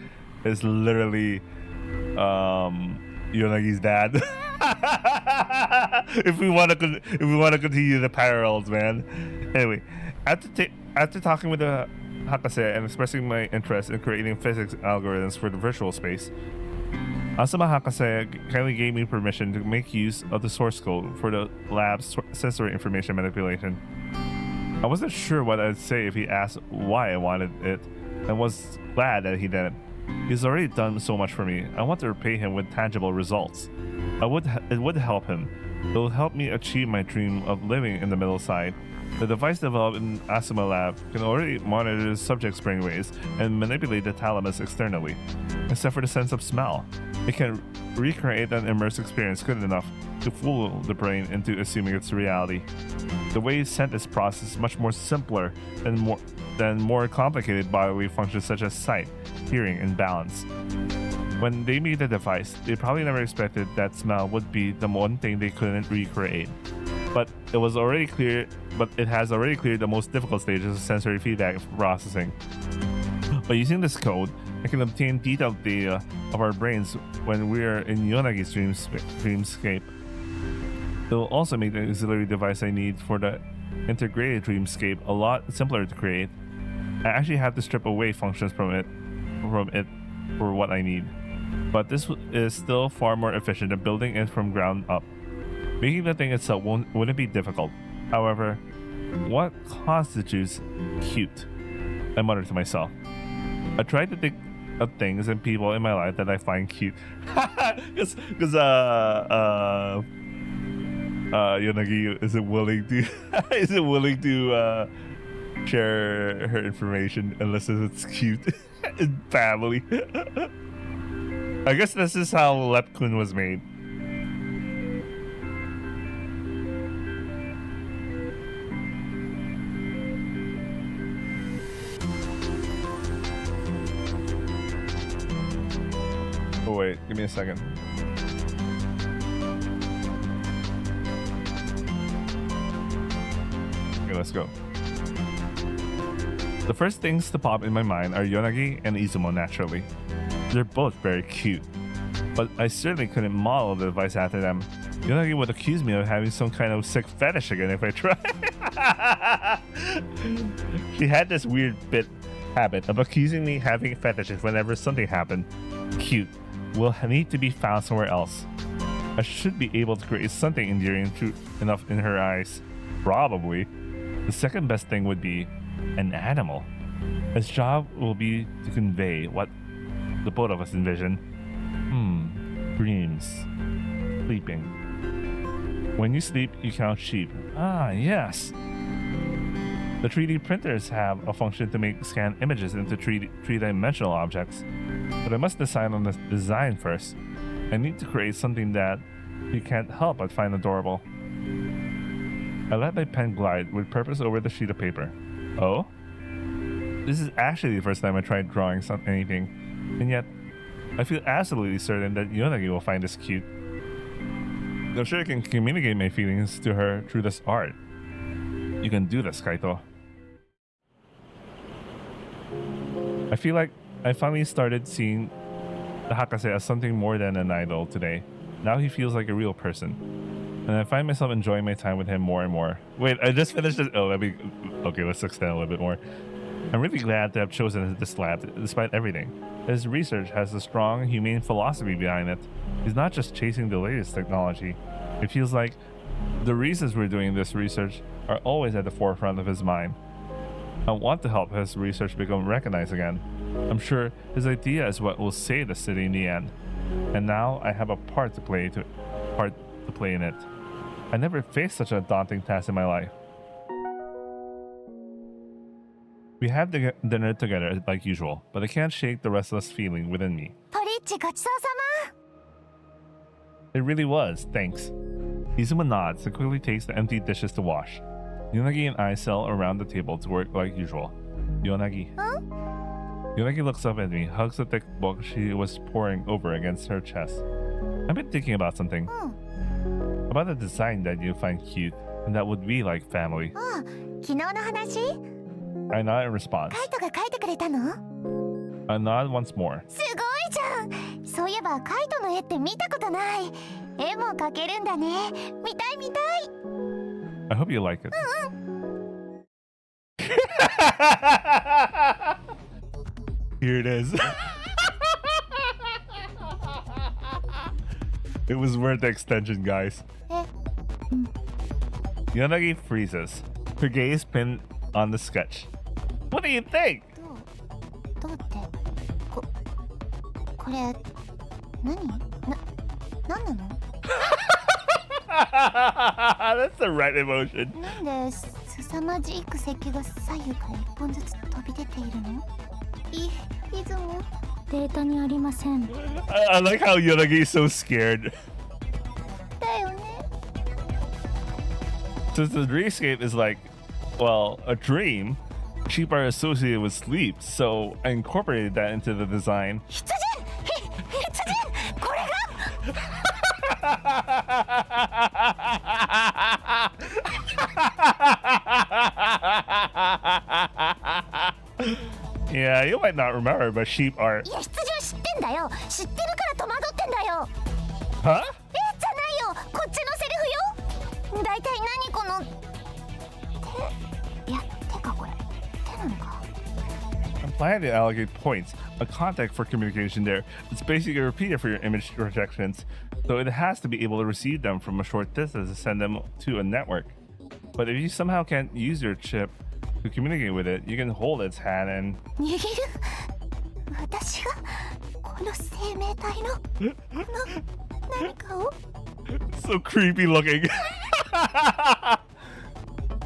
is literally Yonagi's dad. if we want to continue the parallels, man. Anyway, after talking with the Hakase and expressing my interest in creating physics algorithms for the virtual space, Asuma Hakase kindly gave me permission to make use of the source code for the lab's sensory information manipulation. I wasn't sure what I'd say if he asked why I wanted it, and was glad that he didn't. He's already done so much for me. I want to repay him with tangible results. It would help him. It will help me achieve my dream of living in the middle side. The device developed in Asuma Lab can already monitor the subject's brainwaves and manipulate the thalamus externally, except for the sense of smell. It can recreate an immersive experience good enough to fool the brain into assuming it's reality. The way scent is processed is much more simpler than more complicated bodily functions such as sight, hearing, and balance. When they made the device, they probably never expected that smell would be the one thing they couldn't recreate. But it has already cleared the most difficult stages of sensory feedback processing. By using this code, I can obtain detailed data of our brains when we are in Yonagi's dreamscape. It will also make the auxiliary device I need for the integrated dreamscape a lot simpler to create. I actually have to strip away functions from it for what I need. But this is still far more efficient than building it from ground up. Making the thing itself wouldn't be difficult. However, what constitutes cute? I muttered to myself. I tried to think of things and people in my life that I find cute. Because Yonagi isn't willing to share her information unless it's cute in family. I guess this is how Lepkun was made. Oh wait, give me a second. Okay, let's go. The first things to pop in my mind are Yonagi and Izumo naturally. They're both very cute, but I certainly couldn't model the device after them. Yonagi would accuse me of having some kind of sick fetish again if I tried. She had this weird habit of accusing me having fetishes whenever something happened. Cute will need to be found somewhere else. I should be able to create something endearing enough in her eyes. Probably. The second best thing would be an animal. Its job will be to convey what the both of us envision. Dreams. Sleeping. When you sleep, you count sheep. Ah, yes. The 3D printers have a function to make scan images into three-dimensional objects. But I must decide on the design first. I need to create something that you can't help but find adorable. I let my pen glide with purpose over the sheet of paper. Oh? This is actually the first time I tried drawing anything, and yet I feel absolutely certain that Yonagi will find this cute. I'm sure I can communicate my feelings to her through this art. You can do this, Kaito. I feel like I finally started seeing the Hakase as something more than an idol today. Now he feels like a real person. And I find myself enjoying my time with him more and more. Wait, I just finished this. Oh, okay, let's extend a little bit more. I'm really glad to have chosen this lab despite everything. His research has a strong, humane philosophy behind it. He's not just chasing the latest technology. It feels like the reasons we're doing this research are always at the forefront of his mind. I want to help his research become recognized again. I'm sure his idea is what will save the city in the end. And now I have a part to play in it. I never faced such a daunting task in my life. We have dinner together like usual, but I can't shake the restless feeling within me. It really was, thanks. Izumo nods and quickly takes the empty dishes to wash. Yonagi and I settle around the table to work like usual. Yonagi. Huh? Yonagi looks up at me, hugs the thick book she was poring over against her chest. I've been thinking about something. About a design that you find cute, and that would be like family. I nod in response. I nod once more. I hope you like it. Here it is. It was worth the extension, guys. Yonagi freezes, her gaze pinned on the sketch. What do you think? That's the right emotion. I like how Yonagi is so scared. Since the dreamscape is like, well, a dream, sheep are associated with sleep, so I incorporated that into the design. Yeah, you might not remember, but sheep are... Huh? plan to allocate points, a contact for communication there. It's basically a repeater for your image projections, so it has to be able to receive them from a short distance and send them to a network. But if you somehow can't use your chip to communicate with it, you can hold its hand and... 握る私がこの生命体のこの何かを So creepy looking.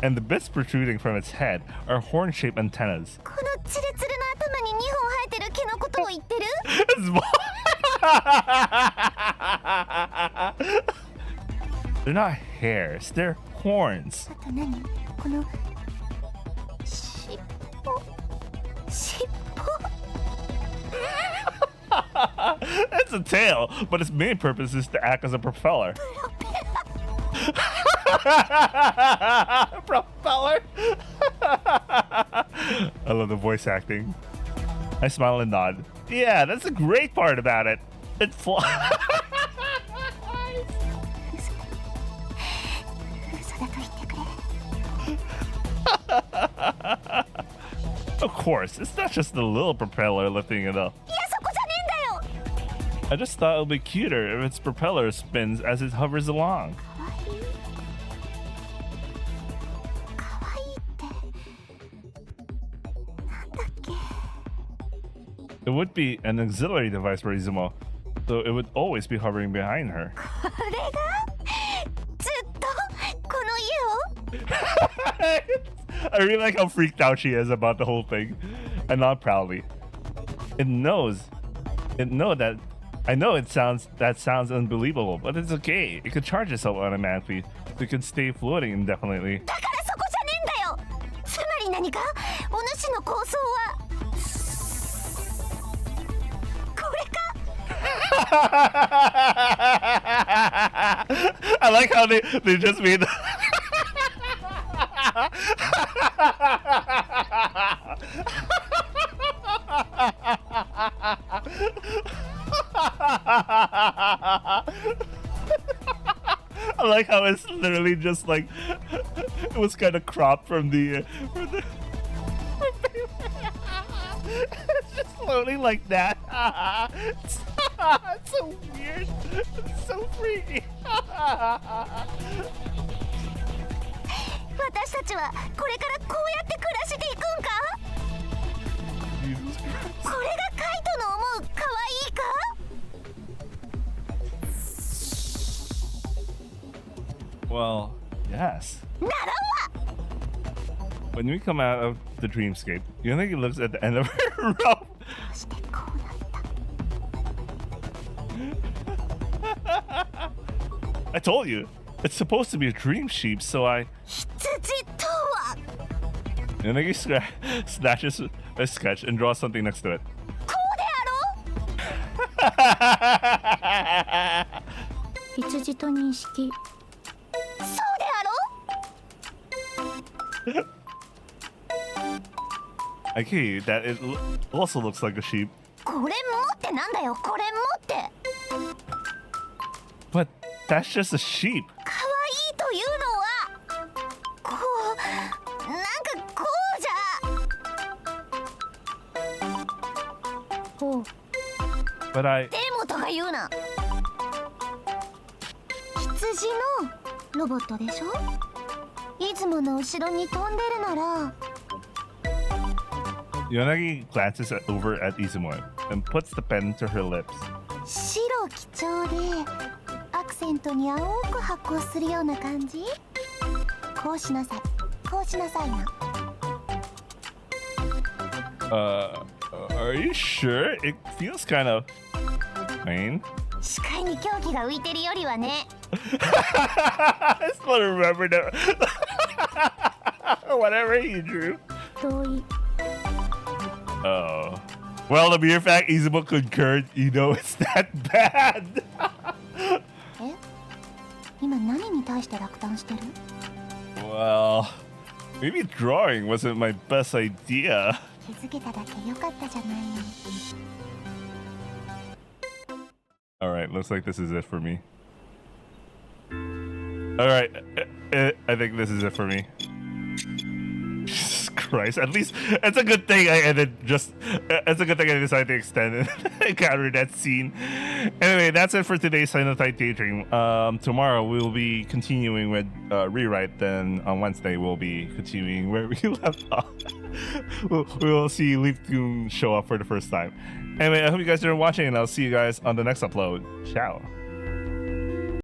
And the bits protruding from its head are horn-shaped antennas. このツルツルの頭に2本生えてる毛のことを言ってる They're not hairs, they're horns. あと何この尻尾 It's a tail, but its main purpose is to act as a propeller. Propeller? I love the voice acting. I smile and nod. Yeah, that's the great part about it. It flies. 嘘だと言ってくれ Of course, it's not just the little propeller lifting it up. いやそこじゃねえんだよ I just thought it would be cuter if its propeller spins as it hovers along. かわいいってなんだっけ It would be an auxiliary device for Izumo, so it would always be hovering behind her. これがずっとこの家を I really like how freaked out she is about the whole thing, and not proudly. I know it sounds unbelievable, but it's okay. It could charge itself automatically, so it can stay floating indefinitely. だからそこじゃねえんだよつまり何かお主の構想はこれか I like how they just made I like how it's literally just like it was kind of cropped from the it's just slowly like that. It's so weird. It's so freaky. 私たちはこれからこうやって暮らしていくんか Jesus Christ. これがカイトの思う可愛いか Well, yes. ならんわ When we come out of the dreamscape, you think he looks at the end of her rope. どうしてこうなった I told you, it's supposed to be a dream sheep, so I. 羊とは Yonagi snatches a sketch and draws something next to it. こうであろう羊と認識そうであろう I kid you that it also looks like a sheep, これもってなんだよこれもって but that's just a sheep. 可愛いというのはこうなんかこうじゃほう But I. デモとか言うな羊のロボットでしょ出雲の後ろに飛んでるなら Yonagi glances over at Izumo and puts the pen to her lips. 白基調でアクセントに青く発光するような感じこうしなさいこうしなさいな Are you sure? It feels kind of plain. 視界に狂気が浮いてるよりはね I still remember that. Whatever he drew. 遠い Oh. Well, the mere fact Izumo concurred, you know it's that bad. え今何に対して落胆してる Well, maybe drawing wasn't my best idea. 気づけただけよかったじゃない Alright, looks like this is it for me. Alright, I think this is it for me. Jesus Christ. Christ. At least it's a good thing I ended it's a good thing I decided to extend it. I counter that scene. Anyway, that's it for today's Silent Night Daydream. Tomorrow we'll be continuing with Rewrite, then on Wednesday we'll be continuing where we left off. we will see Leaf Doom show up for the first time. Anyway, I hope you guys are watching, and I'll see you guys on the next upload. Ciao.